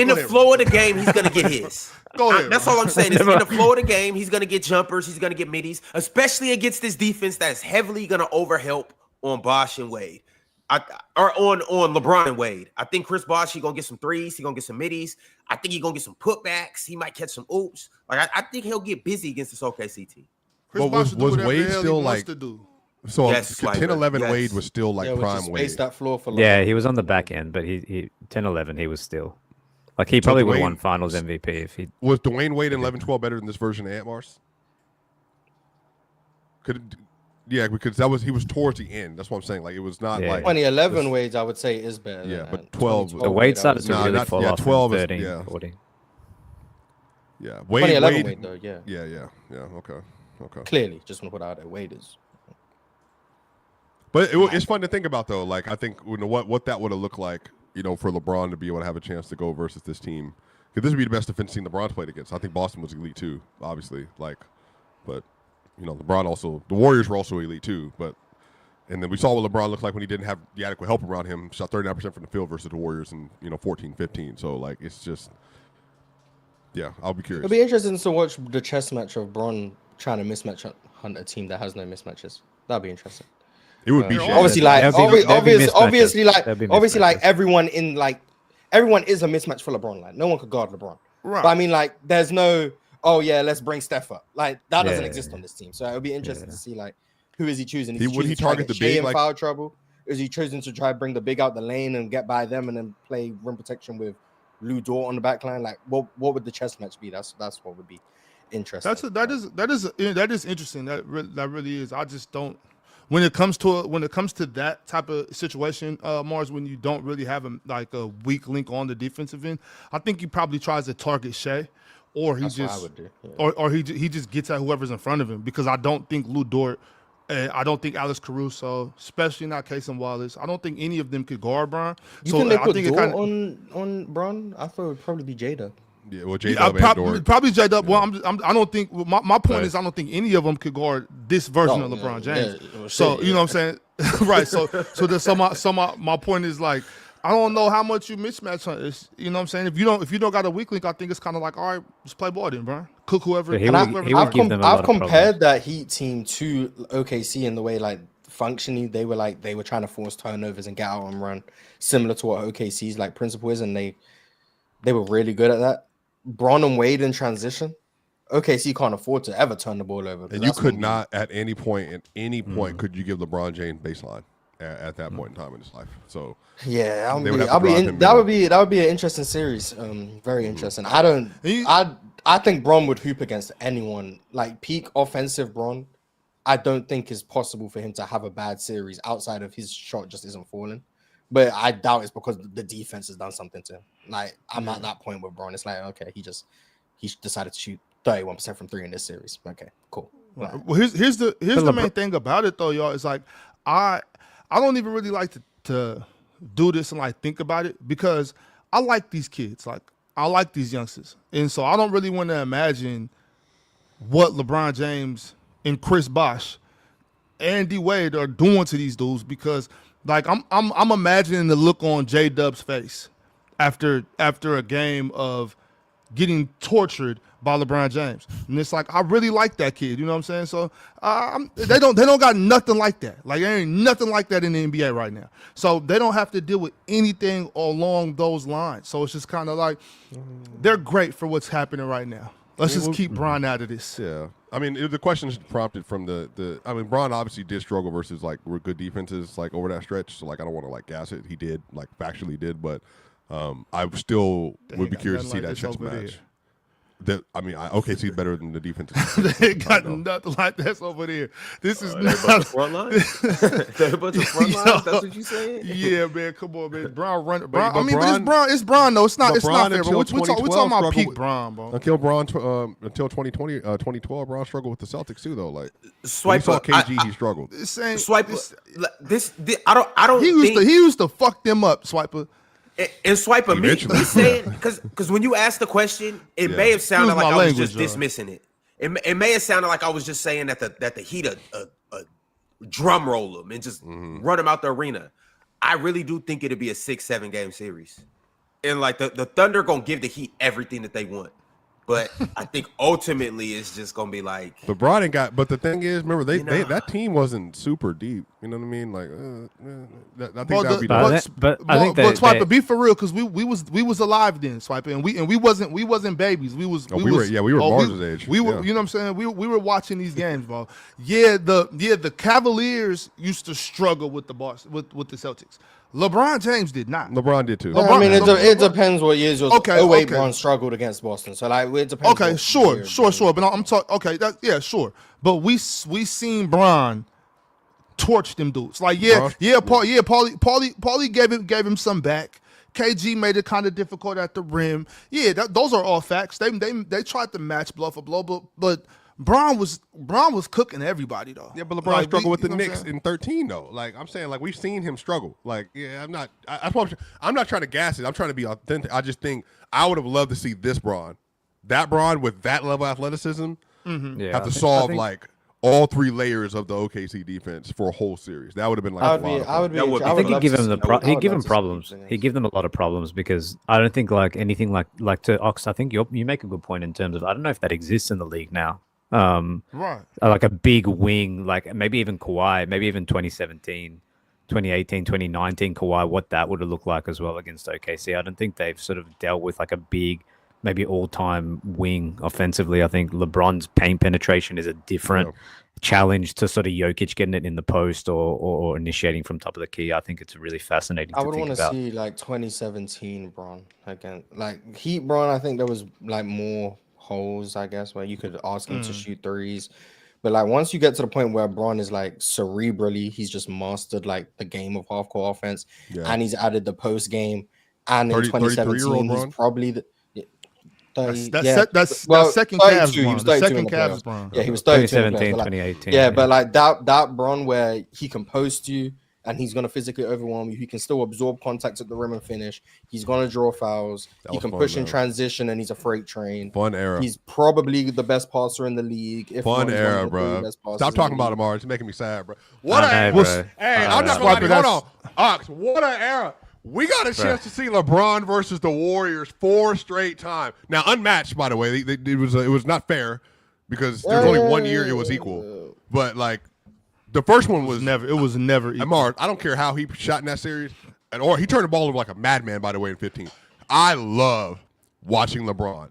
Go the ahead, flow of the game, he's gonna get his. Go ahead, That's Ron. all I'm saying. Is in the flow of the game, he's gonna get jumpers. He's gonna get middies, especially against this defense that's heavily gonna overhelp on Bosh and Wade, or on LeBron and Wade. I think Chris Bosh, he gonna get some threes. He gonna get some middies. I think he gonna get some putbacks. He might catch some oops. Like I think he'll get busy against this OKC team. Chris But Bosh will do was whatever Wade the hell still, he wants like- to do. so. Yes, 10-11 yes. Wade was still like Yeah, which is prime Wade. space that floor for. Yeah, LeBron. he was on the back end, but he 10-11, he was still. Like, he probably would have Dwayne- won Finals MVP if he. Was Dwayne Wade in 11-12 better than this version of Ant Mars? Yeah, because he was towards the end. That's what I'm saying. Like it was not Yeah. like 2011 this- Wade, I would say, is better. Yeah, than but that. 12 The 2012 Wade Wade, I started would to Nah, say. really not- fall yeah, off 12 in is- 13, yeah. 14. Yeah, 2011 Wade. Wade, though, yeah. Yeah. Okay. Clearly, just want to put out there, Wade is. But it's fun to think about though. Like I think what that would have looked like, for LeBron to be able to have a chance to go versus this team. Because this would be the best defense team LeBron's played against. I think Boston was elite too, obviously. But LeBron also, the Warriors were also elite too. And then we saw what LeBron looked like when he didn't have the adequate help around him. Shot 39% from the field versus the Warriors in 14-15. So like it's just, yeah, I'll be curious. It'll be interesting to watch the chess match of Bron trying to mismatch hunt a team that has no mismatches. That'd be interesting. It would be Obviously, shit. like There'll be obviously, like There'll be obviously, like mismatches. everyone is a mismatch for LeBron. Like no one could guard LeBron. Right. But I mean, like there's no. Oh yeah, let's bring Steph up. Like that doesn't Yeah, exist yeah, on this team. So it'll be interesting to see like who is he choosing? Would he choosing to try target get the Shea big, in like- foul trouble? Is he choosing to try bring the big out the lane and get by them and then play rim protection with Lou Dort on the back line? Like what would the chess match be? That's what would be interesting. That is interesting. That really is. I just don't. When it comes to that type of situation, Mars, when you don't really have a weak link on the defensive end, I think he probably tries to target Shea, or he That's what I just would do. Yeah. or he just gets at whoever's in front of him, because I don't think Lou Dort, I don't think Alex Caruso, especially not Casey Wallace, I don't think any of them could guard Bron. You So think they I put think it Dort kinda, on Bron? I thought it would probably be Jada. Yeah, well, J Yeah, Dub and Dort. probably J Dub. Well, I don't think my point Right. is I don't think any of them could guard this version Oh, of LeBron yeah, James. yeah, well, So shit, you know yeah. what I'm saying, right? So my point is like I don't know how much you mismatch on this. You know what I'm saying? If you don't got a weak link, I think it's kind of like, all right, just play ball then, bro. Cook whoever. So he cook would- whoever he would guards. give them a lot I've of compared problems. that Heat team to OKC in the way like functionally they were trying to force turnovers and get out and run, similar to what OKC's like principle is, and they were really good at that. Bron and Wade in transition, OKC can't afford to ever turn the ball over. 'cause And you that's could gonna be- not at any point could you give LeBron James baseline at that point in time in his life. So Yeah, They would have to drop him that in. would be an interesting series. Very interesting. He- I think Bron would hoop against anyone. Like peak offensive Bron, I don't think is possible for him to have a bad series outside of his shot just isn't falling. But I doubt it's because the defense has done something to him. Like I'm at that point with Bron. It's like okay, he decided to shoot 31% from three in this series. Okay, cool. Like, Well, here's the LeBron- main thing about it though, y'all. It's like I don't even really like to do this and like think about it, because I like these kids. Like I like these youngsters, and so I don't really want to imagine what LeBron James and Chris Bosh and D Wade are doing to these dudes, because like I'm imagining the look on J Dub's face after a game of getting tortured by LeBron James, and it's like I really like that kid. You know what I'm saying? So they don't got nothing like that. Like there ain't nothing like that in the NBA right now. So they don't have to deal with anything along those lines. So it's just kind of like they're great for what's happening right now. Let's just keep Bron out of this. Yeah. I mean, the question is prompted from I mean, Bron obviously did struggle versus like good defenses like over that stretch. So like I don't want to like gas it. He did, like factually did, but I still would be curious to see that chess match. OKC is better than the defense. They got nothing like that over there. This is not front line. They're a bunch of front lines. That's what you saying? Yeah, man. Come on, man. Bron run. But It's Bron though. It's not fair. But we talking about peak with, Bron, bro. Until 2020, 2012, Bron struggled with the Celtics too, though. Like Swipe saw KG, he struggled. I don't. He used to fuck them up, Swiper. And Swiper, me saying, because when you asked the question, it may have sounded like I was just dismissing it. It may have sounded like I was just saying that the Heat a drum roll them and just run them out the arena. I really do think it'd be a 6-7 game series, and like the Thunder gonna give the Heat everything that they want. But I think ultimately it's just gonna be like. But Bron ain't got. But the thing is, remember that team wasn't super deep. You know what I mean? Like, I think that'd be. But I think Swiper, be for real, because we was alive then, Swiper, and we wasn't babies. We were Mars' age. We were, you know what I'm saying? We were watching these games, bro. The Cavaliers used to struggle with the Celtics. LeBron James did not. LeBron did too. It depends what years. Okay. Bron struggled against Boston, so like it depends. Okay, sure. But I'm talking. Okay, sure. But we seen Bron torch them dudes. Like Paulie gave him some back. KG made it kind of difficult at the rim. Yeah, those are all facts. They tried to match blow for blow, but Bron was cooking everybody though. Yeah, but LeBron struggled with the Knicks in 13 though. Like I'm saying, like we've seen him struggle. Like I'm not trying to gas it. I'm trying to be authentic. I just think I would have loved to see this Bron, that Bron with that level of athleticism, have to solve like all three layers of the OKC defense for a whole series. That would have been like I think he'd give him problems. He'd give them a lot of problems because I don't think like anything like to Ox. I think you make a good point in terms of I don't know if that exists in the league now. Right. Like a big wing, like maybe even Kawhi, maybe even 2017, 2018, 2019 Kawhi, what that would have looked like as well against OKC. I don't think they've sort of dealt with like a big, maybe all-time wing offensively. I think LeBron's paint penetration is a different challenge to sort of Jokic getting it in the post or initiating from top of the key. I think it's really fascinating. I would want to see like 2017 Bron again, like Heat Bron. I think there was like more holes, I guess, where you could ask him to shoot threes. But like once you get to the point where Bron is like cerebrally, he's just mastered like the game of half-court offense, and he's added the post game. And in 2017, he's probably the that's second Cavs. The second Cavs Bron. Yeah, he was 32. 2017, 2018. Yeah, but like that Bron where he can post you and he's gonna physically overwhelm you. He can still absorb contact at the rim and finish. He's gonna draw fouls. He can push in transition, and he's a freight train. Fun era. He's probably the best passer in the league. Fun era, bro. Stop talking about him, Mars. You're making me sad, bro. What an era! Hey, I'm not gonna lie. Hold on, Ox. What an era! We got a chance to see LeBron versus the Warriors 4 straight times. Now unmatched, by the way. It was not fair because there's only 1 year it was equal. But like. The first one was never equal. Mars, I don't care how he shot in that series, or he turned the ball over like a madman. By the way, in 15, I love watching LeBron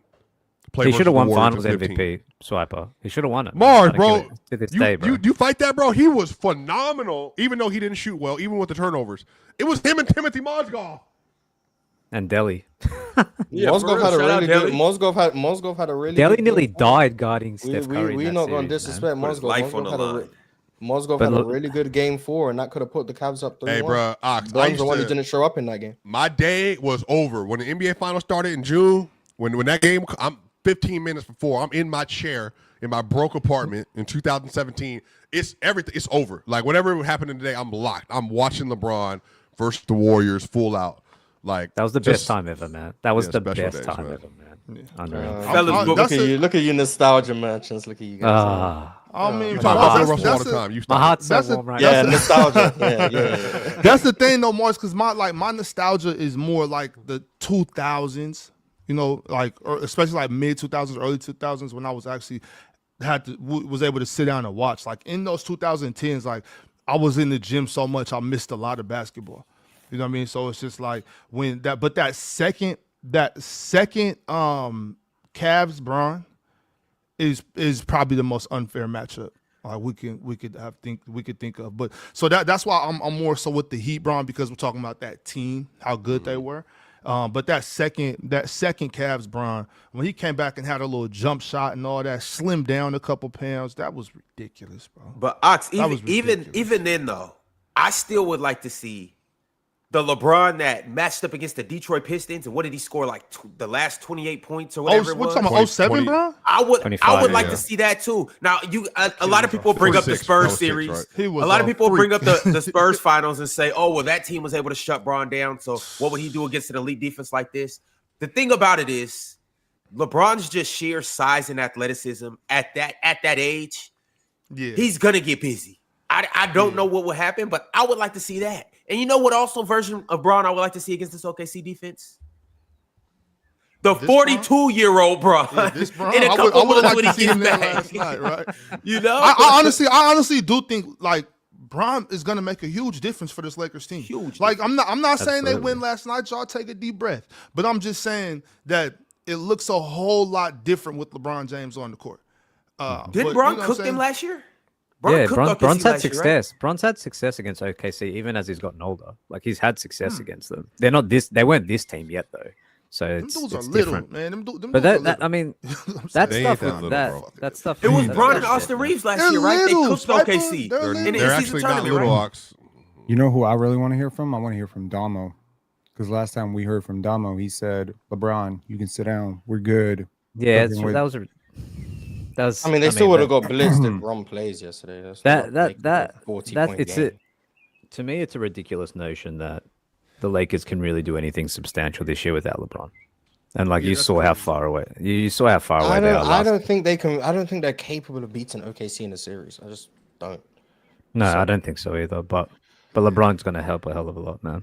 play. He should have won Finals MVP. Swiper. He should have won it. Mars, bro, you fight that, bro. He was phenomenal, even though he didn't shoot well, even with the turnovers. It was him and Timothy Mozgov. And Delhi. Mozgov had a really good. Mozgov had a really. Delhi nearly died guarding Steph Curry. We're not going to disrespect Mozgov. Mozgov had a really good game 4, and that could have put the Cavs up 3-1. Hey, bro, Bron's the one who didn't show up in that game. My day was over when the NBA Finals started in June. When that game, I'm 15 minutes before. I'm in my chair in my broke apartment in 2017. It's everything. It's over. Like whatever happened today, I'm locked. I'm watching LeBron versus the Warriors full out. Like That was the just- best time ever, man. That was Yeah, the special best days, time man. ever, man. Unreal. Fellas, but- Look at you. Look at you, nostalgia merchants. Look at you guys. Ah, I mean, You but talk about Bill that's- Russell all that's the a- time. You my stop. heart's so That's a- warm right Yeah, now. nostalgia. Yeah. That's the thing, though, Morris, because my nostalgia is more like the 2000s. You know, like or especially like mid 2000s, early 2000s, when I was actually was able to sit down and watch. Like in those 2010s, like I was in the gym so much, I missed a lot of basketball. You know what I mean? So it's just like that second Cavs Bron is probably the most unfair matchup we could think of. But so that's why I'm more so with the Heat, Bron, because we're talking about that team, how good they were. But that second Cavs Bron, when he came back and had a little jump shot and all that, slimmed down a couple pounds, that was ridiculous, bro. But Ox, That was even ridiculous. then though, I still would like to see the LeBron that matched up against the Detroit Pistons. And what did he score, like the last 28 points or whatever it We're was? talking about 07, bro? I would 25, like yeah. to see that too. Now a lot of people bring up the 26, Spurs 06, series. right? He was A lot a of people bring freak. up the Spurs finals and say, "Oh, well, that team was able to shut Bron down. So what would he do against an elite defense like this?" The thing about it is, LeBron's just sheer size and athleticism at that age. Yeah. He's gonna get busy. I don't know what will happen, but I would like to see that. And you know what? Also, version of Bron I would like to see against this OKC defense. The This 42-year-old Bron. Yeah, this Bron, In a I couple would months like when to he see him gets there back. last night, right? You know, I honestly do think like Bron is gonna make a huge difference for this Lakers team. Huge Like I'm not saying they Absolutely. win last night. Y'all take a deep breath, but I'm just saying that it looks a whole lot different with LeBron James on the court. did but, Bron you know what cook I'm them saying? last year? Yeah, cooked OKC Bron's had last year, right? success. Bron's had success against OKC even as he's gotten older. Like he's had success against them. They weren't this team yet though. So Them it's, dudes are it's little, different. man. Them But dudes are that little. I mean, You know what I'm that They saying? ain't stuff that was little, that bro. that stuff. It was that's Bron and bullshit, Austin man. Reeves last They're year, right? They little, cooked Sniper. OKC. They're in the little. They're in-season actually not tournament, little right? Ox. You know who I really want to hear from? I want to hear from Damo. Because last time we heard from Damo, he said, "LeBron, you can sit down. We're good." Yeah, Cooking it's, with- that was. I mean, they still would have that- got blitzed if Ron plays yesterday. That's that not making that a 40 that point it's game. it. To me, it's a ridiculous notion that the Lakers can really do anything substantial this year without LeBron. And like you saw how far away you saw how far away they are. I Last. don't think they can. I don't think they're capable of beating OKC in a series. I just don't. No, I don't think so either. But LeBron's going to help a hell of a lot, man.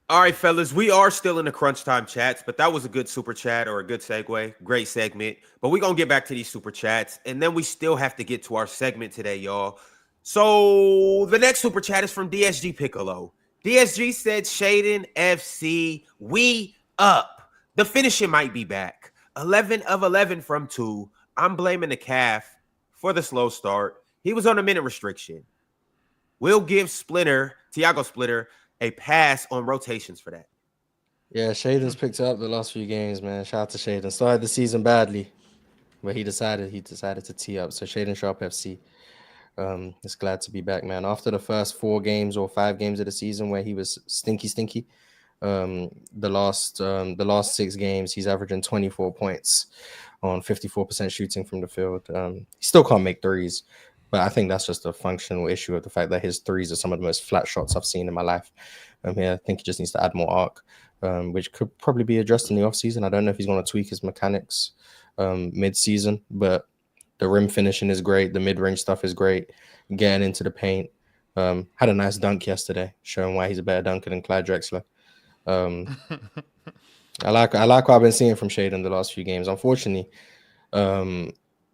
All right, fellas, we are still in the crunch time chats, but that was a good super chat or a good segue. Great segment. But we're going to get back to these super chats, and then we still have to get to our segment today, y'all. So the next super chat is from DSG Piccolo. DSG said, Shaden FC, we up. The finishing might be back. 11 of 11 from 2. I'm blaming the calf for the slow start. He was on a minute restriction. We'll give Tiago Splitter, a pass on rotations for that. Yeah, Shaden's picked up the last few games, man. Shout out to Shaden. Started the season badly, but he decided to tee up. So Shaden Sharp FC. It's glad to be back, man. After the first 4 games or 5 games of the season where he was stinky. The last 6 games, he's averaging 24 points on 54% shooting from the field. He still can't make threes, but I think that's just a functional issue of the fact that his threes are some of the most flat shots I've seen in my life. I think he just needs to add more arc, which could probably be addressed in the offseason. I don't know if he's going to tweak his mechanics mid-season, but the rim finishing is great. The mid-range stuff is great. Getting into the paint. Had a nice dunk yesterday, showing why he's a better dunker than Clyde Drexler. I like what I've been seeing from Shaden the last few games. Unfortunately,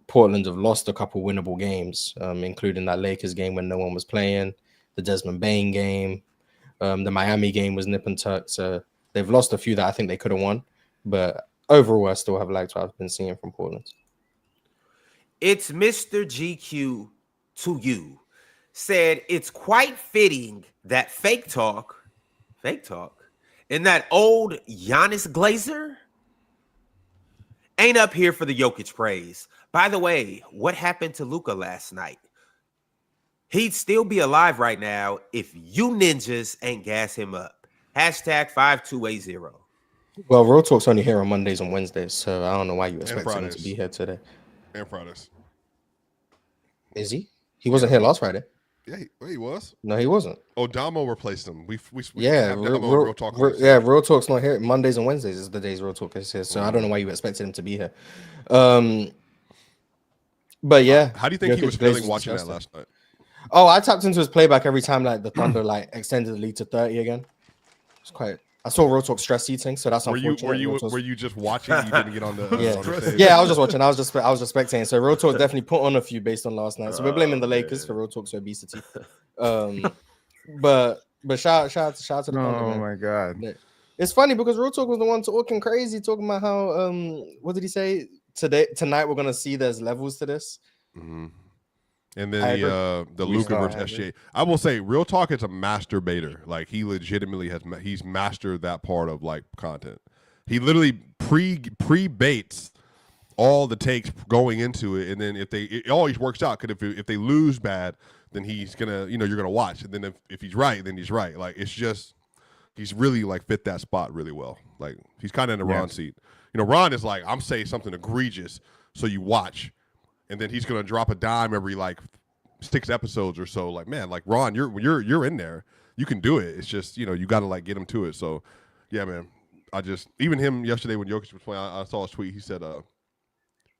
Portland have lost a couple winnable games, including that Lakers game when no one was playing, the Desmond Bain game, the Miami game was nip and tuck. So they've lost a few that I think they could have won. But overall, I still have liked what I've been seeing from Portland. It's Mr. GQ to you. Said it's quite fitting that fake talk, and that old Giannis Glazer ain't up here for the Jokic praise. By the way, what happened to Luka last night? He'd still be alive right now if you ninjas ain't gas him up. Hashtag 5280. Well, Real Talk's only here on Mondays and Wednesdays, so I don't know why you expect him Fridays. to be here today. And Fridays. Is he? He wasn't here last Friday. Yeah, he was. No, he wasn't. Oh, Damo replaced him. We Yeah, have Damo and Real Talk. On yeah, Real Talk's not here. Mondays and Wednesdays is the days Real Talk is here. So I don't know why you expected him to be here. But yeah, How do you think he Jokic was plays feeling watching that disgusting. last night? Oh, I tapped into his playback every time like the Thunder like extended the lead to 30 again. It's quite. I saw Real Talk stress eating, so that's unfortunate. Were you just watching? You didn't get on the Yeah, on the stage? yeah. I was just watching. I was just spectating. So Real Talk definitely put on a few based on last night. So we're blaming the Lakers for Real Talk's obesity. But shout out to the Thunder, Oh man. my god. It's funny because Real Talk was the one talking crazy, talking about how what did he say tonight we're gonna see there's levels to this. Mm-hmm. And then the Luka versus SGA. I will say, Real Talk is a master baiter. Like he legitimately he's mastered that part of like content. He literally pre baits all the takes going into it, and then it always works out. Because if they lose bad, then he's gonna you're gonna watch, and then if he's right, then he's right. Like it's just he's really like fit that spot really well. Like he's kind of in the Ron seat. Ron is like I'm saying something egregious, so you watch. And then he's gonna drop a dime every like 6 episodes or so. Like, man, like Ron, you're in there. You can do it. It's just you got to like get him to it. So, yeah, man. Even him yesterday when Jokic was playing, I saw a tweet. He said,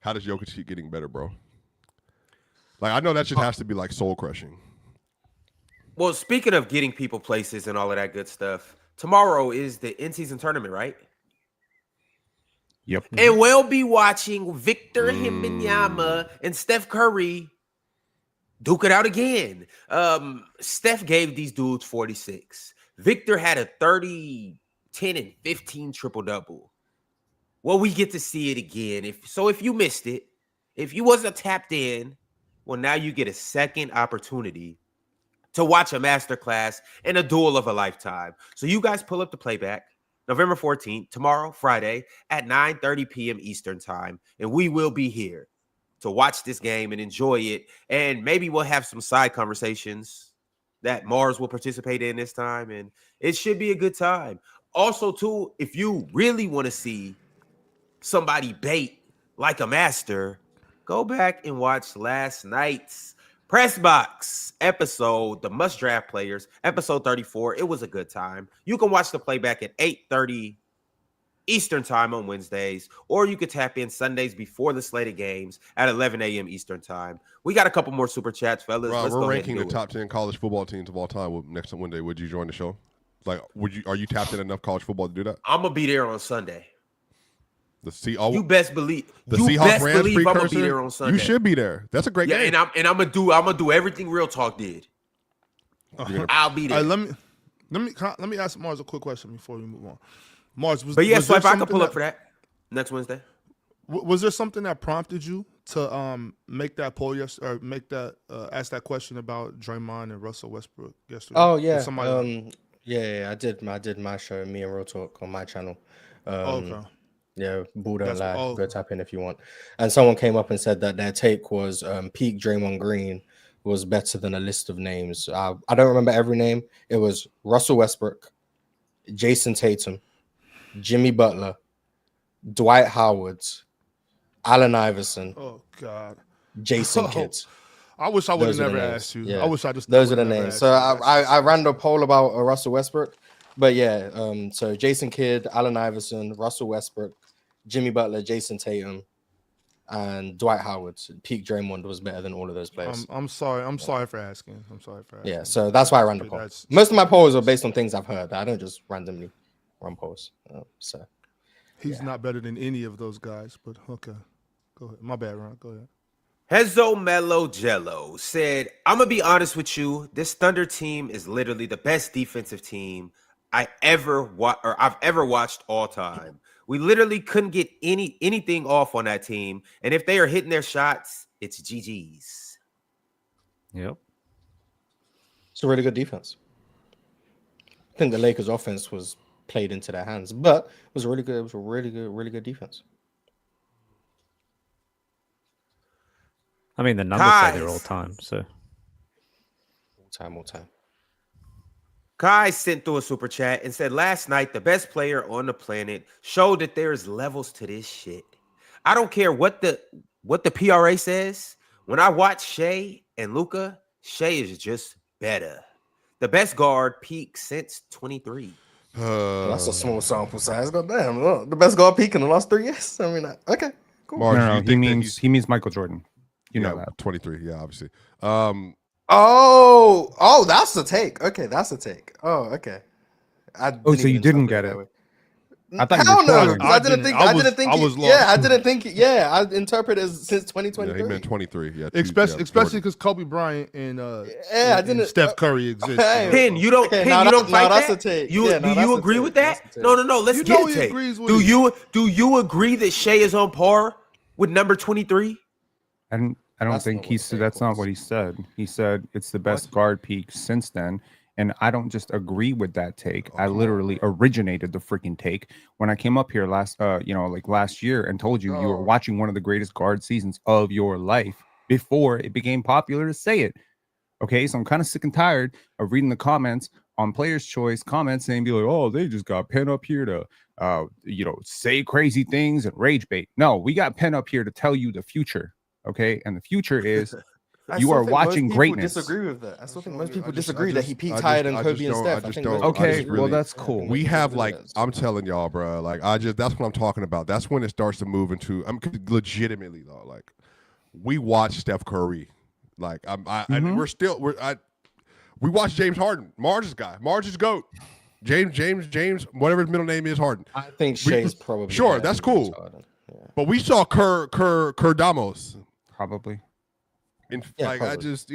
"How does Jokic keep getting better, bro?" Like, I know that just has to be like soul crushing. Well, speaking of getting people places and all of that good stuff, tomorrow is the in-season tournament, right? Yep. And we'll be watching Victor Wembanyama and Steph Curry duke it out again. Steph gave these dudes 46. Victor had a 30, 10, and 15 triple-double. Well, we get to see it again. If you missed it, if you wasn't tapped in, well, now you get a second opportunity to watch a masterclass and a duel of a lifetime. So you guys pull up the Playback. November 14th, tomorrow, Friday, at 9:30 p.m. Eastern time. And we will be here to watch this game and enjoy it. And maybe we'll have some side conversations that Mars will participate in this time. And it should be a good time. Also, too, if you really want to see somebody bait like a master, go back and watch last night's Press Box episode, the Must Draft Players, episode 34. It was a good time. You can watch the Playback at 8:30 Eastern time on Wednesdays, or you could tap in Sundays before the slated games at 11 a.m. Eastern time. We got a couple more super chats, fellas. Rob, Let's we're go ranking the ahead and top 10 college football teams of all time. Next Monday, would you join the show? Like, are you tapped in enough college football to do that? I'm gonna be there on Sunday. You best believe. The You Seahawks best Rams believe I'm gonna precursor. be there on Sunday. You should be there. That's a great game. And I'm gonna do everything Real Talk did. I'll be there. Let me ask Mars a quick question before we move on. Mars, but yeah, Swipe, I can pull up for that next Wednesday. Was there something that prompted you to make that poll yesterday, or ask that question about Draymond and Russell Westbrook yesterday? Oh yeah, yeah, I did my show, Me and Real Talk, on my channel. Okay. Yeah, Bull don't lie. Go tap in if you want. And someone came up and said that their take was peak Draymond Green was better than a list of names. I don't remember every name. It was Russell Westbrook, Jason Tatum, Jimmy Butler, Dwight Howard, Allen Iverson. Oh God, Jason Kidd. I wish I would have never asked you. Yeah. I wish I just. Those are the names. So I ran the poll about Russell Westbrook, but yeah. So Jason Kidd, Allen Iverson, Russell Westbrook, Jimmy Butler, Jason Tatum, and Dwight Howard. Peak Draymond was better than all of those players. I'm sorry. I'm sorry for asking. Yeah. So that's why I ran the poll. Most of my polls are based on things I've heard. I don't just randomly run polls. So he's not better than any of those guys. But okay, go ahead. My bad, Ron. Go ahead. Hezo Mello Jello said, I'm going to be honest with you. This Thunder team is literally the best defensive team I've ever watched all time. We literally couldn't get anything off on that team. And if they are hitting their shots, it's GG's. Yep. It's a really good defense. I think the Lakers offense was played into their hands, but it was really good. It was a really good defense. I mean, the numbers say they're all time, so. All time. Kai sent through a super chat and said, last night, the best player on the planet showed that there's levels to this shit. I don't care what the PRA says. When I watch Shea and Luka, Shea is just better. The best guard peak since 23. That's a small sample size. Goddamn, look, the best guard peak in the last 3 years. I mean, okay, cool. Mars, No, do you he think that means he means Michael Jordan. You know that. 23. Yeah, obviously. Oh, that's the take. Okay, that's the take. Oh, okay. Oh, so you didn't get it. I thought you Hell were no, trolling. 'cause I didn't think. I didn't think. I was Yeah, I lost. didn't think. Yeah, I interpret it as since Yeah, 2023. he meant 23. Yeah, Especially because Kobe Bryant and I and didn't. Steph Curry exist. Hey, Pin, you don't. Okay, Pin, now you that- don't now fight that's that. a take. You Yeah, do now you that's a agree take. with that? That's a take. No. Let's You get know a he take. agrees with Do it. you agree that Shea is on par with number 23? I don't That's think not he what said. the That's take not was. what he said. He said it's the best guard peak since then. And I don't just agree with that take. I literally originated the freaking take when I came up here last year and told you were watching one of the greatest guard seasons of your life before it became popular to say it. Okay, so I'm kind of sick and tired of reading the comments on Players' Choice comments saying, be like, oh, they just got Penn up here to say crazy things and rage bait. No, we got Penn up here to tell you the future. Okay, and the future is you are watching greatness. Disagree with that. I still think most people I just- disagree I that he just- peaked I higher just- than I Kobe just and don't- Steph. I just think don't- most people I just Okay, disagree well with that. that's Yeah, I cool. think We most have people like do that. I'm telling y'all, bro. Like that's what I'm talking about. That's when it starts to move into. I'm legitimately though. Like we watch Steph Curry. Like and we watch James Harden, Mars' guy, Mars' goat. James, whatever his middle name is, Harden. I think Shea's probably sure, better that's than James cool. Harden. Yeah. But we saw Kerr Damos. Probably. Yeah, I probably. just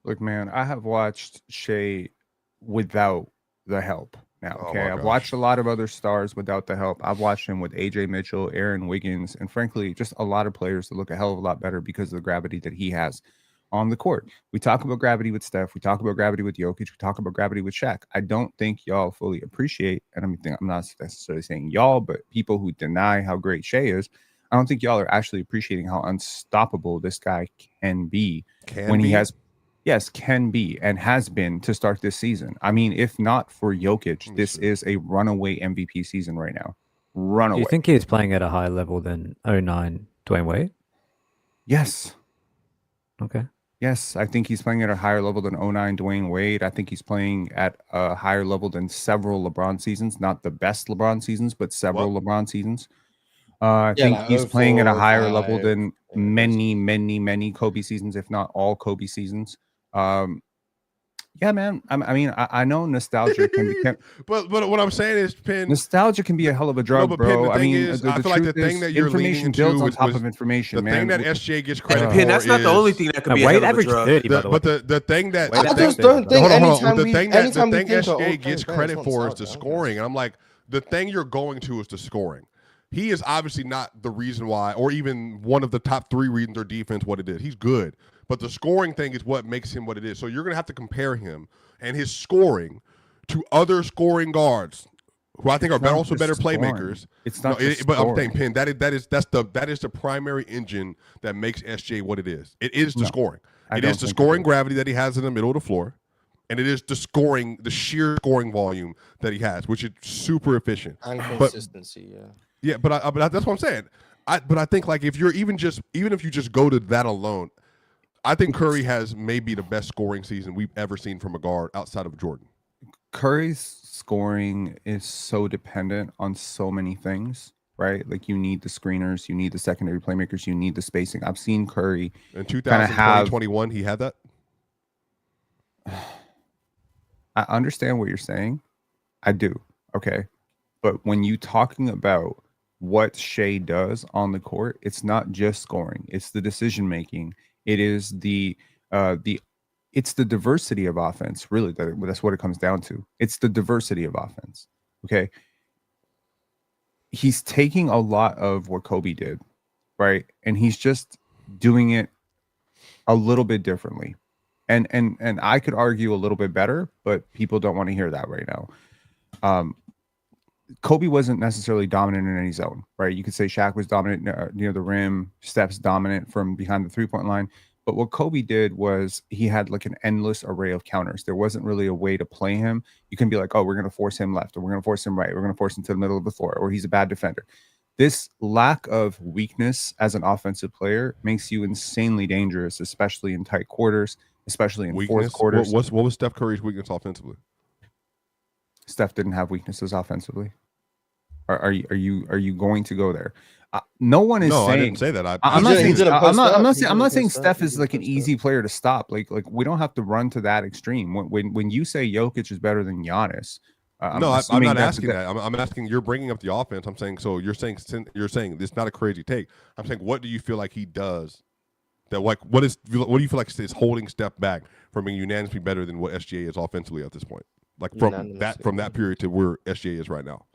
Look, man, I have watched Shea without the help. Now, Oh okay, my I've gosh. watched a lot of other stars without the help. I've watched him with AJ Mitchell, Aaron Wiggins, and frankly, just a lot of players that look a hell of a lot better because of the gravity that he has on the court. We talk about gravity with Steph. We talk about gravity with Jokic. We talk about gravity with Shaq. I don't think y'all fully appreciate, and I'm not necessarily saying y'all, but people who deny how great Shea is, I don't think y'all are actually appreciating how unstoppable this guy can be he has. Yes, can be and has been to start this season. I mean, if not for Jokic, this is a runaway MVP season right now. Do Runaway. you think he's playing at a higher level than 09 Dwayne Wade? Yes. Okay. Yes, I think he's playing at a higher level than 09 Dwayne Wade. I think he's playing at a higher level than several LeBron seasons. Not the best LeBron seasons, but several LeBron seasons. I think like he's playing at a 04, higher level 05, than yeah, many Kobe seasons, if not all Kobe seasons. Yeah, man. I know nostalgia can be but what I'm saying is, Penn. nostalgia can be a hell of a drug, but Penn, bro. the I thing mean, is, I feel like the truth thing is that you're leaning information into builds on was- top was of information, the man. thing that SJ gets credit Pin, for that's not the is- only thing that could be a Wade hell of a averaged drug. 30, by the way. But the thing that Wade the I averaged thing- just 30, don't by the think way. anytime The we thing that anytime we think of SJ old gets players, credit it's for is nostalgia. the I don't scoring, and I'm like, the thing you're going to is the scoring. He is obviously not the reason why, or even one of the top 3 reasons their defense what it is. He's good, but the scoring thing is what makes him what it is. So you're gonna have to compare him and his scoring to other scoring guards who I think are better, also better playmakers. It's not just but I'm scoring. saying, Penn, that is the primary engine that makes SJ what it is. It is the No, scoring. I It don't is the think scoring it is. gravity that he has in the middle of the floor, and it is the sheer scoring volume that he has, which is super efficient. And But consistency, yeah. yeah, but that's what I'm saying. But I think like if you just go to that alone, I think Curry has maybe the best scoring season we've ever seen from a guard outside of Jordan. Curry's scoring is so dependent on so many things, right? Like you need the screeners, you need the secondary playmakers, you need the spacing. I've seen Curry In kinda 2020, 21, he had that. I understand what you're saying. I do. Okay. But when you talking about what Shea does on the court, it's not just scoring. It's the decision making. It is it's the diversity of offense, really. That's what it comes down to. It's the diversity of offense. Okay. He's taking a lot of what Kobe did, right? And he's just doing it a little bit differently. And I could argue a little bit better, but people don't want to hear that right now. Kobe wasn't necessarily dominant in any zone, right? You could say Shaq was dominant near the rim, Steph's dominant from behind the three-point line. But what Kobe did was he had like an endless array of counters. There wasn't really a way to play him. You can be like, oh, we're going to force him left, or we're going to force him right, we're going to force him to the middle of the floor, or he's a bad defender. this lack of weakness as an offensive player makes you insanely dangerous, especially in tight quarters, especially in fourth Weakness. quarters. What was Steph Curry's weakness offensively? Steph didn't have weaknesses offensively. Are you going to go there? No one is saying. I didn't say that. I'm not saying. I'm not saying Steph Steph is like an easy player to stop. Like we don't have to run to that extreme. When you say Jokic is better than Giannis, I'm not asking that. I'm asking. You're bringing up the offense. I'm saying. So you're saying this is not a crazy take. I'm saying, what do you feel like he does? That what do you feel like is holding Steph back from being unanimously better than what SGA is offensively at this point? Like from that period to where SGA is right now.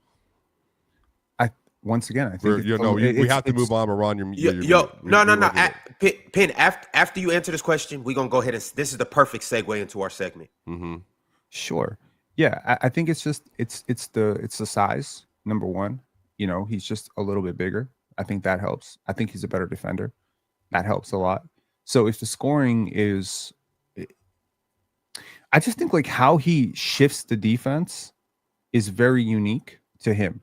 Once again, I think we have to move on. Ron, no. Pin, after you answer this question, we're gonna go ahead and this is the perfect segue into our segment. Mm-hmm. Sure. Yeah, I think it's just it's the size, number one. He's just a little bit bigger. I think that helps. I think he's a better defender. That helps a lot. So if the scoring is, I just think like how he shifts the defense is very unique to him.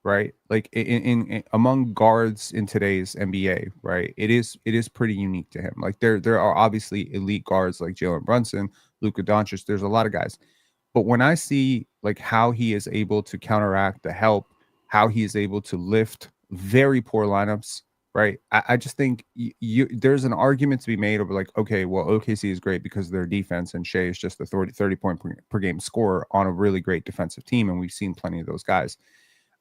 Right, like in among guards in today's NBA, right? It is pretty unique to him. Like there are obviously elite guards like Jalen Brunson, Luka Doncic. There's a lot of guys, but when I see like how he is able to counteract the help, how he is able to lift very poor lineups, right? I just think there's an argument to be made over like, okay, well, OKC is great because of their defense, and Shea is just a 30 point per game scorer on a really great defensive team, and we've seen plenty of those guys.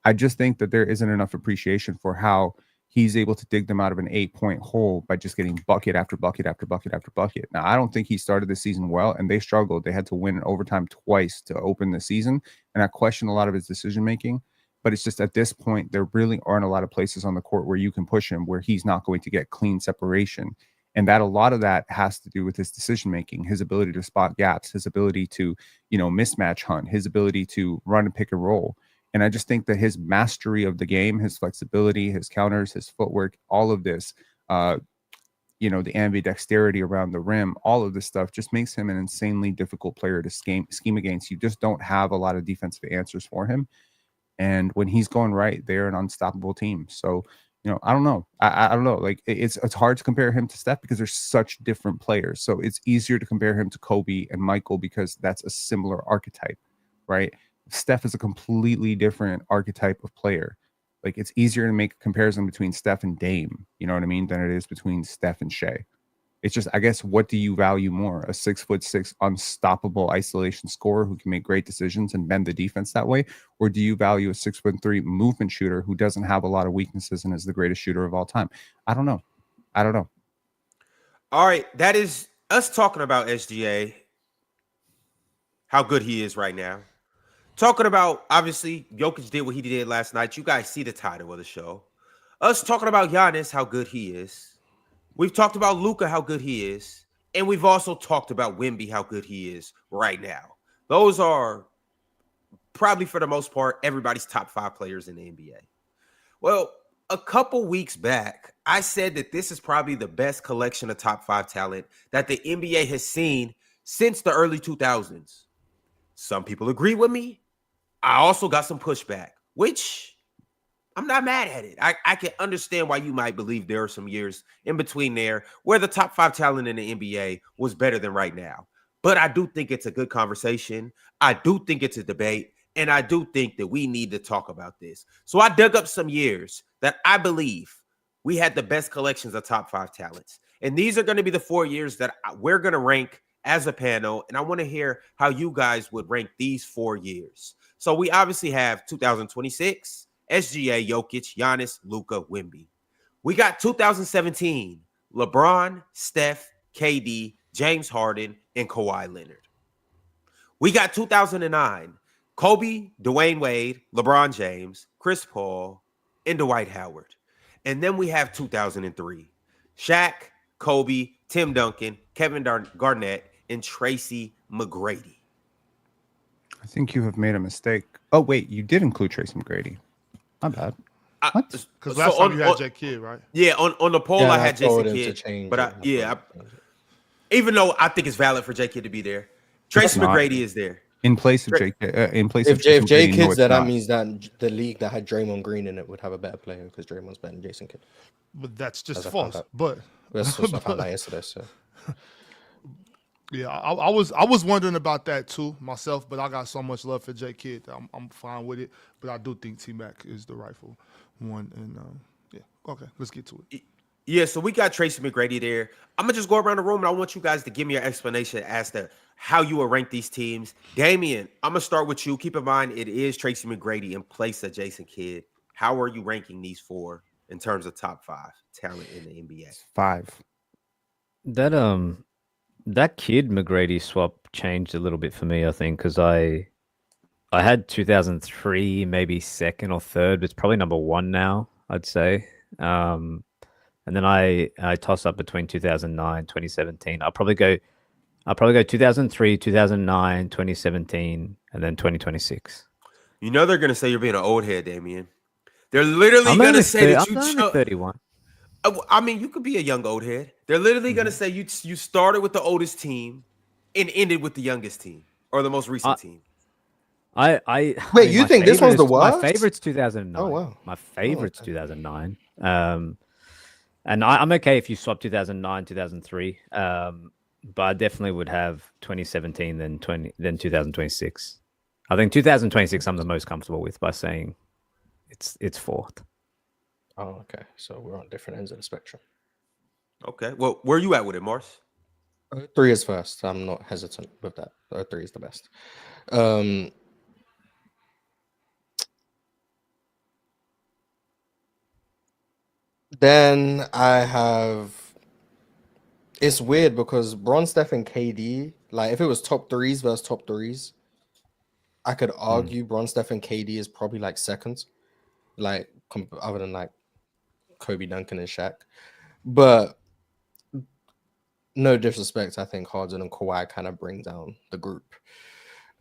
I just think that there isn't enough appreciation for how he's able to dig them out of an 8-point hole by just getting bucket after bucket after bucket after bucket. Now, I don't think he started the season well, and they struggled. They had to win in overtime twice to open the season, and I question a lot of his decision-making. But it's just at this point, there really aren't a lot of places on the court where you can push him, where he's not going to get clean separation. And that a lot of that has to do with his decision-making, his ability to spot gaps, his ability to, mismatch hunt, his ability to run and pick and roll. And I just think that his mastery of the game, his flexibility, his counters, his footwork, all of this, the ambidexterity around the rim, all of this stuff just makes him an insanely difficult player to scheme against. You just don't have a lot of defensive answers for him. And when he's going right, they're an unstoppable team. So, I don't know. I don't know. Like it's hard to compare him to Steph because they're such different players. So it's easier to compare him to Kobe and Michael because that's a similar archetype, right? Steph is a completely different archetype of player. Like it's easier to make a comparison between Steph and Dame, you know what I mean, than it is between Steph and Shea. It's just, I guess, what do you value more? A 6'6" unstoppable isolation scorer who can make great decisions and bend the defense that way? Or do you value a 6'3" movement shooter who doesn't have a lot of weaknesses and is the greatest shooter of all time? I don't know. All right. That is us talking about SGA, how good he is right now. Talking about, obviously, Jokic did what he did last night. You guys see the title of the show. Us talking about Giannis, how good he is. We've talked about Luka, how good he is. And we've also talked about Wemby, how good he is right now. Those are probably, for the most part, everybody's top 5 players in the NBA. Well, a couple weeks back, I said that this is probably the best collection of top 5 talent that the NBA has seen since the early 2000s. Some people agree with me. I also got some pushback, which I'm not mad at it. I can understand why you might believe there are some years in between there where the top 5 talent in the NBA was better than right now. But I do think it's a good conversation. I do think it's a debate. And I do think that we need to talk about this. So I dug up some years that I believe we had the best collections of top 5 talents. And these are going to be the 4 years that we're going to rank as a panel. And I want to hear how you guys would rank these 4 years. So we obviously have 2026, SGA, Jokic, Giannis, Luka, Wemby. We got 2017, LeBron, Steph, KD, James Harden, and Kawhi Leonard. We got 2009, Kobe, Dwayne Wade, LeBron James, Chris Paul, and Dwight Howard. And then we have 2003, Shaq, Kobe, Tim Duncan, Kevin Garnett, and Tracy McGrady. I think you have made a mistake. Oh, wait, you did include Tracy McGrady. My bad. What? Because last time you had J. Kidd, right? Yeah, on the poll I had Jason Kidd. But even though I think it's valid for J. Kidd to be there, Tracy McGrady is there. In place of Jake, in place of If Jason Jay Kidd, no, Kidd's it's there, that not. means that the league that had Draymond Green in it would have a better player because Draymond's better than Jason Kidd. But that's just As I found false. out. But That's what I found out yesterday. So yeah, I was wondering about that too myself, but I got so much love for Jay Kidd. I'm fine with it, but I do think T-Mac is the rightful one. And yeah, okay, let's get to it. Yeah, so we got Tracy McGrady there. I'm gonna just go around the room and I want you guys to give me your explanation as to how you will rank these teams. Damian, I'm gonna start with you. Keep in mind it is Tracy McGrady in place of Jason Kidd. How are you ranking these four in terms of top 5 talent in the NBA? 5. That Kid McGrady swap changed a little bit for me, I think, because I had 2003 maybe second or third, but it's probably number 1 now, I'd say. And then I toss up between 2009, 2017. I'll probably go 2003, 2009, 2017, and then 2026. You know they're gonna say you're being an old head, Damian. They're literally I'm gonna only say that I'm you only 31. I mean, you could be a young old head. They're literally gonna say you started with the oldest team and ended with the youngest team or the most recent team. I wait, mean, you my think this one's the favorite is- worst? My favorite's 2009. Oh, wow. My favorite's 2009. And I'm okay if you swap 2009, 2003. But I definitely would have 2017, then 2026. I think 2026 I'm the most comfortable with by saying it's fourth. Oh, okay. So we're on different ends of the spectrum. Okay. Well, where are you at with it, Mars? 3 is first. I'm not hesitant with that. 3 is the best. Then I have. It's weird because Bron, Steph, and KD. Like, if it was top 3s versus top 3s, I could argue Bron, Steph, and KD is probably like second, like other than like Kobe, Duncan, and Shaq. But no disrespect, I think Harden and Kawhi kind of bring down the group.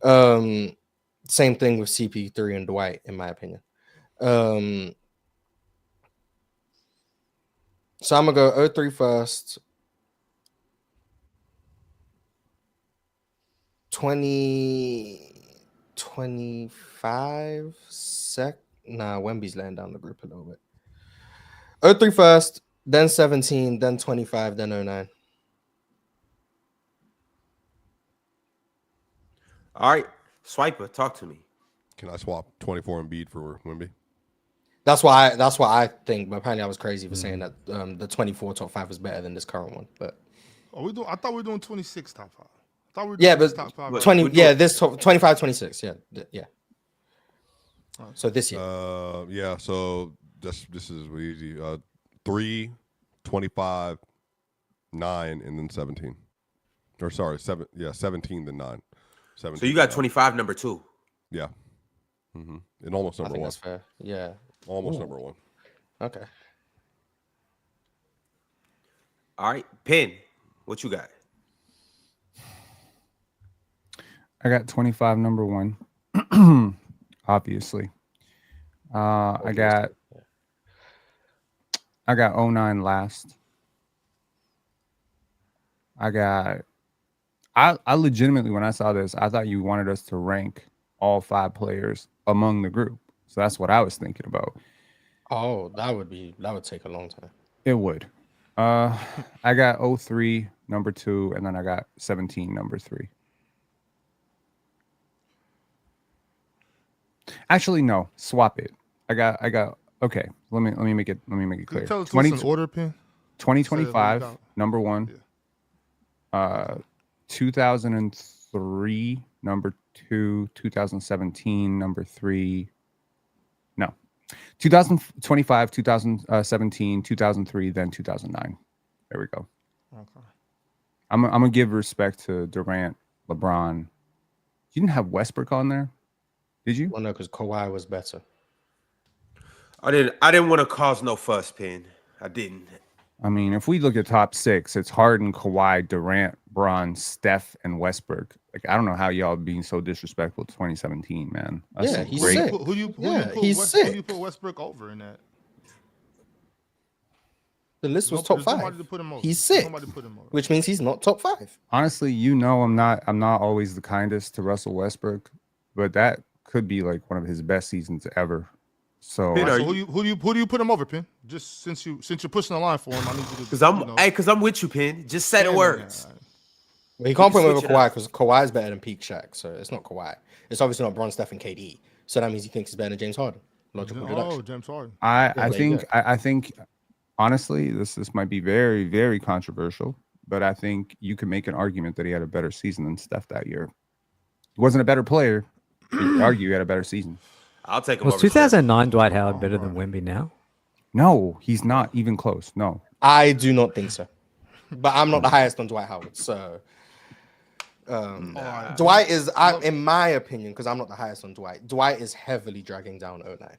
Same thing with CP3 and Dwight, in my opinion. So I'm gonna go 03 first. 25 sec. Nah, Wemby's laying down the group a little bit. 03 first, then 17, then 25, then 09. All right. Swiper, talk to me. Can I swap 24 Embiid for Wemby? That's why I think, but apparently I was crazy for saying that the 24 top 5 was better than this current one. But I thought we were doing 26 top 5. I thought we were doing but top 5. 20, this top 25, 26. Yeah. So this year. Yeah, so this is easy. 3, 25, 9, and then 17. Or sorry, 17 then 9. 17, So you got 25 number 2. Yeah. And almost I number think 1. that's fair. Yeah. Almost number 1. Okay. All right. Penn, what you got? I got 25 number 1. Obviously. I got 09 last. I legitimately, when I saw this, I thought you wanted us to rank all 5 players among the group. So that's what I was thinking about. Oh, that would take a long time. It would. I got 03 number 2, and then I got 17 number 3. Actually, no, swap it. I got okay. Let me make it clear. Can you tell us what's in order, Penn? 2025 number 1. 2003 number 2, 2017 number 3. No. 2025, 2017, 2003, then 2009. There we go. Okay. I'm gonna give respect to Durant, LeBron. You didn't have Westbrook on there, did you? Well, no, because Kawhi was better. I didn't want to cause no fuss, Penn. I didn't. I mean, if we look at top 6, it's Harden, Kawhi, Durant, Bron, Steph, and Westbrook. Like, I don't know how y'all being so disrespectful to 2017, man. That's Yeah, he's great. sick. Who do you He's sick. put Westbrook over in that? The list was top There's nobody 5. to put him over. He's There's 6, nobody to put him over. which means he's not top 5. Honestly, I'm not always the kindest to Russell Westbrook, but that could be like one of his best seasons ever. So, Ben, All are right, so you- who do you put him over, Pin? Just since you're pushing the line for him, I need you to. Because I'm with you, Pin. Just say the words. Well, he can't put him over switch it Kawhi up. because Kawhi is better than peak Shaq, so it's not Kawhi. It's obviously not Bron, Steph, and KD. So that means he thinks he's better than James Harden. Logical Oh, deduction. James Harden. I there you think go. I think honestly, this might be very, very controversial, but I think you can make an argument that he had a better season than Steph that year. He wasn't a better player. But you could argue he had a better season. I'll take him Was over. 2009 Dwight Howard better than Wemby now? No, he's not even close. No. I do not think so. But I'm not the highest on Dwight Howard, so Dwight is, in my opinion, because I'm not the highest on Dwight. Dwight is heavily dragging down 09.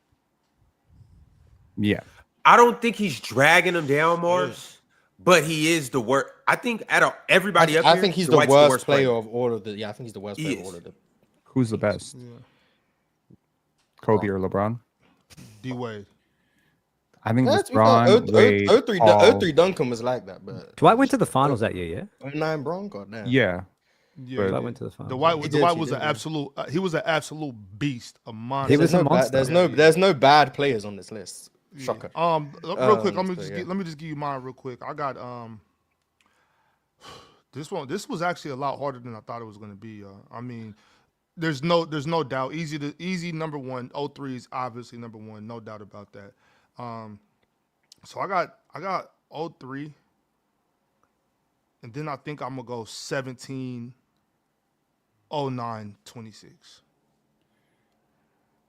Yeah. I don't think he's dragging him down, Mars, but he is the worst. I think out of everybody up I here, think he's Dwight's the worst player of all of the. Yeah, I think he's the worst He player of is. all of them. Who's the best? Kobe or LeBron? D Wade. I think Yeah, it's to be fair, Bron, Wade, 03 Paul. 03 Duncan was like that, but Dwight went to the finals that year, yeah? 09 Bron, goddamn. Yeah. Yeah, Dwight went to the finals. Dwight did, was he an did, yeah. absolute. He was an absolute beast, a monster. He was There's a no bad, monster. there's no bad players on this list. Shocker. Real quick, let me so, just yeah. let me just give you mine real quick. I got this one. This was actually a lot harder than I thought it was going to be. I mean, there's no doubt. Easy number one. 03 is obviously number one, no doubt about that. So I got 03, and then I think I'm gonna go 17, 09, 26.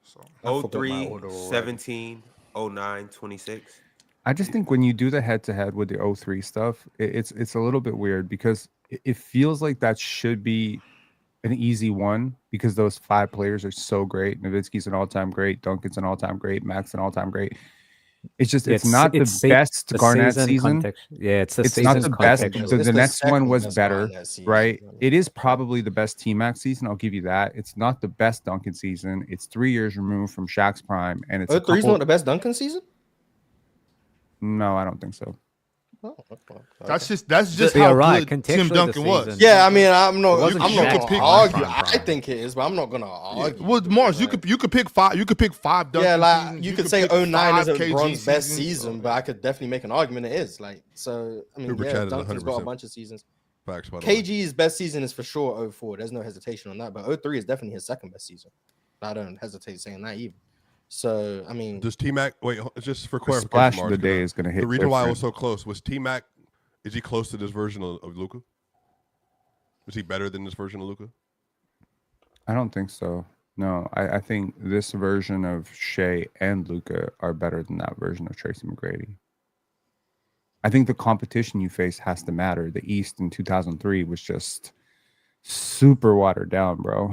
So I forgot my 03, order already. 17, 09, 26. I just think when you do the head-to-head with the 03 stuff, it's a little bit weird because it feels like that should be an easy one because those 5 players are so great. Nowitzki's an all-time great. Duncan's an all-time great. Max an all-time great. It's just it's not the best Garnett season. Yeah, it's the It's season not the best. context. The It's the next one second was best better, Garnett season. right? It is probably the best T-Max season. I'll give you that. It's not the best Duncan season. It's 3 years removed from Shaq's prime, and it's 03 is not the best Duncan season? No, I don't think so. Oh, okay. that's just But how you're right, good Tim contextually the Duncan was. season- Yeah, I mean, I'm not wasn't gonna Shaq's prime, argue. prime. I think it is, but I'm not gonna argue. Well, Mars, you could pick 5. You could pick 5 Duncan Yeah, like seasons. you could say pick 09 5 isn't KG Bron's best seasons. season, but I could definitely make an argument it is. Like, so I mean, Super yeah, chat is Duncan's got a 100%. bunch of seasons. Facts, by the way. KG's best season is for sure 04. There's no hesitation on that, but 03 is definitely his second best season. I don't hesitate saying that either. So I mean, Does T-Mac, wait, just for The clarification, splash of Mars, the day 'cause is going to hit. the reason why I was different. so close was T-Mac, is he close to this version of Luka? Is he better than this version of Luka? I don't think so. No, I think this version of Shea and Luca are better than that version of Tracy McGrady. I think the competition you face has to matter. The East in 2003 was just super watered down, bro.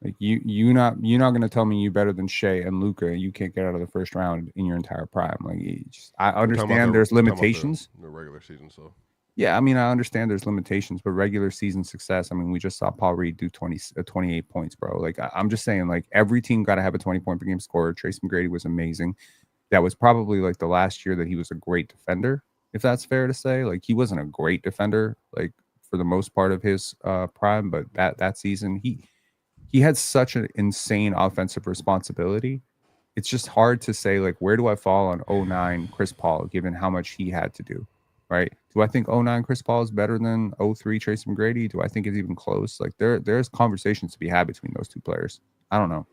Like you're not gonna tell me you better than Shea and Luca, and you can't get out of the first round in your entire prime. Like I We're talking about understand there's we're talking about limitations. the regular season, so Yeah, I mean, I understand there's limitations, but regular season success. I mean, we just saw Paul Reed do 28 points, bro. Like, I'm just saying, like, every team got to have a 20-point per game scorer. Tracy McGrady was amazing. That was probably like the last year that he was a great defender, if that's fair to say. Like, he wasn't a great defender, like, for the most part of his prime, but that season, he had such an insane offensive responsibility. It's just hard to say, like, where do I fall on 09 Chris Paul, given how much he had to do. Right? Do I think 09 Chris Paul is better than 03 Tracy McGrady? Do I think it's even close? Like there's conversations to be had between those two players. I don't know.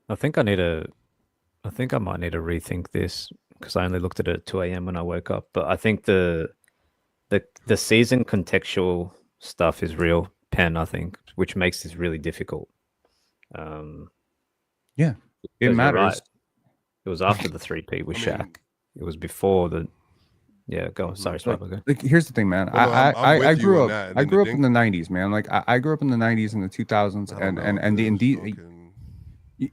I think I might need to rethink this because I only looked at it at 2 a.m. when I woke up. But I think the season contextual stuff is real pen, I think, which makes this really difficult. Yeah, it Because matters. you're right. It was after the 3P with Shaq. It was before the. Yeah, go on. Sorry, Swiper, go. Like, here's the thing, man. Well, I'm I with you grew on up. that. And I then grew the up in the '90s, man. Like I grew up in the '90s and the 2000s, I don't know, and the because indeed. fucking-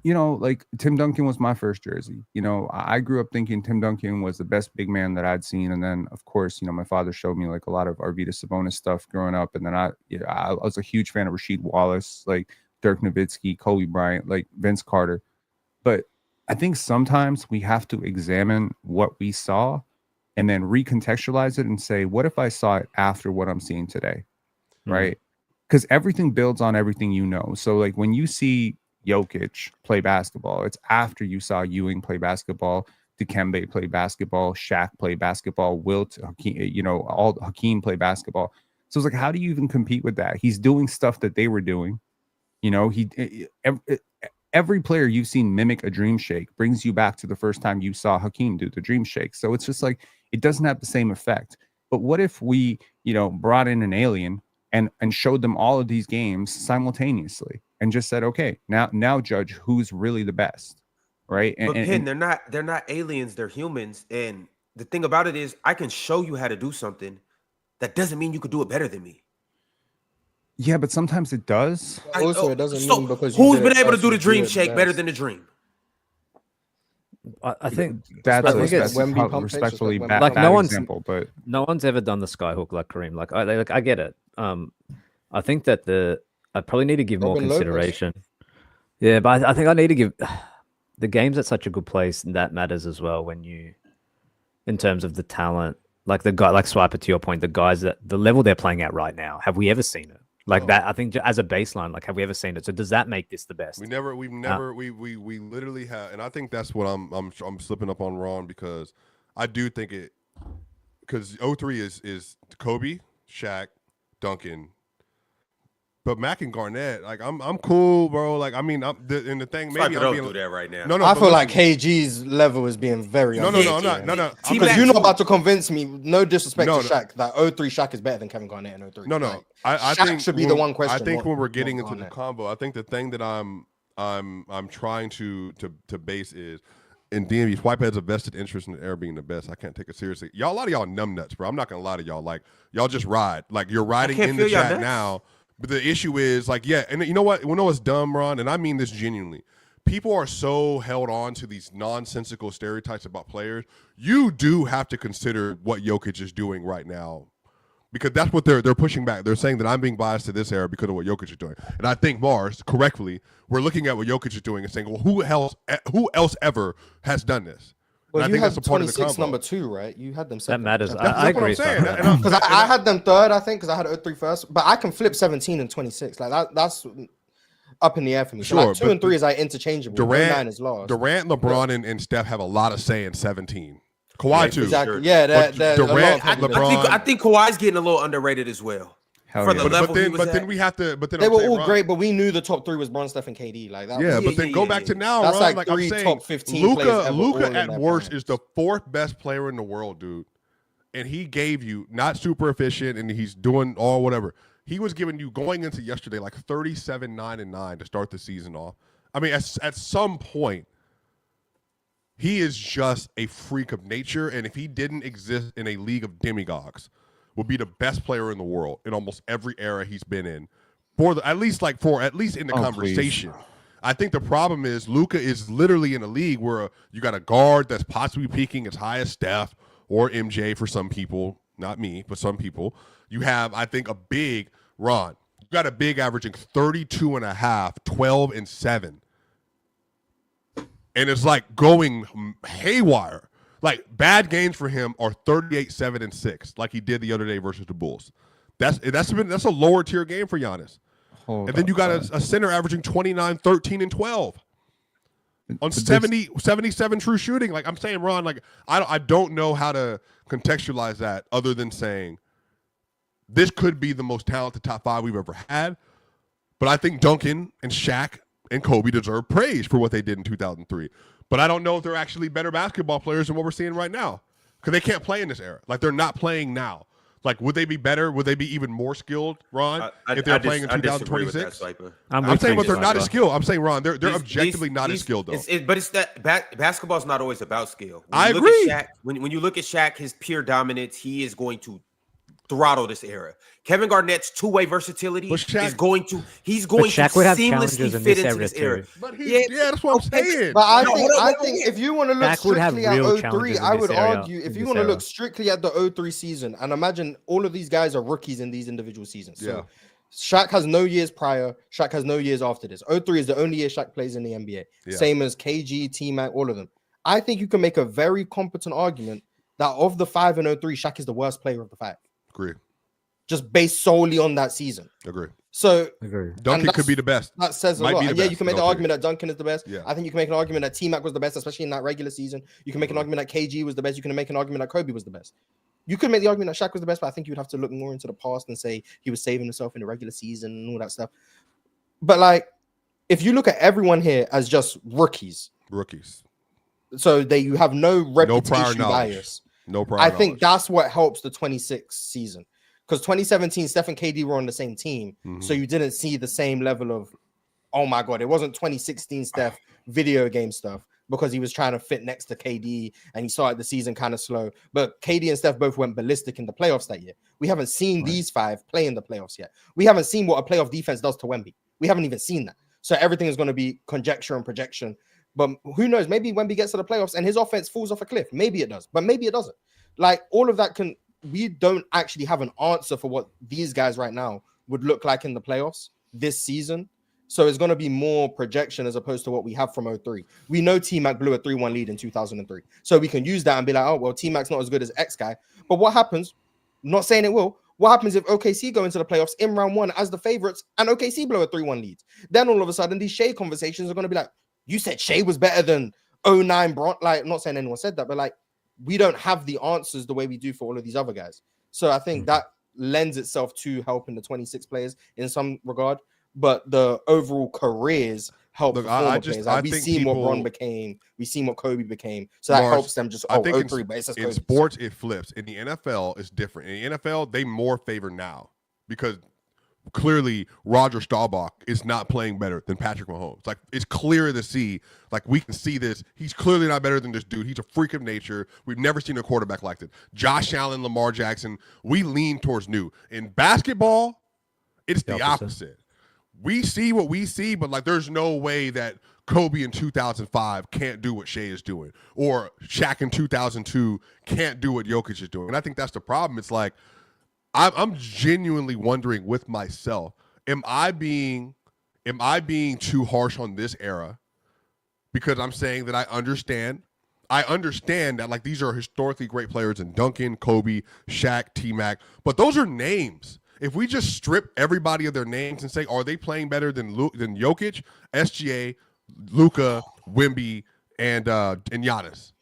You know, like Tim Duncan was my first jersey. You know, I grew up thinking Tim Duncan was the best big man that I'd seen. And then, of course, you know, my father showed me like a lot of Arvydas Sabonis stuff growing up. And then I was a huge fan of Rasheed Wallace, like Dirk Nowitzki, Kobe Bryant, like Vince Carter. But I think sometimes we have to examine what we saw and then recontextualize it and say, what if I saw it after what I'm seeing today? Right? Because everything builds on everything you know. So like when you see Jokic play basketball, it's after you saw Ewing play basketball, Dikembe play basketball, Shaq play basketball, Wilt, Hakeem, all Hakeem play basketball. So it's like, how do you even compete with that? He's doing stuff that they were doing. Every player you've seen mimic a dream shake brings you back to the first time you saw Hakeem do the dream shake. So it's just like, it doesn't have the same effect. But what if we, brought in an alien and showed them all of these games simultaneously and just said, okay, now judge who's really the best, right? But Penn, they're not aliens, they're humans. And the thing about it is, I can show you how to do something. That doesn't mean you could do it better than me. Yeah, but sometimes it does. Also, it doesn't mean because who's been able to do the dream shake better than the dream? I think that's respectfully bad, like bad example, but no one's ever done the skyhook like Kareem. Like I get it. I think that I probably need to give more consideration. Yeah, but I think I need to give the game's at such a good place, and that matters as well when in terms of the talent, like the guy, like Swiper, to your point, the guys that the level they're playing at right now. Have we ever seen it? Like that, I think as a baseline, like have we ever seen it? So does that make this the best? We literally have, and I think that's what I'm slipping up on Ron, because I do think it, because 03 is Kobe, Shaq, Duncan, but Mac and Garnett, like I'm cool, bro. Like I mean, the thing maybe I'm being do that right now. No, I feel like KG's level is being very no. Because you're not about to convince me. No disrespect to Shaq, that 03 Shaq is better than Kevin Garnett in 03. No. Like, I Shaq think should be the one question. I think when we're getting into the combo, I think the thing that I'm trying to base is, in DMV, Swipe has a vested interest in the era being the best. I can't take it seriously. A lot of y'all numbnuts, bro. I'm not gonna lie to y'all. Like y'all just ride. Like you're riding in the chat now. But the issue is, like, yeah, and you know what? You know what's dumb, Ron? And I mean this genuinely. People are so held on to these nonsensical stereotypes about players. You do have to consider what Jokic is doing right now, because that's what they're pushing back. They're saying that I'm being biased to this era because of what Jokic is doing. And I think Mars, correctly, we're looking at what Jokic is doing and saying, well, who else ever has done this? Well, I you think had that's a part of the 26 combo. number 2, right? You had them That second. matters. That's I what I'm agree. saying. Because I had them third, I think, because I had 03 first. But I can flip 17 and 26. Like that's up in the air for me. So Sure, like 2 and 3 is like interchangeable. Durant, 9 is last. Durant, LeBron, and Steph have a lot of say in 17. Kawhi too. Exactly. Yeah, Durant, LeBron. I think Kawhi's getting a little underrated as well. Hell For yeah. the level They were all great, but we knew the top 3 was Bron, Steph, and KD. Like that. Yeah, was, but then go back to now, That's Ron, like I'm 3 saying, top 15 players ever all Luka in at their worst prime. is the 4th best player in the world, dude. And he gave you, not super efficient, and he's doing all whatever. He was giving you, going into yesterday, like 37, 9, and 9 to start the season off. I mean, at some point, he is just a freak of nature, and if he didn't exist in a league of demigods, would be the best player in the world in almost every era he's been in, at least in the conversation. Please. I think the problem is Luka is literally in a league where you got a guard that's possibly peaking as high as Steph or MJ for some people, not me, but some people. You have, I think, a big Ron. You got a big averaging 32 and a half, 12 and 7. And it's like going haywire. Like bad games for him are 38, 7, and 6, like he did the other day versus the Bulls. That's a lower tier game for Giannis. And then you got a center averaging 29, 13, and 12 on 77 true shooting. Like I'm saying, Ron, like I don't know how to contextualize that other than saying this could be the most talented top 5 we've ever had. But I think Duncan and Shaq and Kobe deserve praise for what they did in 2003. But I don't know if they're actually better basketball players than what we're seeing right now, because they can't play in this era. Like they're not playing now. Like, would they be better? Would they be even more skilled, Ron, if they're playing in 2026? I'm saying, but they're not as skilled. I'm saying, Ron, they're objectively not as skilled, though. But it's that basketball's not always about skill. I agree. When you look at Shaq, his pure dominance, he is going to throttle this era. Kevin Garnett's two-way versatility is going to seamlessly fit into this era. But that's what I'm saying. But I think if you want to look strictly at 03, I would argue if you want to look strictly at the 03 season, and imagine all of these guys are rookies in these individual seasons. So Shaq has no years prior. Shaq has no years after this. 03 is the only year Shaq plays in the NBA. Same as KG, T-Mac, all of them. I think you can make a very competent argument that of the 5 and 03, Shaq is the worst player of the 5. Agree. Just based solely on that season. Agree. So Duncan could be the best. That says a Might lot. be the And yeah, best you can make in the 03. argument that Duncan is the best. Yeah. I think you can make an argument that T-Mac was the best, especially in that regular season. You can make an argument that KG was the best. You can make an argument that Kobe was the best. You could make the argument that Shaq was the best, but I think you would have to look more into the past and say he was saving himself in the regular season and all that stuff. But like, if you look at everyone here as just rookies, so you have no reputation bias. No prior I think knowledge. that's what helps the 26 season. Because 2017, Steph and KD were on the same team. So you didn't see the same level of, oh my God, it wasn't 2016 Steph video game stuff because he was trying to fit next to KD and he started the season kind of slow. But KD and Steph both went ballistic in the playoffs that year. We haven't seen these 5 play in the playoffs yet. We haven't seen what a playoff defense does to Wemby. We haven't even seen that. So everything is going to be conjecture and projection. But who knows? Maybe Wemby gets to the playoffs and his offense falls off a cliff. Maybe it does, but maybe it doesn't. Like all of that we don't actually have an answer for what these guys right now would look like in the playoffs this season. So it's going to be more projection as opposed to what we have from 03. We know T-Mac blew a 3-1 lead in 2003. So we can use that and be like, oh, well, T-Mac's not as good as X guy. But what happens, not saying it will, what happens if OKC go into the playoffs in round 1 as the favorites and OKC blow a 3-1 lead? Then all of a sudden, these Shea conversations are going to be like, you said Shea was better than 09 Bron. Like, I'm not saying anyone said that, but like, we don't have the answers the way we do for all of these other guys. So I think that lends itself to helping the 26 players in some regard, but the overall careers help the former players. Like, we've seen what Bron became, we've seen what Kobe became, so that helps them just, 03, but it's just in Kobe. Sports, it flips. In the NFL, it's different. In the NFL, they more favor now because clearly Roger Staubach is not playing better than Patrick Mahomes. Like, it's clear to see, like, we can see this. He's clearly not better than this dude. He's a freak of nature. We've never seen a quarterback like this. Josh Allen, Lamar Jackson, we lean towards new. In basketball, it's the opposite. We see what we see, but like, there's no way that Kobe in 2005 can't do what Shea is doing, or Shaq in 2002 can't do what Jokic is doing. And I think that's the problem. It's like, I'm genuinely wondering with myself, am I being too harsh on this era? Because I'm saying that I understand that like these are historically great players in Duncan, Kobe, Shaq, T-Mac, but those are names. If we just strip everybody of their names and say, are they playing better than Jokic, SGA, Luka, Wemby, and Giannis?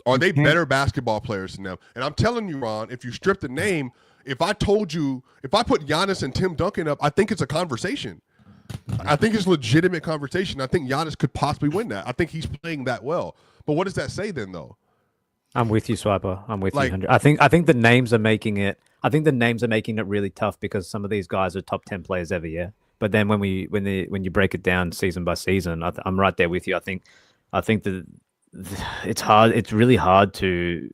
Are they better basketball players than them? And I'm telling you, Ron, if you strip the name, if I put Giannis and Tim Duncan up, I think it's a conversation. I think it's a legitimate conversation. I think Giannis could possibly win that. I think he's playing that well. But what does that say then, though? I'm with you, Swiper. I'm with you. 100. I think the names are making it. I think the names are making it really tough because some of these guys are top 10 players every year. But then when you break it down season by season, I'm right there with you. I think that it's hard. It's really hard to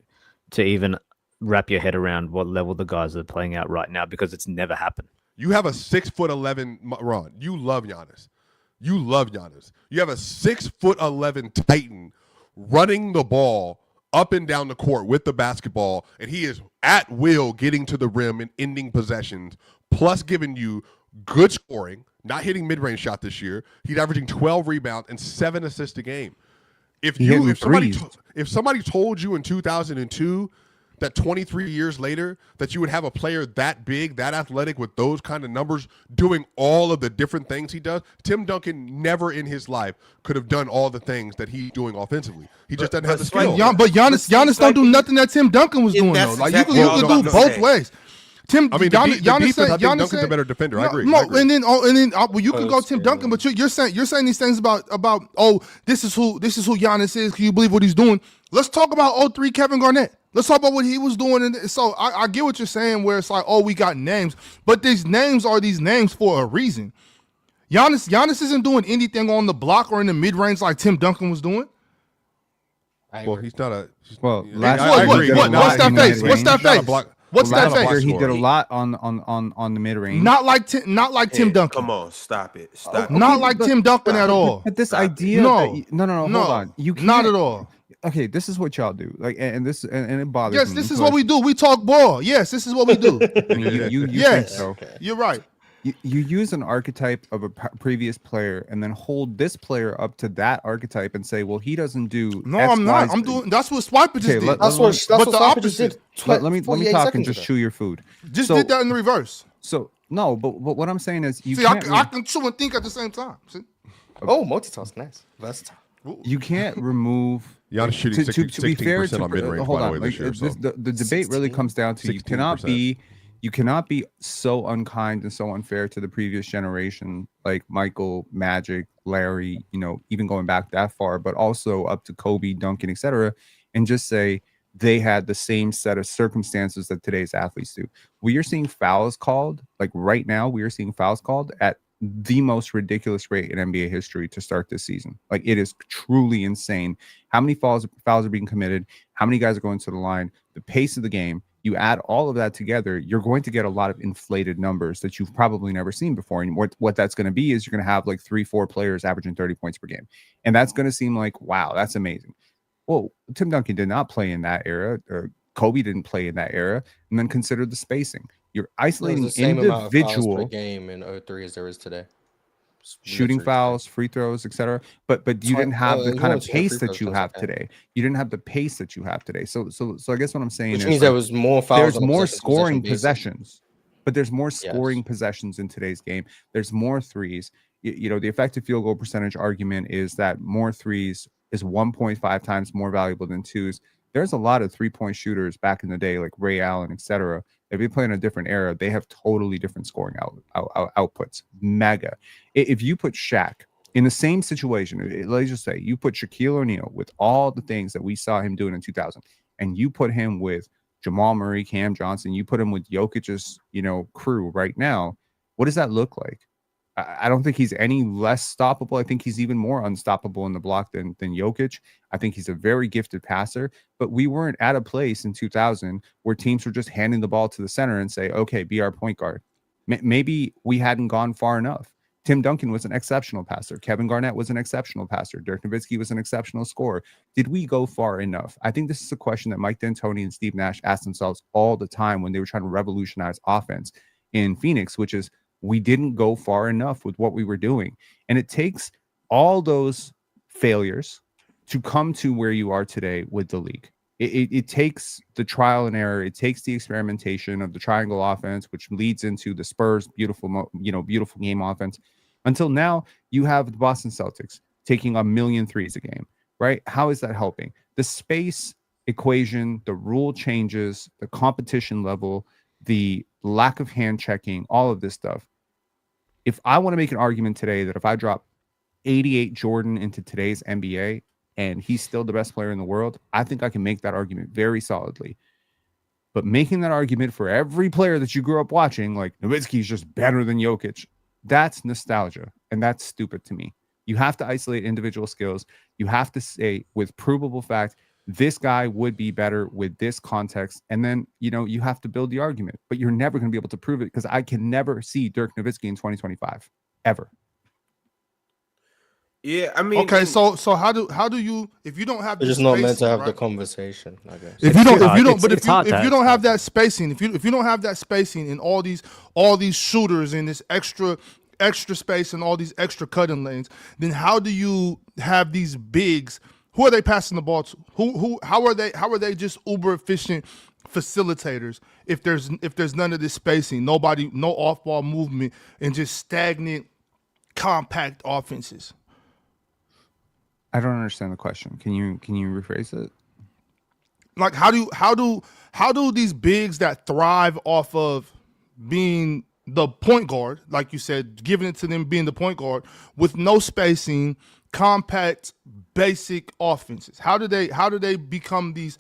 even wrap your head around what level the guys are playing out right now because it's never happened. You have a 6'11" Ron. You love Giannis. You have a 6'11" Titan running the ball up and down the court with the basketball, and he is at will getting to the rim and ending possessions, plus giving you good scoring, not hitting mid-range shot this year. He's averaging 12 rebounds and 7 assists a game. If somebody told you in 2002 that 23 years later that you would have a player that big, that athletic with those kind of numbers doing all of the different things he does, Tim Duncan never in his life could have done all the things that he's doing offensively. He just doesn't have the skill. But Giannis don't do nothing that Tim Duncan was doing, though. Like, you can do both ways. Giannis said Duncan's a better defender. I agree. And then you can go Tim Duncan, but you're saying these things about this is who Giannis is. Can you believe what he's doing? Let's talk about 03 Kevin Garnett. Let's talk about what he was doing. And so I get what you're saying, where it's like, oh, we got names, but these names are these names for a reason. Giannis isn't doing anything on the block or in the mid range like Tim Duncan was doing. Well, he's not a. Well, what's that face? What's that face? What's that face? He did a lot on the mid range. Not like Tim Duncan. Come on, stop it. Not like Tim Duncan at all. But this idea, no, hold on. You can't, not at all. Okay, this is what y'all do. Like, and it bothers me. Yes, this is what we do. We talk ball. Yes, this is what we do. I mean, you yes, think so. You're right. You use an archetype of a previous player and then hold this player up to that archetype and say, well, he doesn't do. No, X, I'm not. Y, I'm doing. That's what Swiper just did. That's what but the Swiper just opposite. did. let me 48 talk and seconds just ago. chew your food. Just So- did that in the reverse. So no, but what I'm saying is you See, I can't can chew and think at the same time. See? Oh, multitask, nice, versatile. you can't remove. Giannis shooting to be fair, 16% on mid-range, hold by the on. way, Like, this year. So. the debate really 16? comes down to you cannot be so unkind and so unfair to the previous generation, like Michael, Magic, Larry, even going back that far, but also up to Kobe, Duncan, etc., and just say they had the same set of circumstances that today's athletes do. We are seeing fouls called, like right now, we are seeing fouls called at the most ridiculous rate in NBA history to start this season. Like, it is truly insane how many fouls are being committed, how many guys are going to the line, the pace of the game. You add all of that together, you're going to get a lot of inflated numbers that you've probably never seen before. And what that's going to be is you're going to have like 3-4 players averaging 30 points per game. And that's going to seem like, wow, that's amazing. Well, Tim Duncan did not play in that era, or Kobe didn't play in that era. And then consider the spacing. You're isolating the same amount of fouls individual per game in 03 as there is today. shooting Literally fouls, free throws, etc. But you didn't have the you kind of won't see no pace free that throws, you that's have okay. today. You didn't have the pace that you have today. So I guess what I'm saying Which is means there was more fouls. there's on a more possession scoring basis. possessions, but there's more scoring possessions in today's game. There's more threes. The effective field goal percentage argument is that more threes is 1.5 times more valuable than twos. There's a lot of 3-point shooters back in the day, like Ray Allen, etc. If you play in a different era, they have totally different scoring outputs. Mega. If you put Shaq in the same situation, let's just say you put Shaquille O'Neal with all the things that we saw him doing in 2000, and you put him with Jamal Murray, Cam Johnson, you put him with Jokic's, crew right now, what does that look like? I don't think he's any less stoppable. I think he's even more unstoppable in the block than Jokic. I think he's a very gifted passer, but we weren't at a place in 2000 where teams were just handing the ball to the center and say, okay, be our point guard. Maybe we hadn't gone far enough. Tim Duncan was an exceptional passer. Kevin Garnett was an exceptional passer. Dirk Nowitzki was an exceptional scorer. Did we go far enough? I think this is a question that Mike D'Antoni and Steve Nash asked themselves all the time when they were trying to revolutionize offense in Phoenix, which is, we didn't go far enough with what we were doing. And it takes all those failures to come to where you are today with the league. It takes the trial and error. It takes the experimentation of the triangle offense, which leads into the Spurs' beautiful game offense. Until now, you have the Boston Celtics taking 1,000,000 threes a game, right? How is that helping? The space equation, the rule changes, the competition level, the lack of hand checking, all of this stuff. If I want to make an argument today that if I drop 88 Jordan into today's NBA and he's still the best player in the world, I think I can make that argument very solidly. But making that argument for every player that you grew up watching, like Nowitzki is just better than Jokic, that's nostalgia. And that's stupid to me. You have to isolate individual skills. You have to say with provable fact, this guy would be better with this context. And then, you have to build the argument, but you're never going to be able to prove it because I can never see Dirk Nowitzki in 2025 ever. Yeah, I mean, okay. So how do you, if you don't have, They're just not meant to have the conversation, I guess. If you don't have that spacing, if you don't have that spacing in all these shooters in this extra space and all these extra cutting lanes, then how do you have these bigs? Who are they passing the ball to? How are they just uber efficient facilitators if there's none of this spacing, no off ball movement, and just stagnant, compact offenses? I don't understand the question. Can you rephrase it? Like how do these bigs that thrive off of being the point guard, like you said, giving it to them being the point guard with no spacing, compact, basic offenses? How do they become these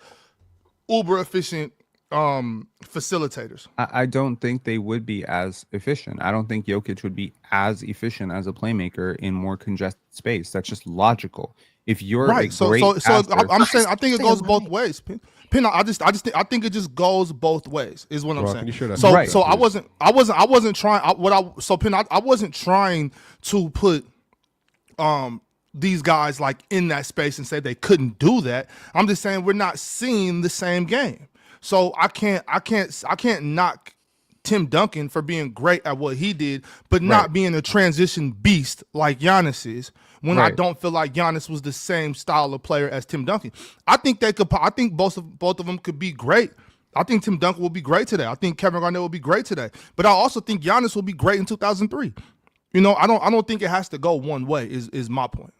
uber efficient facilitators? I don't think they would be as efficient. I don't think Jokic would be as efficient as a playmaker in more congested space. That's just logical. If you're right, so I'm saying I think it goes both ways. Pin, I think it just goes both ways. Is what I'm saying. So I wasn't trying. I wasn't trying to put these guys like in that space and say they couldn't do that. I'm just saying we're not seeing the same game. So I can't knock Tim Duncan for being great at what he did, but not being a transition beast like Giannis is. When I don't feel like Giannis was the same style of player as Tim Duncan, I think they could. I think both of them could be great. I think Tim Duncan will be great today. I think Kevin Garnett will be great today. But I also think Giannis will be great in 2003. You know, I don't think it has to go one way. Is my point.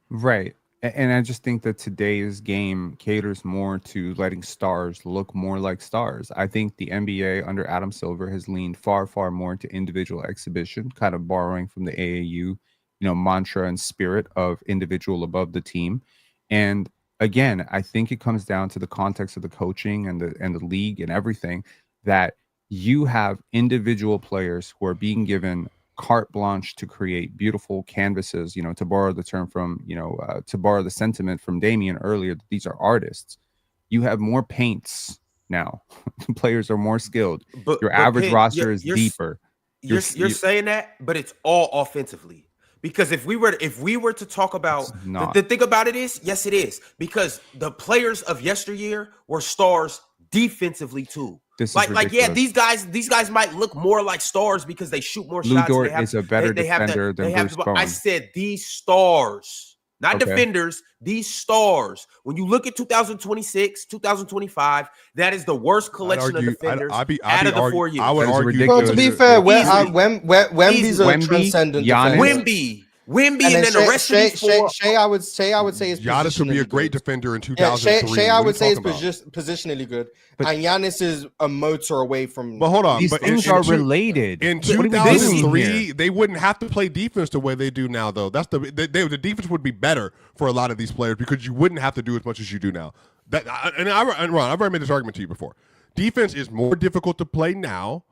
Right. And I just think that today's game caters more to letting stars look more like stars. I think the NBA under Adam Silver has leaned far, far more into individual exhibition, kind of borrowing from the AAU, mantra and spirit of individual above the team. And again, I think it comes down to the context of the coaching and the league and everything, that you have individual players who are being given carte blanche to create beautiful canvases, to borrow the term from, to borrow the sentiment from Damian earlier, that these are artists. You have more paints now. Players are more skilled. Your average roster is deeper. You're saying that, but it's all offensively. Because if we were to talk about the thing about it is, yes, it is, because the players of yesteryear were stars defensively too. These guys might look more like stars because they shoot more shots. Lou Dort is a better defender than Bruce Bowen. I said these stars, not defenders, these stars. When you look at 2026, 2025, that is the worst collection of defenders out of the 4 years. I would argue. Well, to be fair, Wemby's a transcendent defender. Wemby and then the rest of these four. Shea, I would say is Giannis would be a great defender in 2003. Shea, I would say is positionally good, and Giannis is a motor away from. But hold on, these things are related. In 2003, they wouldn't have to play defense the way they do now, though. That's the defense would be better for a lot of these players because you wouldn't have to do as much as you do now. Ron, I've already made this argument to you before. Defense is more difficult to play now.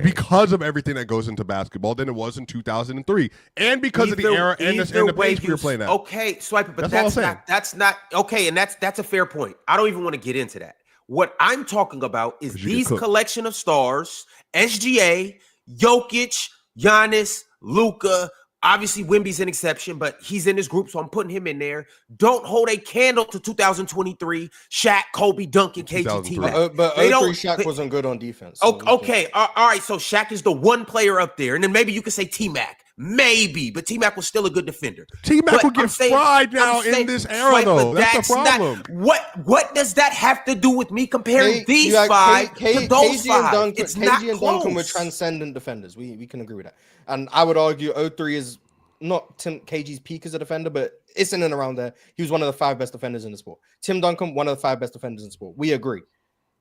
Because of everything that goes into basketball than it was in 2003, and because of the era and the pace we were playing at. Okay, Swiper, but that's not okay, and that's a fair point. I don't even want to get into that. What I'm talking about is these collection of stars: SGA, Jokic, Giannis, Luka. Obviously, Wemby's an exception, but he's in this group, so I'm putting him in there. Don't hold a candle to 2023. Shaq, Kobe, Duncan, KG, T-Mac. But 03 Shaq wasn't good on defense. So okay, all right. So Shaq is the one player up there, and then maybe you could say T-Mac. Maybe, but T-Mac was still a good defender. T-Mac will get fried now in this era, though. That's the problem. What does that have to do with me comparing these five to those five? It's not close. KG and Duncan were transcendent defenders. We can agree with that. And I would argue 03 is not KG's peak as a defender, but it's in and around there. He was one of the 5 best defenders in the sport. Tim Duncan, one of the 5 best defenders in the sport. We agree.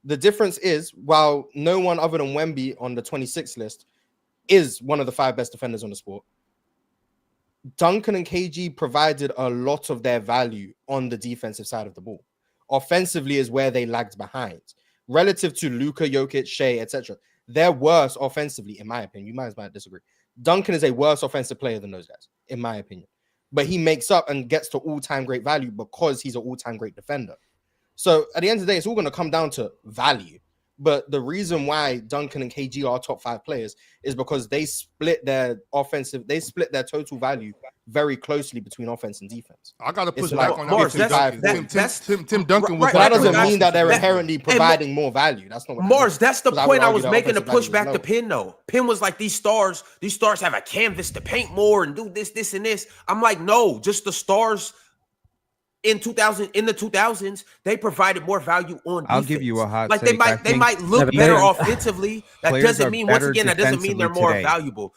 The difference is, while no one other than Wemby on the 26th list is one of the 5 best defenders on the sport, Duncan and KG provided a lot of their value on the defensive side of the ball. Offensively is where they lagged behind. Relative to Luka, Jokic, Shea, etc., they're worse offensively, in my opinion. You might disagree. Duncan is a worse offensive player than those guys, in my opinion. But he makes up and gets to all-time great value because he's an all-time great defender. So at the end of the day, it's all going to come down to value. But the reason why Duncan and KG are top 5 players is because they split their total value very closely between offense and defense. I got to push back on that. Tim Duncan was. That doesn't mean that they're inherently providing more value. That's not what Mars. That's the point I was making to push back to Penn, though. Penn was like, these stars have a canvas to paint more and do this, and this. I'm like, no, just the stars. In the 2000s, they provided more value on defense. I'll give you a hot take. They might look better offensively. That doesn't mean they're more valuable.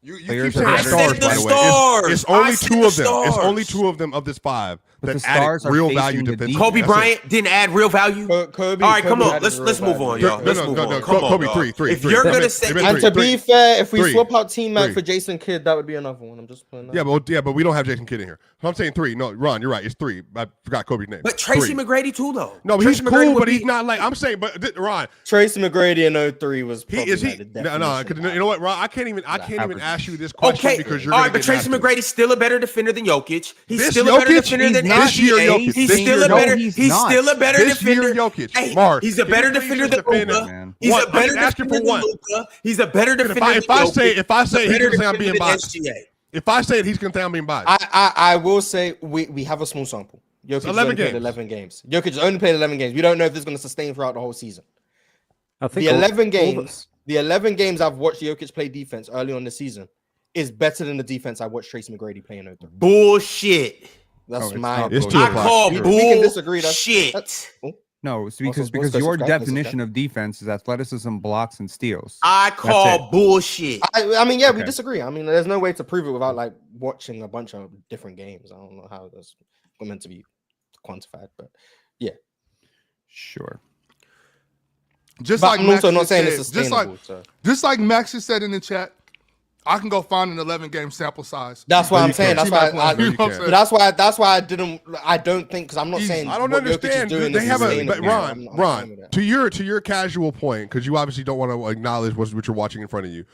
You keep saying stars, by the way. It's only 2 of them. It's only 2 of them of this 5 that added real value to defense. Kobe Bryant didn't add real value. Kobe. All right, come on. Let's move on, y'all. No. Kobe 3. If you're gonna say, and to be fair, if we swap out T-Mac for Jason Kidd, that would be another one. I'm just playing that. Yeah, but we don't have Jason Kidd in here. So I'm saying 3. No, Ron, you're right. It's 3. I forgot Kobe's name. But Tracy McGrady too, though. No, he's cool, but he's not like I'm saying. But Ron, Tracy McGrady in 03 was. No. You know what, Ron? I can't even ask you this question because you're. All right, but Tracy McGrady's still a better defender than Jokic. He's still a better defender than SGA. He's still a better defender. Mark, he's a better defender than Luka. He's a better defender than Luka. He's a better defender than Jokic. If I say he's gonna say I'm being biased. If I say it, he's gonna say I'm being biased. I will say we have a small sample. Jokic only played 11 games. Jokic only played 11 games. We don't know if this is going to sustain throughout the whole season. I think the 11 games The 11 games I've watched Jokic play defense early on the season is better than the defense I watched Tracy McGrady play in 03. Bullshit. That's it's my not It's opinion. too I call True. We can disagree. bullshit. No, it's Also, because sports your coaches, right? definition of defense is athleticism, blocks, and steals. I call it. bullshit. I mean, yeah, we Okay. disagree. I mean, there's no way to prove it without like watching a bunch of different games. I don't know how that's meant to be quantified, but yeah. Sure. Just But like I'm also Max not has saying said, it's sustainable. So. just like Max has said in the chat, I can go find an 11-game sample size. That's what I'm saying. That's why. No, you can't. But that's why. That's why I didn't. I don't think because I'm not saying. I don't what Jokic is understand. doing They is have a sustainable. but I'm fine Ron. with that. To your casual point, because you obviously don't want to acknowledge what you're watching in front of you.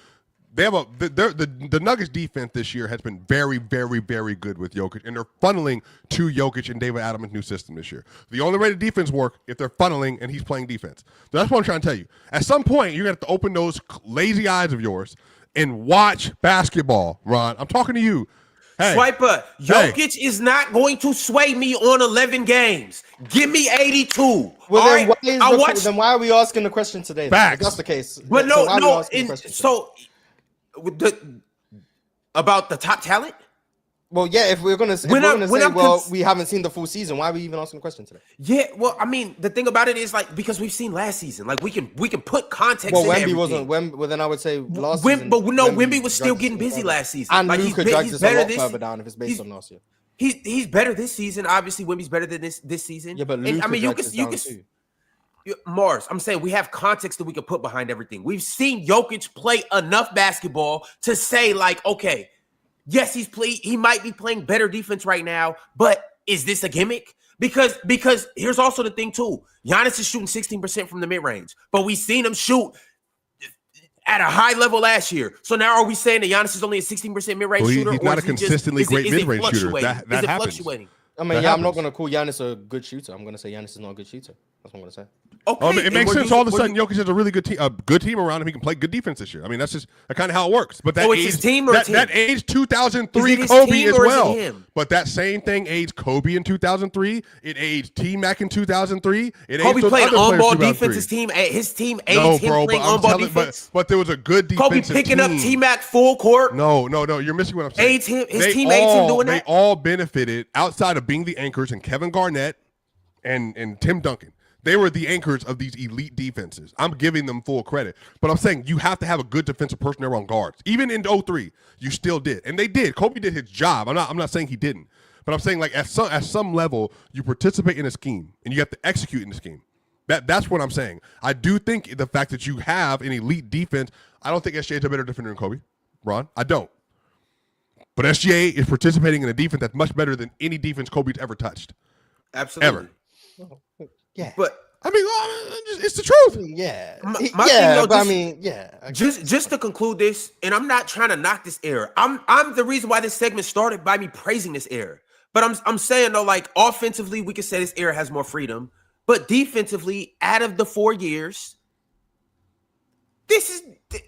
They have the Nuggets defense this year has been very, very, very good with Jokic, and they're funneling to Jokic and David Adams' new system this year. The only way the defense work if they're funneling and he's playing defense. So that's what I'm trying to tell you. At some point, you're gonna have to open those lazy eyes of yours and watch basketball, Ron. I'm talking to you. Hey, Swiper, Jokic is not going to sway me on 11 games. Give me 82. Well, All then, right? then why are we asking the question today? Facts. If that's the case. But so why are we no. asking the question today? So, about the top talent? Well, yeah. If we're gonna say, we haven't seen the full season. Why are we even asking the question today? Yeah. Well, I mean, the thing about it is like because we've seen last season, like we can put context. Well, in Wemby everything. wasn't. Well, then I would say last season. But no, Wemby was still getting busy further. last season. And like Luka he's dragged this a better lot this. further down if it's based on last year. He's better this season. Obviously, Wemby's better than this season. Yeah, but and, Luka I mean, you can too. Mars. I'm saying we have context that we can put behind everything. We've seen Jokic play enough basketball to say like, okay, yes, he might be playing better defense right now, but is this a gimmick? Because here's also the thing too. Giannis is shooting 16% from the mid range, but we've seen him shoot at a high level last year. So now are we saying that Giannis is only a 16% mid range shooter? He's not a consistently great mid range shooter. That is it happens. fluctuating? I mean, I'm not going to call Giannis a good shooter. I'm going to say Giannis is not a good shooter. That's what I'm going to say. Okay, it makes sense. All of a sudden, Jokic has a really good team around him. He can play good defense this year. I mean, that's just kind of how it works. But that it's his team or that age 2003 Is it his Kobe team as or is it well. him? But that same thing aged Kobe in 2003. It aged T-Mac in 2003. It Kobe aged played other players on-ball 2003. defense. His team aged No, him bro, playing but I'm on-ball telling, defense. but there was a good Kobe defensive picking team. up T-Mac full court. No, you're missing what I'm saying. His team aged him doing that. They all benefited outside of being the anchors and Kevin Garnett and Tim Duncan. They were the anchors of these elite defenses. I'm giving them full credit. But I'm saying you have to have a good defensive personnel on guards. Even in 03, you still did. And they did. Kobe did his job. I'm not saying he didn't. But I'm saying like at some level, you participate in a scheme and you have to execute in the scheme. That's what I'm saying. I do think the fact that you have an elite defense, I don't think SGA is a better defender than Kobe, Ron. I don't. But SGA is participating in a defense that's much better than any defense Kobe's ever touched. Absolutely. Ever. Yeah. But I mean, it's the truth. Yeah. My yeah, thing, though, but I mean, yeah. Just to conclude this, and I'm not trying to knock this era. I'm the reason why this segment started by me praising this era. But I'm saying though, like offensively, we could say this era has more freedom. But defensively, out of the 4 years, this is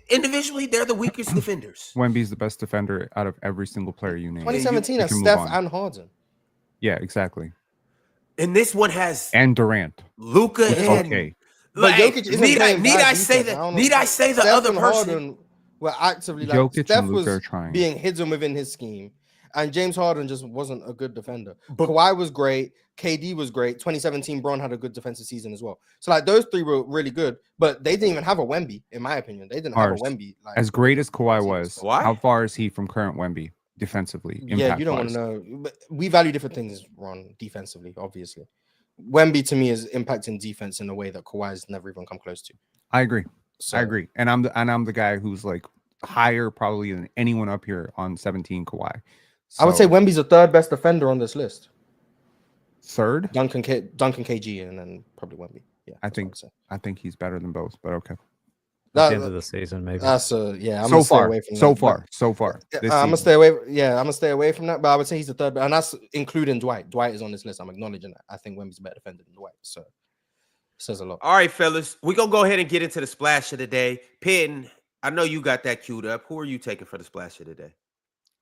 individually, they're the weakest defenders. Wemby's the best defender out of every single player you name. 2017 has can move Steph on. and Harden. Yeah, exactly. And this one has And Durant. Luka and Okay. But Jokic isn't need playing bad I say defense. I that? don't know. Need I say the Steph other and person? Harden were actively like Jokic Steph and Luka are was trying. being hidden within his scheme, and James Harden just wasn't a good defender. But Kawhi was great. KD was great. 2017, Bron had a good defensive season as well. So like those three were really good, but they didn't even have a Wemby, in my opinion. They didn't have a Wemby. Like, As great as Kawhi was, Kawhi? how far is he from current Wemby defensively? yeah, you don't want to know. But we value different things, Ron, defensively, obviously. Wemby to me is impacting defense in a way that Kawhi's never even come close to. I agree. So, I agree. And I'm the guy who's like higher probably than anyone up here on 17 Kawhi. I would say So, Wemby's the third best defender on this list. third. Duncan KG and then probably Wemby. Yeah, I that's what think I'd say. he's better than both, but okay. At the end of the season, maybe. That's yeah. I'm So gonna stay far, away from so that. far, so far. But, this I'm gonna season. stay away. Yeah, I'm gonna stay away from that. But I would say he's the third, and that's including Dwight. Dwight is on this list. I'm acknowledging that. I think Wemby's a better defender than Dwight. So it says a lot. All right, fellas, we're gonna go ahead and get into the splash of the day. Peyton, I know you got that queued up. Who are you taking for the splash of the day?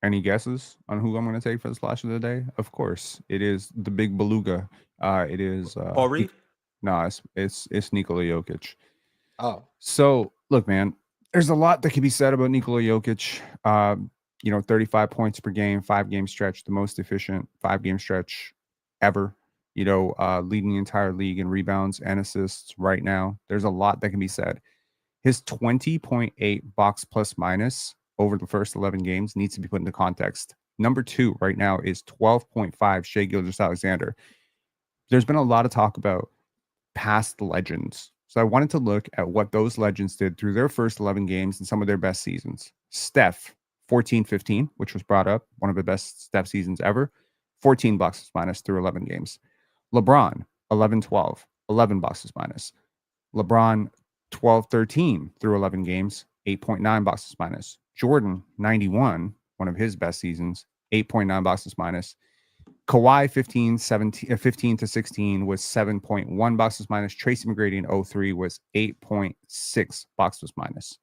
Any guesses on who I'm going to take for the splash of the day? Of course, it is the big beluga. It is Paul Reed? No, it's Nikola Jokic. Oh, So look, man, There's a lot that can be said about Nikola Jokic. 35 points per game, 5-game stretch, the most efficient 5-game stretch ever. Leading the entire league in rebounds and assists right now. There's a lot that can be said. His 20.8 box plus minus over the first 11 games needs to be put into context. Number 2 right now is 12.5 Shai Gilgeous-Alexander. There's been a lot of talk about past legends. So I wanted to look at what those legends did through their first 11 games and some of their best seasons. Steph, 14-15, which was brought up, one of the best Steph seasons ever, 14 boxes minus through 11 games. LeBron, 11-12, 11 boxes minus. LeBron, 12-13 through 11 games, 8.9 boxes minus. Jordan, 91, one of his best seasons, 8.9 boxes minus. Kawhi 15 to 16 was 7.1 boxes minus. Tracy McGrady in 03 was 8.6 boxes minus.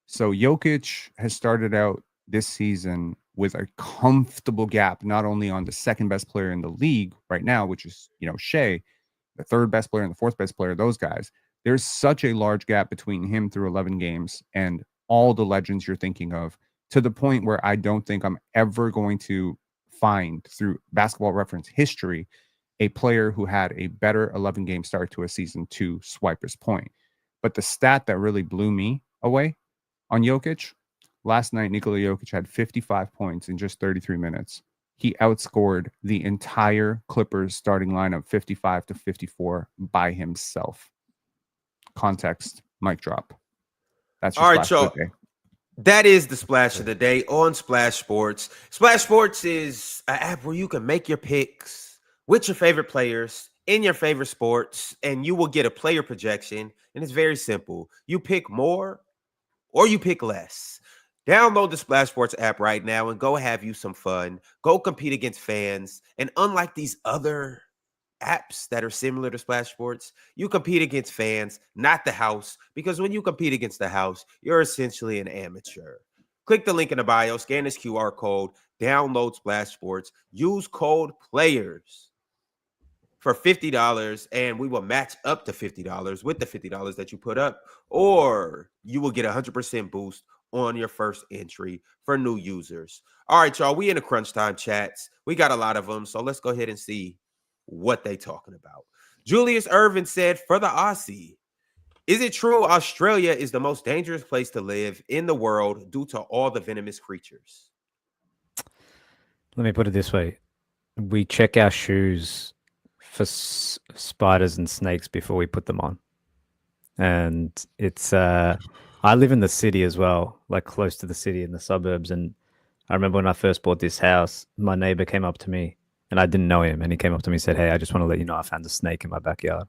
So Jokic has started out this season with a comfortable gap, not only on the second best player in the league right now, which is, Shai, the third best player and the fourth best player, those guys. There's such a large gap between him through 11 games and all the legends you're thinking of, to the point where I don't think I'm ever going to find through Basketball Reference history a player who had a better 11-game start to a season, to Swiper's point. But the stat that really blew me away on Jokic, last night Nikola Jokic had 55 points in just 33 minutes. He outscored the entire Clippers starting lineup 55-54 by himself. Context, mic drop. That's your All right, splash y'all. of the day. That is the splash of the day on Splash Sports. Splash Sports is an app where you can make your picks with your favorite players in your favorite sports, and you will get a player projection. And it's very simple. You pick more or you pick less. Download the Splash Sports app right now and go have you some fun. Go compete against fans. And unlike these other apps that are similar to Splash Sports, you compete against fans, not the house, because when you compete against the house, you're essentially an amateur. Click the link in the bio, scan this QR code, download Splash Sports, use code PLAYERS for $50, and we will match up to $50 with the $50 that you put up, or you will get a 100% boost on your first entry for new users. All right, y'all, we in the crunch time chats. We got a lot of them, so let's go ahead and see what they talking about. Julius Irvin said, for the Aussie, is it true Australia is the most dangerous place to live in the world due to all the venomous creatures? Let me put it this way. We check our shoes for spiders and snakes before we put them on. And it's, I live in the city as well, like close to the city in the suburbs. And I remember when I first bought this house, my neighbor came up to me and I didn't know him. And he came up to me and said, hey, I just want to let you know I found a snake in my backyard.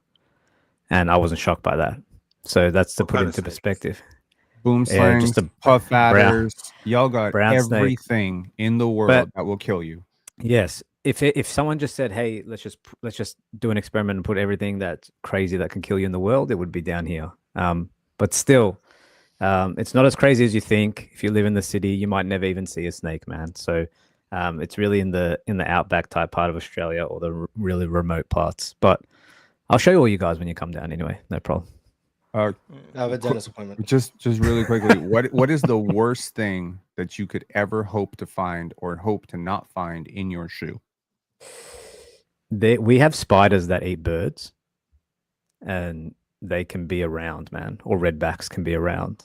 And I wasn't shocked by that. So that's to put into perspective. Boom slangs, just a puff adders. Y'all got everything snake in the world that will kill you. Yes. If someone just said, hey, let's just do an experiment and put everything that's crazy that can kill you in the world, it would be down here. But still, it's not as crazy as you think. If you live in the city, you might never even see a snake, man. So it's really in the outback type part of Australia or the really remote parts. But I'll show you all you guys when you come down anyway. No problem. I have a dentist appointment. Just really quickly, what is the worst thing that you could ever hope to find or hope to not find in your shoe? We have spiders that eat birds, and they can be around, man. Or redbacks can be around.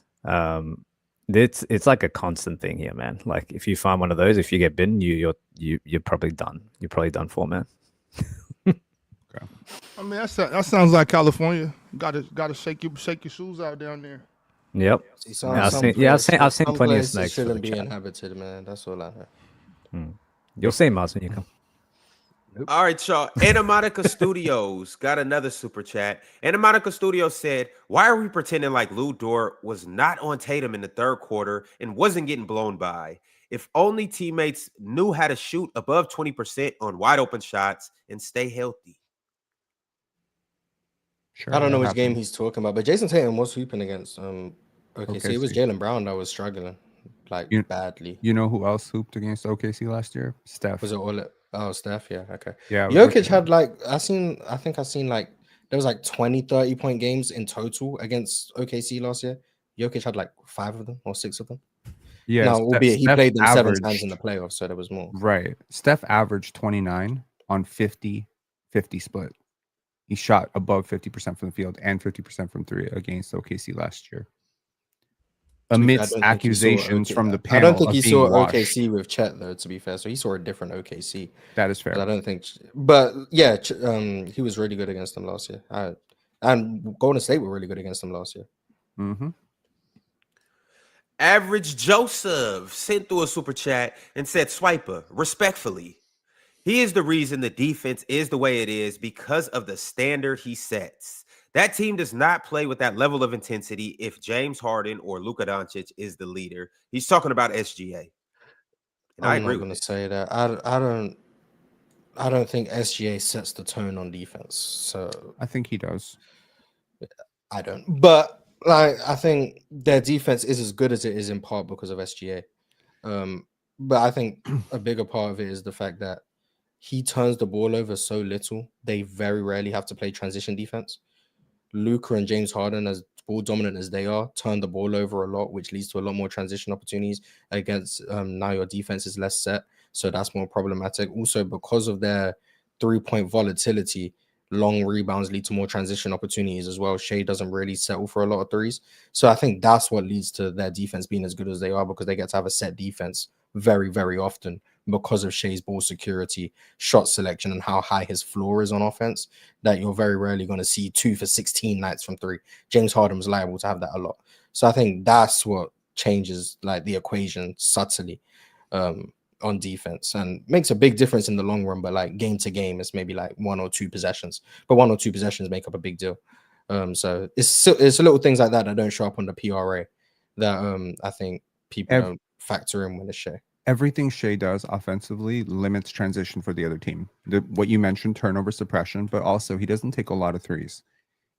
It's like a constant thing here, man. Like if you find one of those, if you get bitten, you're probably done. You're probably done for, man. Okay. I mean, that sounds like California. Gotta shake your shoes out down there. Yep. I've seen plenty of snakes. Shouldn't be inhabited, man. That's all I know. You'll see Mars when you come. Nope. All right, y'all. Anna Monica Studios got another super chat. Anna Monica Studios said, why are we pretending like Lou Dort was not on Tatum in the third quarter and wasn't getting blown by? If only teammates knew how to shoot above 20% on wide open shots and stay healthy. Sure, I don't know which game he's talking about, but Jason Tatum was hooping against OKC. It was Jaylen Brown that was struggling badly. You know who else hooped against OKC last year? Steph. Was it all? Oh, Steph. Yeah. Okay. Yeah. Jokic had I think I've seen there was 20, 30 point games in total against OKC last year. Jokic had like 5 of them or 6 of them. Yeah, Now, albeit he Steph played them 7 times averaged in the playoffs, so there was more. right. Steph averaged 29 on 50 split. He shot above 50% from the field and 50% from three against OKC last year. To be fair, I Amidst don't think he saw accusations OK. from the I don't panel think of he being saw washed. OKC with Chet though. To be fair, so he saw a different OKC. That is 'Cause I fair. don't think, but yeah, he was really good against them last year. And Golden State were really good against them last year. Mm-hmm. Average Joseph sent through a super chat and said, Swiper, respectfully, he is the reason the defense is the way it is because of the standard he sets. That team does not play with that level of intensity if James Harden or Luka Doncic is the leader. He's talking about SGA. And I I'm agree not with gonna it. say that. I don't think SGA sets the tone on defense. So I think he does. I don't. But like I think their defense is as good as it is in part because of SGA. But I think a bigger part of it is the fact that he turns the ball over so little. They very rarely have to play transition defense. Luka and James Harden, as ball dominant as they are, turn the ball over a lot, which leads to a lot more transition opportunities against now your defense is less set. So that's more problematic. Also, because of their 3-point volatility, long rebounds lead to more transition opportunities as well. Shea doesn't really settle for a lot of threes. So I think that's what leads to their defense being as good as they are, because they get to have a set defense very, very often because of Shea's ball security, shot selection, and how high his floor is on offense, that you're very rarely going to see 2 for 16 nights from three. James Harden was liable to have that a lot. So I think that's what changes like the equation subtly on defense and makes a big difference in the long run. But like game to game, it's maybe like 1 or 2 possessions, but 1 or 2 possessions make up a big deal. So it's little things like that that don't show up on the PRA that I think people don't factor in when it's Shea. Everything Shea does offensively limits transition for the other team. What you mentioned, turnover suppression, but also he doesn't take a lot of threes.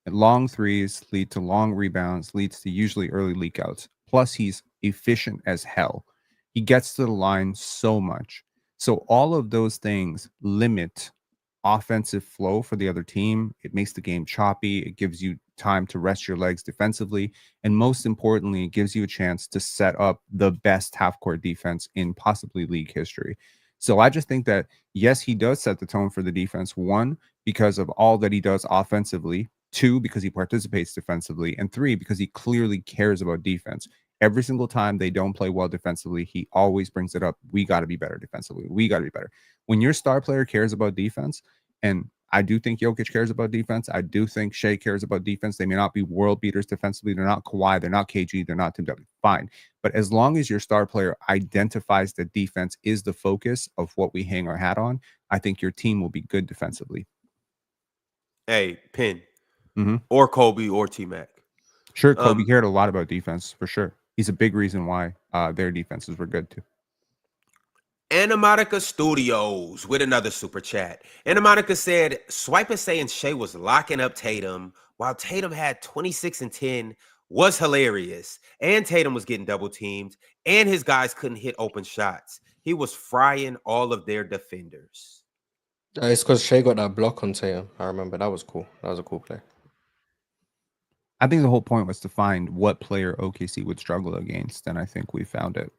And long threes lead to long rebounds, leads to usually early leak outs. Plus, he's efficient as hell. He gets to the line so much. So all of those things limit offensive flow for the other team. It makes the game choppy. It gives you time to rest your legs defensively. And most importantly, it gives you a chance to set up the best half-court defense in possibly league history. So I just think that, yes, he does set the tone for the defense. 1, because of all that he does offensively. 2, because he participates defensively. And 3, because he clearly cares about defense. Every single time they don't play well defensively, he always brings it up. We got to be better defensively. We got to be better. When your star player cares about defense, and I do think Jokic cares about defense. I do think Shea cares about defense. They may not be world beaters defensively. They're not Kawhi. They're not KG. They're not Tim W. Fine. But as long as your star player identifies that defense is the focus of what we hang our hat on, I think your team will be good defensively. Hey, Penn, Mm-hmm. or Kobe or T-Mac. Sure, Kobe cared a lot about defense, for sure. He's a big reason why their defenses were good, too. Animatica Studios with another super chat. Animatica said, Swiper saying Shea was locking up Tatum while Tatum had 26 and 10 was hilarious. And Tatum was getting double teamed and his guys couldn't hit open shots. He was frying all of their defenders. It's because Shea got that block on Tatum. I remember that was cool. That was a cool play. I think the whole point was to find what player OKC would struggle against, and I think we found it.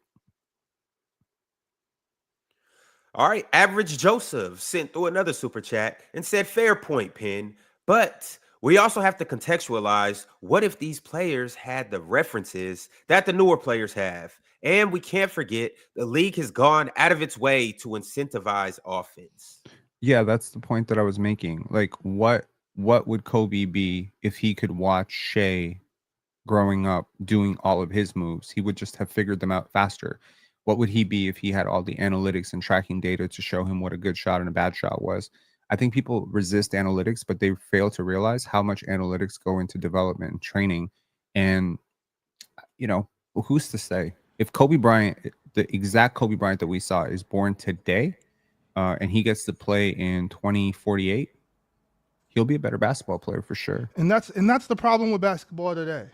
All right, Average Joseph sent through another super chat and said, fair point, Penn, but we also have to contextualize what if these players had the references that the newer players have. And we can't forget the league has gone out of its way to incentivize offense. Yeah, that's the point that I was making. Like, what would Kobe be if he could watch Shea growing up doing all of his moves? He would just have figured them out faster. What would he be if he had all the analytics and tracking data to show him what a good shot and a bad shot was? I think people resist analytics, but they fail to realize how much analytics go into development and training. And, you know, who's to say? If Kobe Bryant, the exact Kobe Bryant that we saw, is born today, and he gets to play in 2048, he'll be a better basketball player for sure. And that's the problem with basketball today.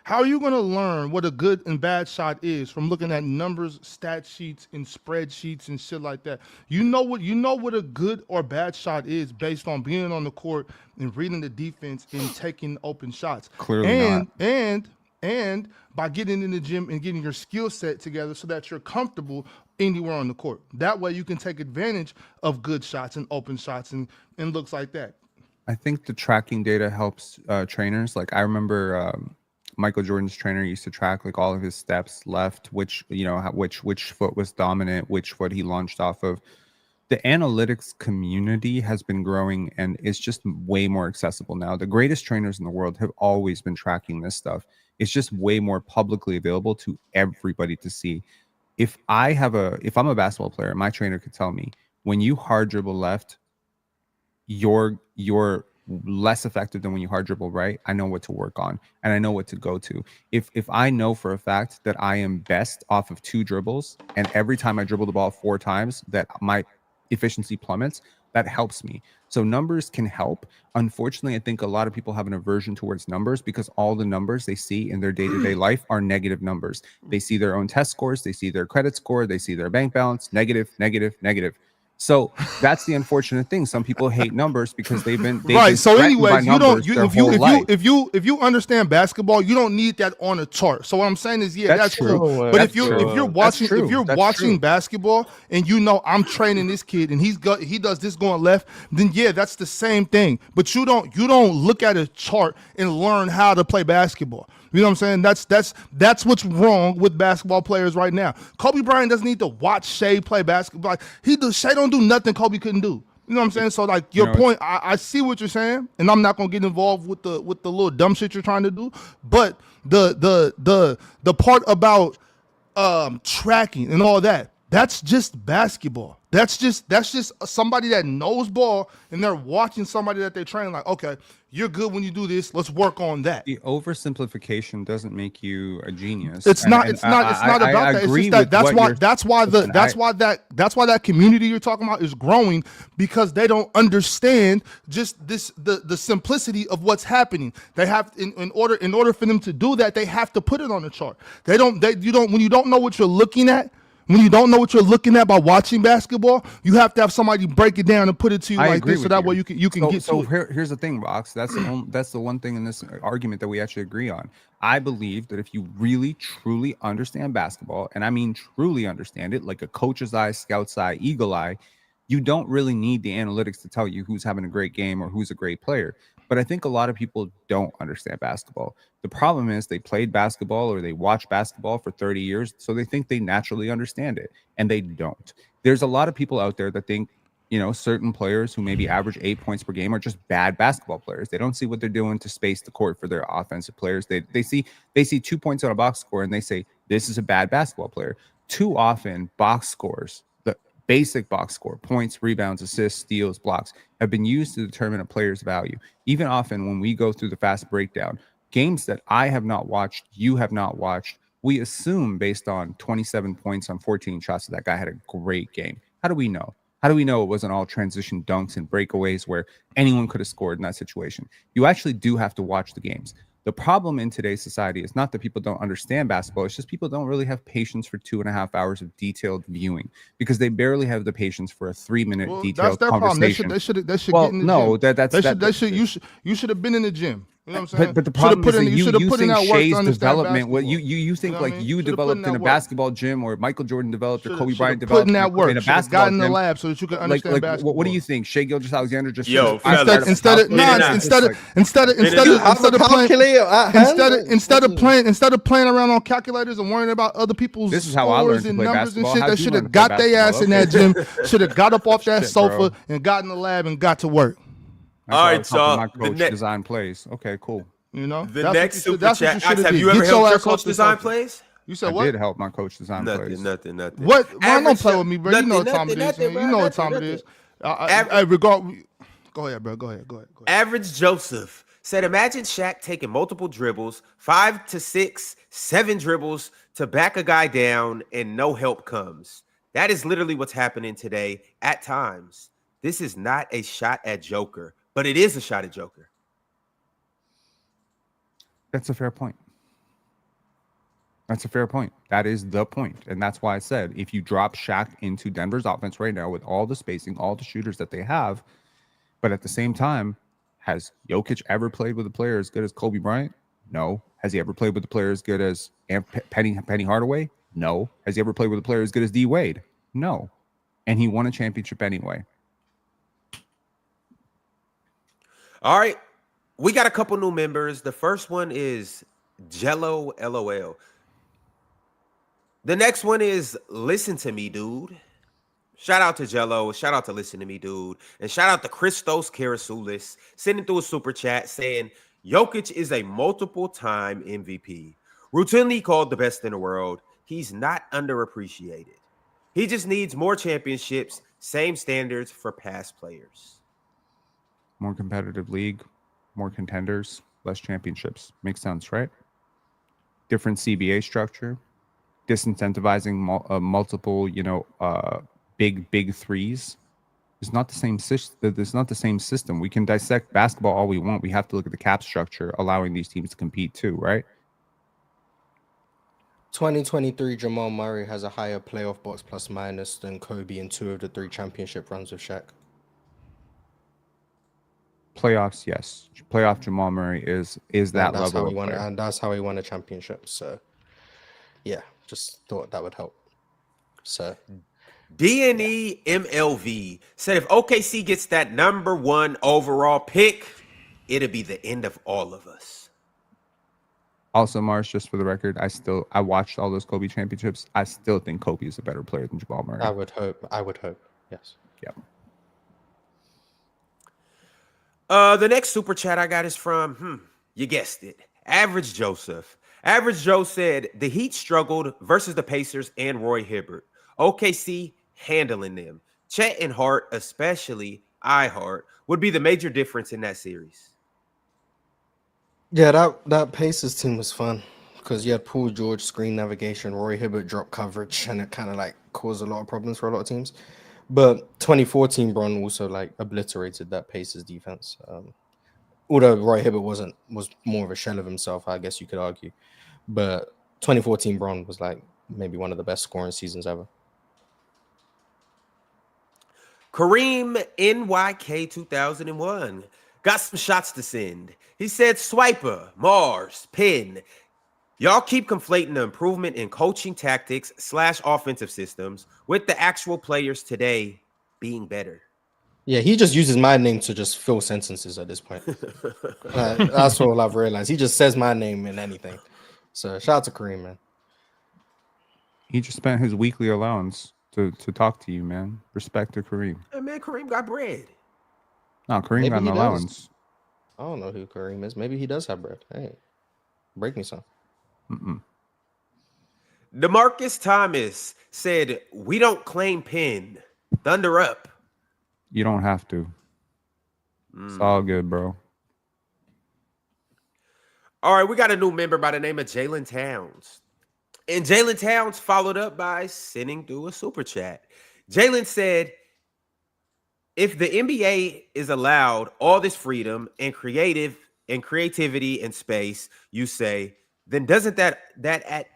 How are you going to learn what a good and bad shot is from looking at numbers, stat sheets, and spreadsheets and shit like that? You know what a good or bad shot is based on being on the court and reading the defense and taking open shots. Clearly not. And and by getting in the gym and getting your skill set together so that you're comfortable anywhere on the court. That way you can take advantage of good shots and open shots and looks like that. I think the tracking data helps trainers. Like I remember Michael Jordan's trainer used to track like all of his steps left, which which foot was dominant, which foot he launched off of. The analytics community has been growing and it's just way more accessible now. The greatest trainers in the world have always been tracking this stuff. It's just way more publicly available to everybody to see. If I'm a basketball player, my trainer could tell me when you hard dribble left, you're less effective than when you hard dribble right. I know what to work on and I know what to go to. If I know for a fact that I am best off of 2 dribbles and every time I dribble the ball 4 times that my efficiency plummets, that helps me. So numbers can help. Unfortunately, I think a lot of people have an aversion towards numbers because all the numbers they see in their day-to-day life are negative numbers. They see their own test scores, they see their credit score, they see their bank balance, negative, negative, negative. So that's the unfortunate thing. Some people hate numbers because they've been right. So, anyways, if you understand basketball, you don't need that on a chart. So what I'm saying is, yeah, that's true. But if you're watching basketball and you know I'm training this kid and he does this going left, then yeah, that's the same thing. But you don't look at a chart and learn how to play basketball. You know what I'm saying? That's what's wrong with basketball players right now. Kobe Bryant doesn't need to watch Shea play basketball. Like, Shea don't do nothing Kobe couldn't do. You know what I'm saying? So like your point, I see what you're saying, and I'm not gonna get involved with the little dumb shit you're trying to do. But the part about tracking and all that, that's just basketball. That's just somebody that knows ball and they're watching somebody that they train like, okay, you're good when you do this. Let's work on that. The oversimplification doesn't make you a genius. It's not about that. It's just that's why that community you're talking about is growing because they don't understand just the simplicity of what's happening. They have in order for them to do that, they have to put it on the chart. When you don't know what you're looking at. When you don't know what you're looking at by watching basketball, you have to have somebody break it down and put it to you like this, so that way you can get to it. So here's the thing, Box. That's the one thing in this argument that we actually agree on. I believe that if you really truly understand basketball, and I mean truly understand it, like a coach's eye, scout's eye, eagle eye, you don't really need the analytics to tell you who's having a great game or who's a great player. But I think a lot of people don't understand basketball. The problem is they played basketball or they watched basketball for 30 years, so they think they naturally understand it, and they don't. There's a lot of people out there that think, certain players who maybe average 8 points per game are just bad basketball players. They don't see what they're doing to space the court for their offensive players. They see 2 points on a box score, and they say, this is a bad basketball player. Too often, box scores, the basic box score, points, rebounds, assists, steals, blocks, have been used to determine a player's value. Even often when we go through the fast breakdown, games that I have not watched, you have not watched, we assume based on 27 points on 14 shots that guy had a great game. How do we know? How do we know it wasn't all transition dunks and breakaways where anyone could have scored in that situation? You actually do have to watch the games. The problem in today's society is not that people don't understand basketball. It's just people don't really have patience for 2.5 hours of detailed viewing because they barely have the patience for a 3-minute detailed conversation. They should get in the gym. You should have been in the gym. You know what I'm saying? But the problem is that you think Shea's development, you think like you developed in a basketball gym or Michael Jordan developed or Kobe Bryant developed in a basketball gym. Got in the lab so that you can understand basketball. What do you think? Shea Gilgeous-Alexander just instead of playing around on calculators and worrying about other people's scores and numbers and shit, they should have got their ass in that gym. Should have got up off that sofa and got in the lab and got to work. All right, so my coach design plays. Okay, cool. The next super chat. Have you ever helped your coach design plays? You said what? I did help my coach design plays. Nothing. What? Why don't play with me, bro? You know what time it is. You know what time it is. Go ahead, bro. Go ahead. Average Joseph said, imagine Shaq taking multiple dribbles, 5 to 6, 7 dribbles to back a guy down, and no help comes. That is literally what's happening today at times. This is not a shot at Joker, but it is a shot at Joker. That's a fair point. That is the point. And that's why I said, if you drop Shaq into Denver's offense right now with all the spacing, all the shooters that they have, but at the same time, has Jokic ever played with a player as good as Kobe Bryant? No. Has he ever played with a player as good as Penny Hardaway? No. Has he ever played with a player as good as D Wade? No. And he won a championship anyway. All right. We got a couple new members. The first one is Jello LOL. The next one is Listen to Me, Dude. Shout out to Jello. Shout out to Listen to Me, Dude. And shout out to Christos Karasoulis sending through a super chat saying Jokic is a multiple-time MVP. Routinely called the best in the world. He's not underappreciated. He just needs more championships, same standards for past players. More competitive league, more contenders, less championships. Makes sense, right? Different CBA structure, disincentivizing multiple, big threes. It's not the same system. It's not the same system. We can dissect basketball all we want. We have to look at the cap structure, allowing these teams to compete too, right? 2023 Jamal Murray has a higher playoff box plus minus than Kobe in 2 of the 3 championship runs with Shaq. Playoffs, yes. Playoff Jamal Murray is that And that's level how of he won, player. and that's how he won a championship. So, yeah, just thought that would help. So, DNE MLV said if OKC gets that number 1 overall pick, it'll be the end of all of us. Also, Mars, just for the record, I watched all those Kobe championships. I still think Kobe is a better player than Jamal Murray. I would hope. Yes. Yep. The next super chat I got is from, you guessed it, Average Joseph. Average Joe said the Heat struggled versus the Pacers and Roy Hibbert. OKC handling them. Chet and Hart, especially Hart, would be the major difference in that series. Yeah, that Pacers team was fun because you had Paul George screen navigation, Roy Hibbert drop coverage, and it kind of like caused a lot of problems for a lot of teams. But 2014 Bron also like obliterated that Pacers defense. Although Roy Hibbert was more of a shell of himself, I guess you could argue. But 2014 Bron was like maybe one of the best scoring seasons ever. Kareem NYK 2001 got some shots to send. He said, Swiper, Mars, Penn, y'all keep conflating the improvement in coaching tactics / offensive systems with the actual players today being better. Yeah, he just uses my name to just fill sentences at this point. That's all I've realized. He just says my name in anything. So shout out to Kareem, man. He just spent his weekly allowance to talk to you, man. Respect to Kareem. Hey, man, Kareem got bread. No, Kareem Maybe got an he does. allowance. I don't know who Kareem is. Maybe he does have bread. Hey, break me some. DeMarcus Thomas said, we don't claim Penn. Thunder up. You don't have to. It's all good, bro. All right, we got a new member by the name of Jalen Towns. And Jalen Towns followed up by sending through a super chat. Jalen said, if the NBA is allowed all this freedom and creativity and space, you say, then doesn't that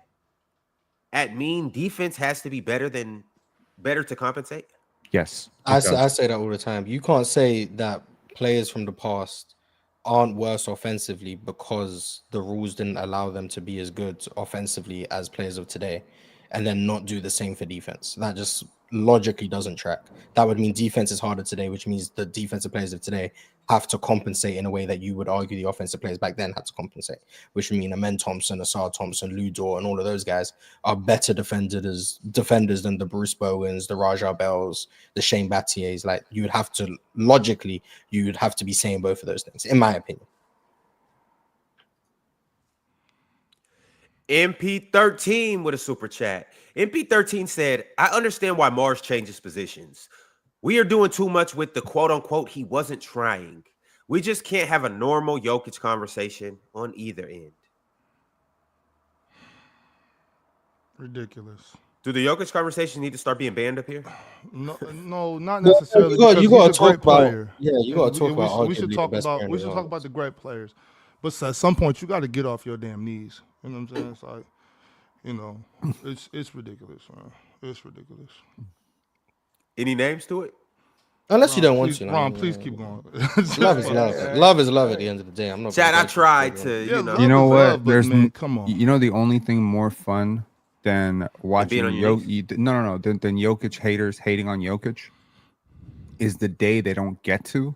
mean defense has to be better to compensate? Yes. I say that all the time. You can't say that players from the past aren't worse offensively because the rules didn't allow them to be as good offensively as players of today, and then not do the same for defense. That just logically doesn't track. That would mean defense is harder today, which means the defensive players of today have to compensate in a way that you would argue the offensive players back then had to compensate, which would mean Amen Thompson, Asar Thompson, Ludor, and all of those guys are better defenders than the Bruce Bowens, the Raja Bells, the Shane Battiers. Like, you would have to, logically, you would have to be saying both of those things, in my opinion. MP13 with a super chat. MP13 said, I understand why Mars changes positions. We are doing too much with the quote unquote, he wasn't trying. We just can't have a normal Jokic conversation on either end. Ridiculous. Do the Jokic conversation need to start being banned up here? No, not necessarily. You got to he's a great talk about. player. Yeah, you got to talk we about. we should talk about. We should talk about the great players. But at some point, you got to get off your damn knees. You know what I'm saying? It's like, it's ridiculous, man. It's ridiculous. Any names to it? Unless you Ron, don't want please, to. Ron, please keep going. Love is love. Love is love at the end of the day. I'm not. Chad, I gonna tried go- to, Yeah, you know, love You know is what? love, but man, come on. You know the only thing more fun than watching on your knees. than Jokic haters hating on Jokic is the day they don't get to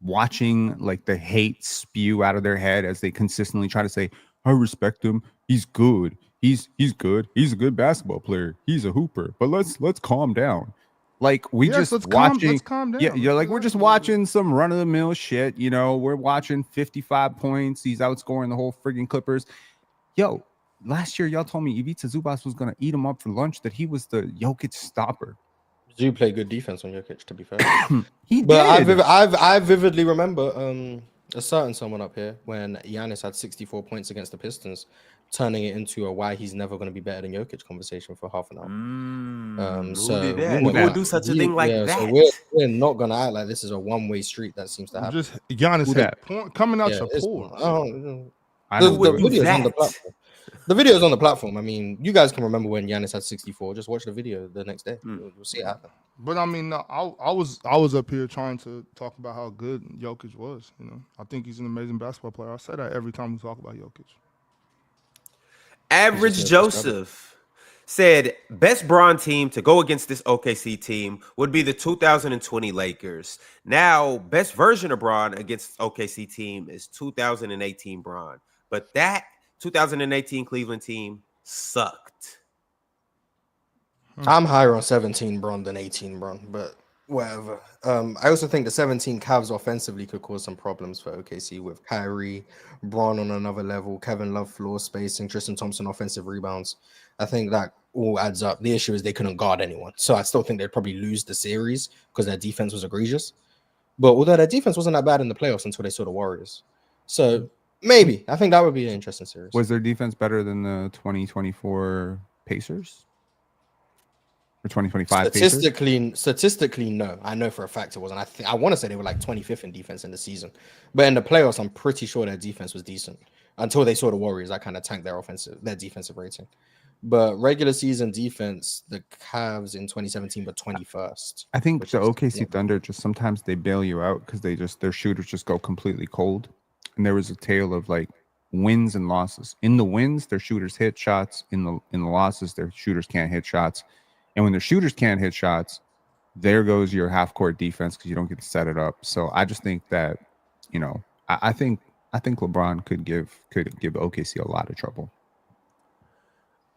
watching like the hate spew out of their head as they consistently try to say, I respect him. He's good. He's good. He's a good basketball player. He's a hooper. But let's calm down. Like we Yes, just let's watching. calm down. Yeah, you're like we're just watching some run of the mill shit. You know, we're watching 55 points. He's outscoring the whole friggin' Clippers. Yo, last year y'all told me Ivica Zubac was gonna eat him up for lunch. That he was the Jokic stopper. Do play good defense on Jokic, to be fair. He But did. I vividly remember a certain someone up here when Giannis had 64 points against the Pistons, turning it into a why he's never going to be better than Jokic conversation for half an hour. who So did we that? know Who would that. do such a thing like that? So we're not going to act like this is a one-way street that seems to happen. Just Giannis Who had that? coming out Yeah, your it's- pores. I the don't would know. do video's on the that? platform. The video's on the platform. I mean, you guys can remember when Giannis had 64. Just watch the video the next day. You'll see it happen. But I mean, no, I was up here trying to talk about how good Jokic was. You know, I think he's an amazing basketball player. I say that every time we talk about Jokic. Average He's just Joseph said best Bron team to go against this OKC team would be the 2020 Lakers. Now, best version of Bron against OKC team is 2018 Bron. But that 2018 Cleveland team sucked. I'm higher on 17 Bron than 18 Bron, but whatever. I also think the 17 Cavs offensively could cause some problems for OKC with Kyrie, Bron on another level, Kevin Love floor spacing, Tristan Thompson offensive rebounds. I think that all adds up. The issue is they couldn't guard anyone. So I still think they'd probably lose the series because their defense was egregious. But although their defense wasn't that bad in the playoffs until they saw the Warriors. So maybe. I think that would be an interesting series. Was their defense better than the 2024 Pacers? Or 2025 Pacers? Statistically, no. I know for a fact it wasn't. I want to say they were like 25th in defense in the season, but in the playoffs, I'm pretty sure their defense was decent until they saw the Warriors. I kind of tanked their defensive rating. But regular season defense, the Cavs in 2017 were 21st. I think which the is- OKC yeah. Thunder just sometimes they bail you out because their shooters just go completely cold. And there was a tale of like wins and losses. In the wins, their shooters hit shots. In the losses, their shooters can't hit shots. And when their shooters can't hit shots, there goes your half court defense because you don't get to set it up. So I just think that, you know, I think LeBron could give OKC a lot of trouble.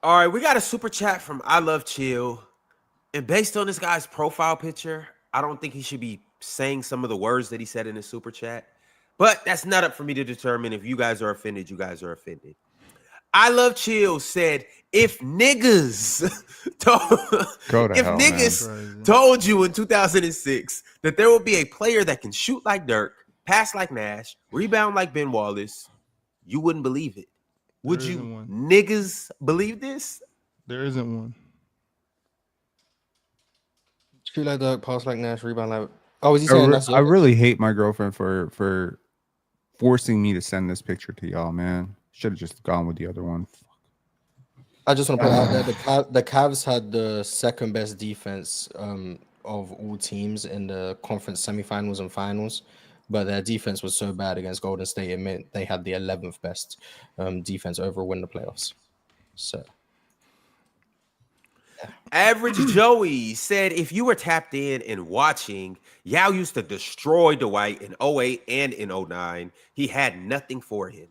All right, we got a super chat from I Love Chill. And based on this guy's profile picture, I don't think he should be saying some of the words that he said in his super chat. But that's not up for me to determine. If you guys are offended, you guys are offended. I Love Chill said, if niggas told you in 2006 that there will be a player that can shoot like Dirk, pass like Nash, rebound like Ben Wallace, you wouldn't believe it. Would you niggas believe this? There isn't one. Shoot like Dirk, pass like Nash, rebound like. Oh, is he saying that's? I really hate my girlfriend for forcing me to send this picture to y'all, man. Should have just gone with the other one. I just want to put it out there. The Cavs had the second best defense of all teams in the conference semifinals and finals, but their defense was so bad against Golden State, it meant they had the 11th best defense overall in the playoffs. So, Average Joey said, if you were tapped in and watching, Yao used to destroy Dwight in 08 and in 09. He had nothing for him.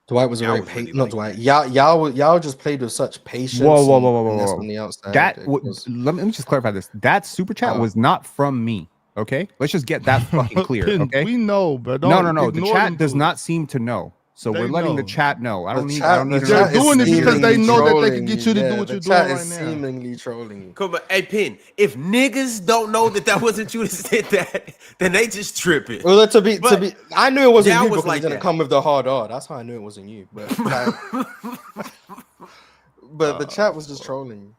Dwight was Yao very was really patient. Not like Dwight. that. Yao just played with such patience. Whoa. On the outside. Let me just clarify this. That super chat was not from me. Okay, let's just get that fucking clear. Okay, we know, but no. The chat does not seem to know. So we're letting the chat know. I don't need to know. They're doing it because they know that they can get you to do what you're doing right now. Seemingly trolling you. Come on, hey Pin. If niggas don't know that wasn't you that said that, then they just tripping. Well, to be, I knew it wasn't you because like it didn't come with the hard R. That's how I knew it wasn't you. But but the chat was just trolling you.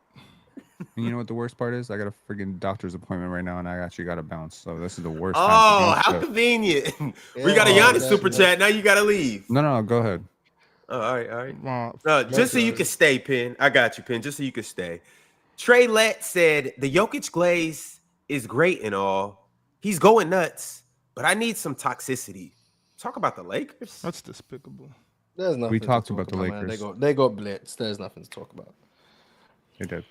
And you know what the worst part is? I got a freaking doctor's appointment right now, and I actually got to bounce. So this is the worst. Oh, how convenient! We got a Giannis super chat. Now you got to leave. No, go ahead. Oh, all right. Just so you can stay, Pin. I got you, Pin. Just so you can stay. Trey Lett said the Jokic glaze is great and all. He's going nuts, but I need some toxicity. Talk about the Lakers. That's despicable. There's nothing to talked talk about the man. Lakers. They got blitzed. There's nothing to talk about. They did.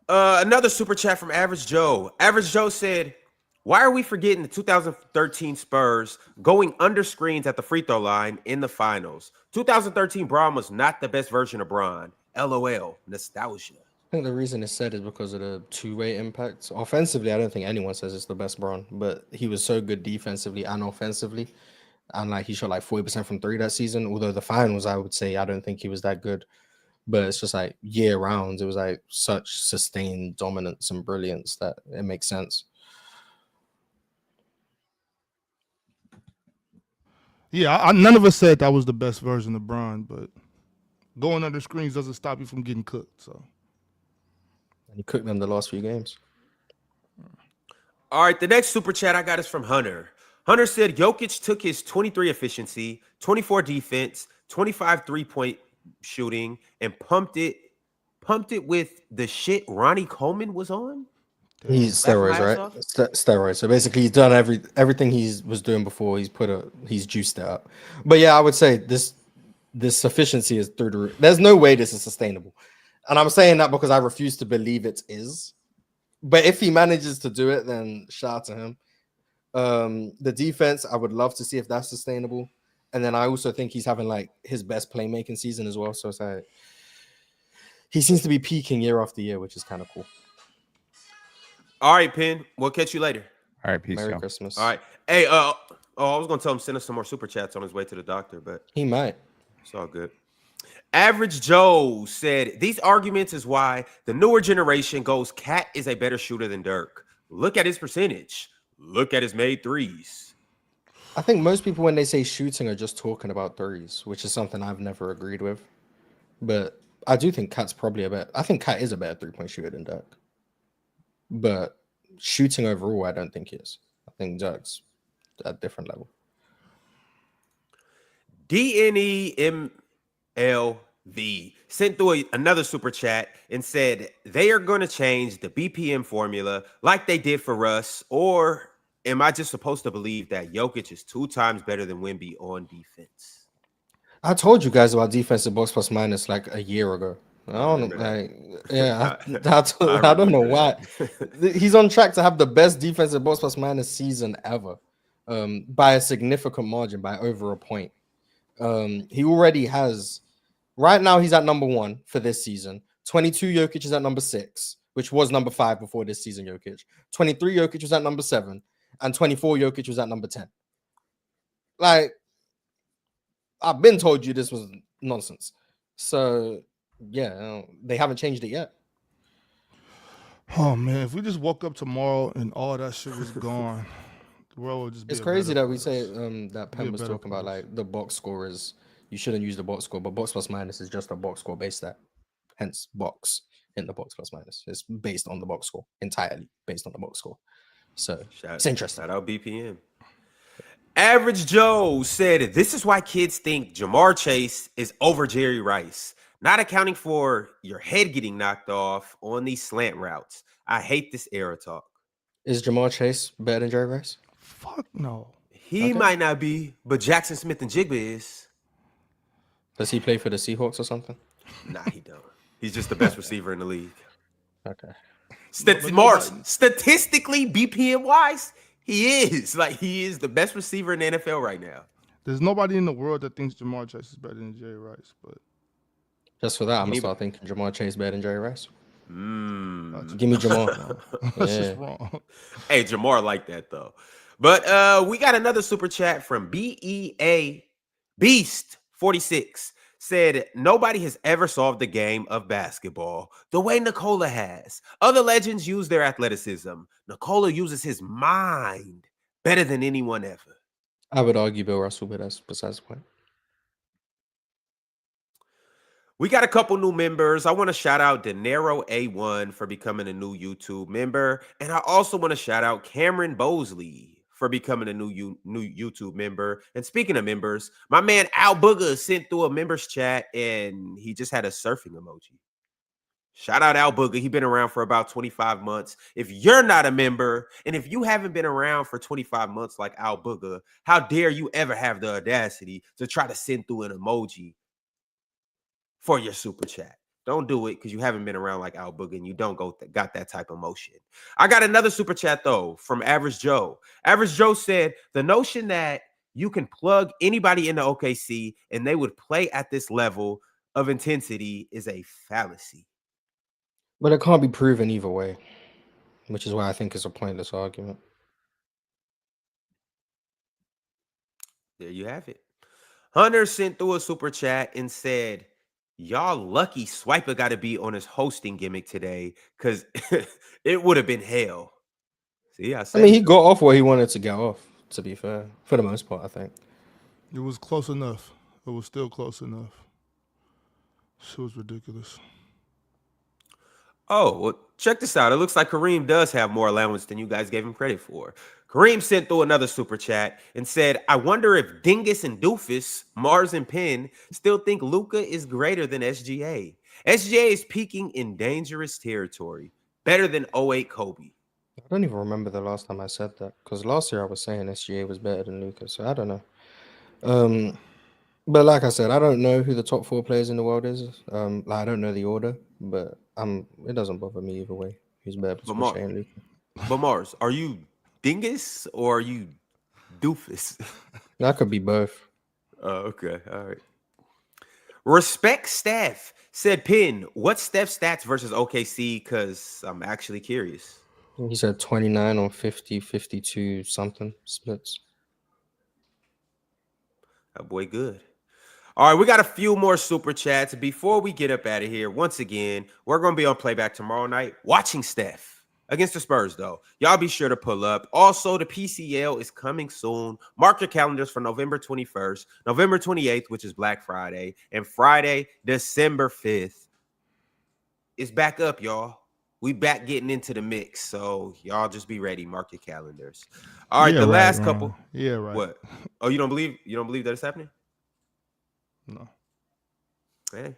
Another super chat from Average Joe. Average Joe said, "Why are we forgetting the 2013 Spurs going under screens at the free throw line in the finals? 2013 Bron was not the best version of Bron. LOL. Nostalgia." I think the reason it's said is because of the two-way impact. Offensively, I don't think anyone says it's the best Bron, but he was so good defensively and offensively. And like he shot like 40% from three that season. Although the finals, I would say I don't think he was that good. But it's just like year round, it was like such sustained dominance and brilliance that it makes sense. Yeah, none of us said that was the best version of Bron, but going under screens doesn't stop you from getting cooked. So And he cooked them the last few games. All right, the next super chat I got is from Hunter. Hunter said Jokic took his 23 efficiency, 24 defense, 25 3-point shooting, and pumped it with the shit Ronnie Coleman was on. He's steroids, right? Steroids. So basically, he's done everything he was doing before. He's juiced it up. But yeah, I would say this efficiency is through the roof. There's no way this is sustainable, and I'm saying that because I refuse to believe it is. But if he manages to do it, then shout out to him. The defense, I would love to see if that's sustainable. And then I also think he's having like his best playmaking season as well. So it's like he seems to be peaking year after year, which is kind of cool. All right, Penn. We'll catch you later. All right, peace. Merry Christmas. All right. Hey, I was gonna tell him send us some more super chats on his way to the doctor, but He might. it's all good. Average Joe said these arguments is why the newer generation goes Cat is a better shooter than Dirk. Look at his percentage. Look at his made threes. I think most people, when they say shooting, are just talking about threes, which is something I've never agreed with. But I do think Cat's probably I think Cat is a better 3-point shooter than Dirk. But shooting overall, I don't think he is. I think Dirk's at a different level. DNEMLV sent through another super chat and said they are going to change the BPM formula like they did for Russ, or am I just supposed to believe that Jokic is 2 times better than Wemby on defense? I told you guys about defensive box plus minus like a year ago. I don't know. I don't know why. He's on track to have the best defensive box plus minus season ever, by a significant margin, by over a point. He already has. Right now, he's at number 1 for this season. 22 Jokic is at number 6, which was number 5 before this season. Jokic. 23 Jokic was at number 7, and 24 Jokic was at number 10. Like, I've been told you this was nonsense. So yeah, they haven't changed it yet. Oh man, if we just woke up tomorrow and all that shit was gone, the world would just be. It's crazy that we say that Penn was talking about like the box score is you shouldn't use the box score, but box plus minus is just a box score based that. Hence box in the box plus minus. It's based on the box score, entirely based on the box score. So it's interesting. Shout out BPM. Average Joe said, this is why kids think Jamar Chase is over Jerry Rice, not accounting for your head getting knocked off on these slant routes. I hate this era talk. Is Jamar Chase better than Jerry Rice? Fuck no. He might not be, but Jackson Smith and Jigba is. Does he play for the Seahawks or something? Nah, he don't. He's just the best receiver in the league. Okay. Statistically, BPM wise, he is. Like, he is the best receiver in the NFL right now. There's nobody in the world that thinks Jamar Chase is better than Jerry Rice, but just for that, I'm gonna start thinking Jamar Chase better than Jerry Rice. Give me Jamar. That's just wrong. Hey, Jamar like that though. But we got another super chat from BEA Beast 46. Said nobody has ever solved the game of basketball the way Nikola has. Other legends use their athleticism. Nikola uses his mind better than anyone ever. I would argue Bill Russell, but that's besides the point. We got a couple new members. I want to shout out Denero A1 for becoming a new YouTube member. And I also want to shout out Cameron Bosley for becoming a new YouTube member. And speaking of members, my man Al Booger sent through a members chat and he just had a surfing emoji. Shout out Al Booger. He's been around for about 25 months. If you're not a member, and if you haven't been around for 25 months like Al Booger, how dare you ever have the audacity to try to send through an emoji for your super chat? Don't do it because you haven't been around like Al Booger and you don't got that type of motion. I got another super chat, though, from Average Joe. Average Joe said, the notion that you can plug anybody into OKC and they would play at this level of intensity is a fallacy. But it can't be proven either way, which is why I think it's a pointless argument. There you have it. Hunter sent through a super chat and said, y'all lucky Swiper got to be on his hosting gimmick today because it would have been hell. See, I mean, he got off what he wanted to get off, to be fair, for the most part, I think. It was close enough. It was still close enough. Shit was ridiculous. Oh, well, check this out. It looks like Kareem does have more allowance than you guys gave him credit for. Kareem sent through another super chat and said, I wonder if Dingus and Doofus, Mars and Penn, still think Luka is greater than SGA. SGA is peaking in dangerous territory, better than 08 Kobe. I don't even remember the last time I said that, because last year I was saying SGA was better than Luka, so I don't know. But like I said, I don't know who the top 4 players in the world is. Like, I don't know the order, but it doesn't bother me either way. Who's better between Shea and Luka? But Mars, are you Dingus or are you Doofus? That could be both. Oh, okay. All right. Respect Steph said, Pin, what's Steph's stats versus OKC? Because I'm actually curious. He said 29 on 50, 52 something splits. That boy good. All right, we got a few more super chats. Before we get up out of here, once again, we're going to be on Playback tomorrow night watching Steph against the Spurs, though. Y'all be sure to pull up. Also, the PCL is coming soon. Mark your calendars for November 21st, November 28th, which is Black Friday, and Friday, December 5th. It's back up, y'all. We back getting into the mix, so y'all just be ready. Mark your calendars. All right, the last couple. Yeah, right. What? Oh, you don't believe that it's happening? No. Hey.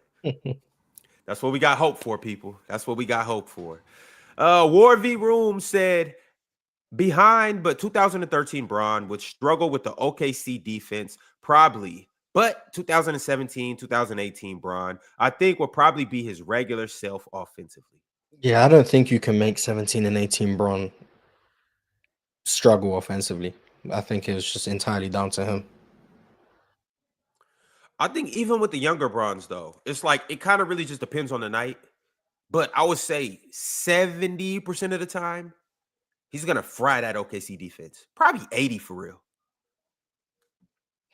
That's what we got hope for, people. That's what we got hope for. War V Room said, behind, but 2013 Bron would struggle with the OKC defense, probably. But 2017, 2018 Bron, I think will probably be his regular self offensively. Yeah, I don't think you can make 17 and 18 Bron struggle offensively. I think it was just entirely down to him. I think even with the younger Brons, though, it's like it kind of really just depends on the night. But I would say 70% of the time, he's going to fry that OKC defense. Probably 80 for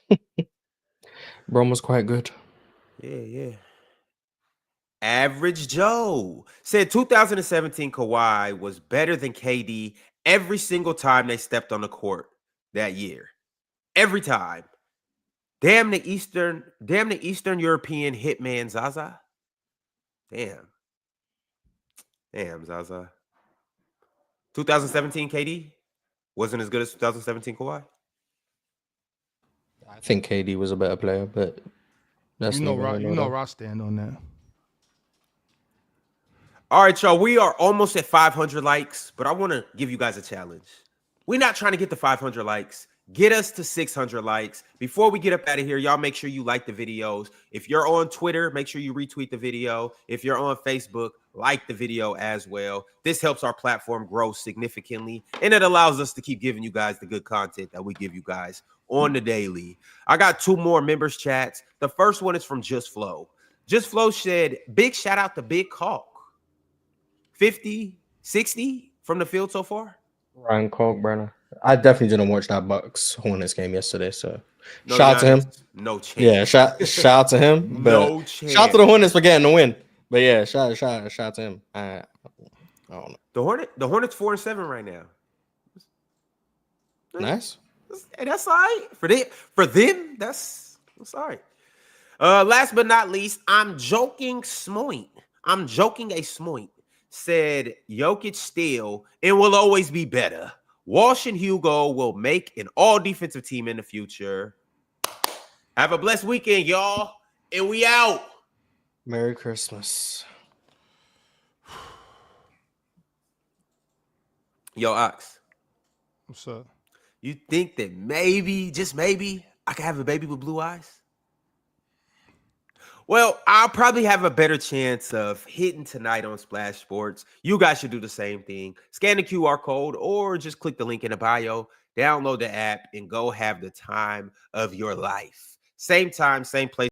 real. Bron was quite good. Yeah. Average Joe said 2017 Kawhi was better than KD every single time they stepped on the court that year. Every time. Damn the Eastern European hitman Zaza. Damn, Zaza. 2017 KD wasn't as good as 2017 Kawhi. I think KD was a better player, but that's you know where I stand on that. All right, y'all. We are almost at 500 likes, but I want to give you guys a challenge. We're not trying to get to 500 likes. Get us to 600 likes. Before we get up out of here, y'all make sure you like the videos. If you're on Twitter, make sure you retweet the video. If you're on Facebook, like the video as well. This helps our platform grow significantly, and it allows us to keep giving you guys the good content that we give you guys on the daily. I got 2 more members chats. The first one is from Just Flow. Just Flow said, big shout out to Big Caulk. 50, 60 from the field so far? Ryan Kalkbrenner. I definitely didn't watch that Bucks Hornets game yesterday, so no, shout out to him. No chance. Yeah, shout out to him. No chance. Shout out to the Hornets for getting the win. But yeah, shout out to him. I don't know. The Hornets 4-7 right now. Nice. Hey, that's all right. For them, that's all right. Last but not least, I'm joking a smoint. Said Jokic still and will always be better. Walsh and Hugo will make an all-defensive team in the future. Have a blessed weekend, y'all. And we out. Merry Christmas. Yo, Ox, What's up? you think that maybe, just maybe, I could have a baby with blue eyes? Well, I'll probably have a better chance of hitting tonight on Splash Sports. You guys should do the same thing. Scan the QR code or just click the link in the bio, download the app, and go have the time of your life. Same time, same place.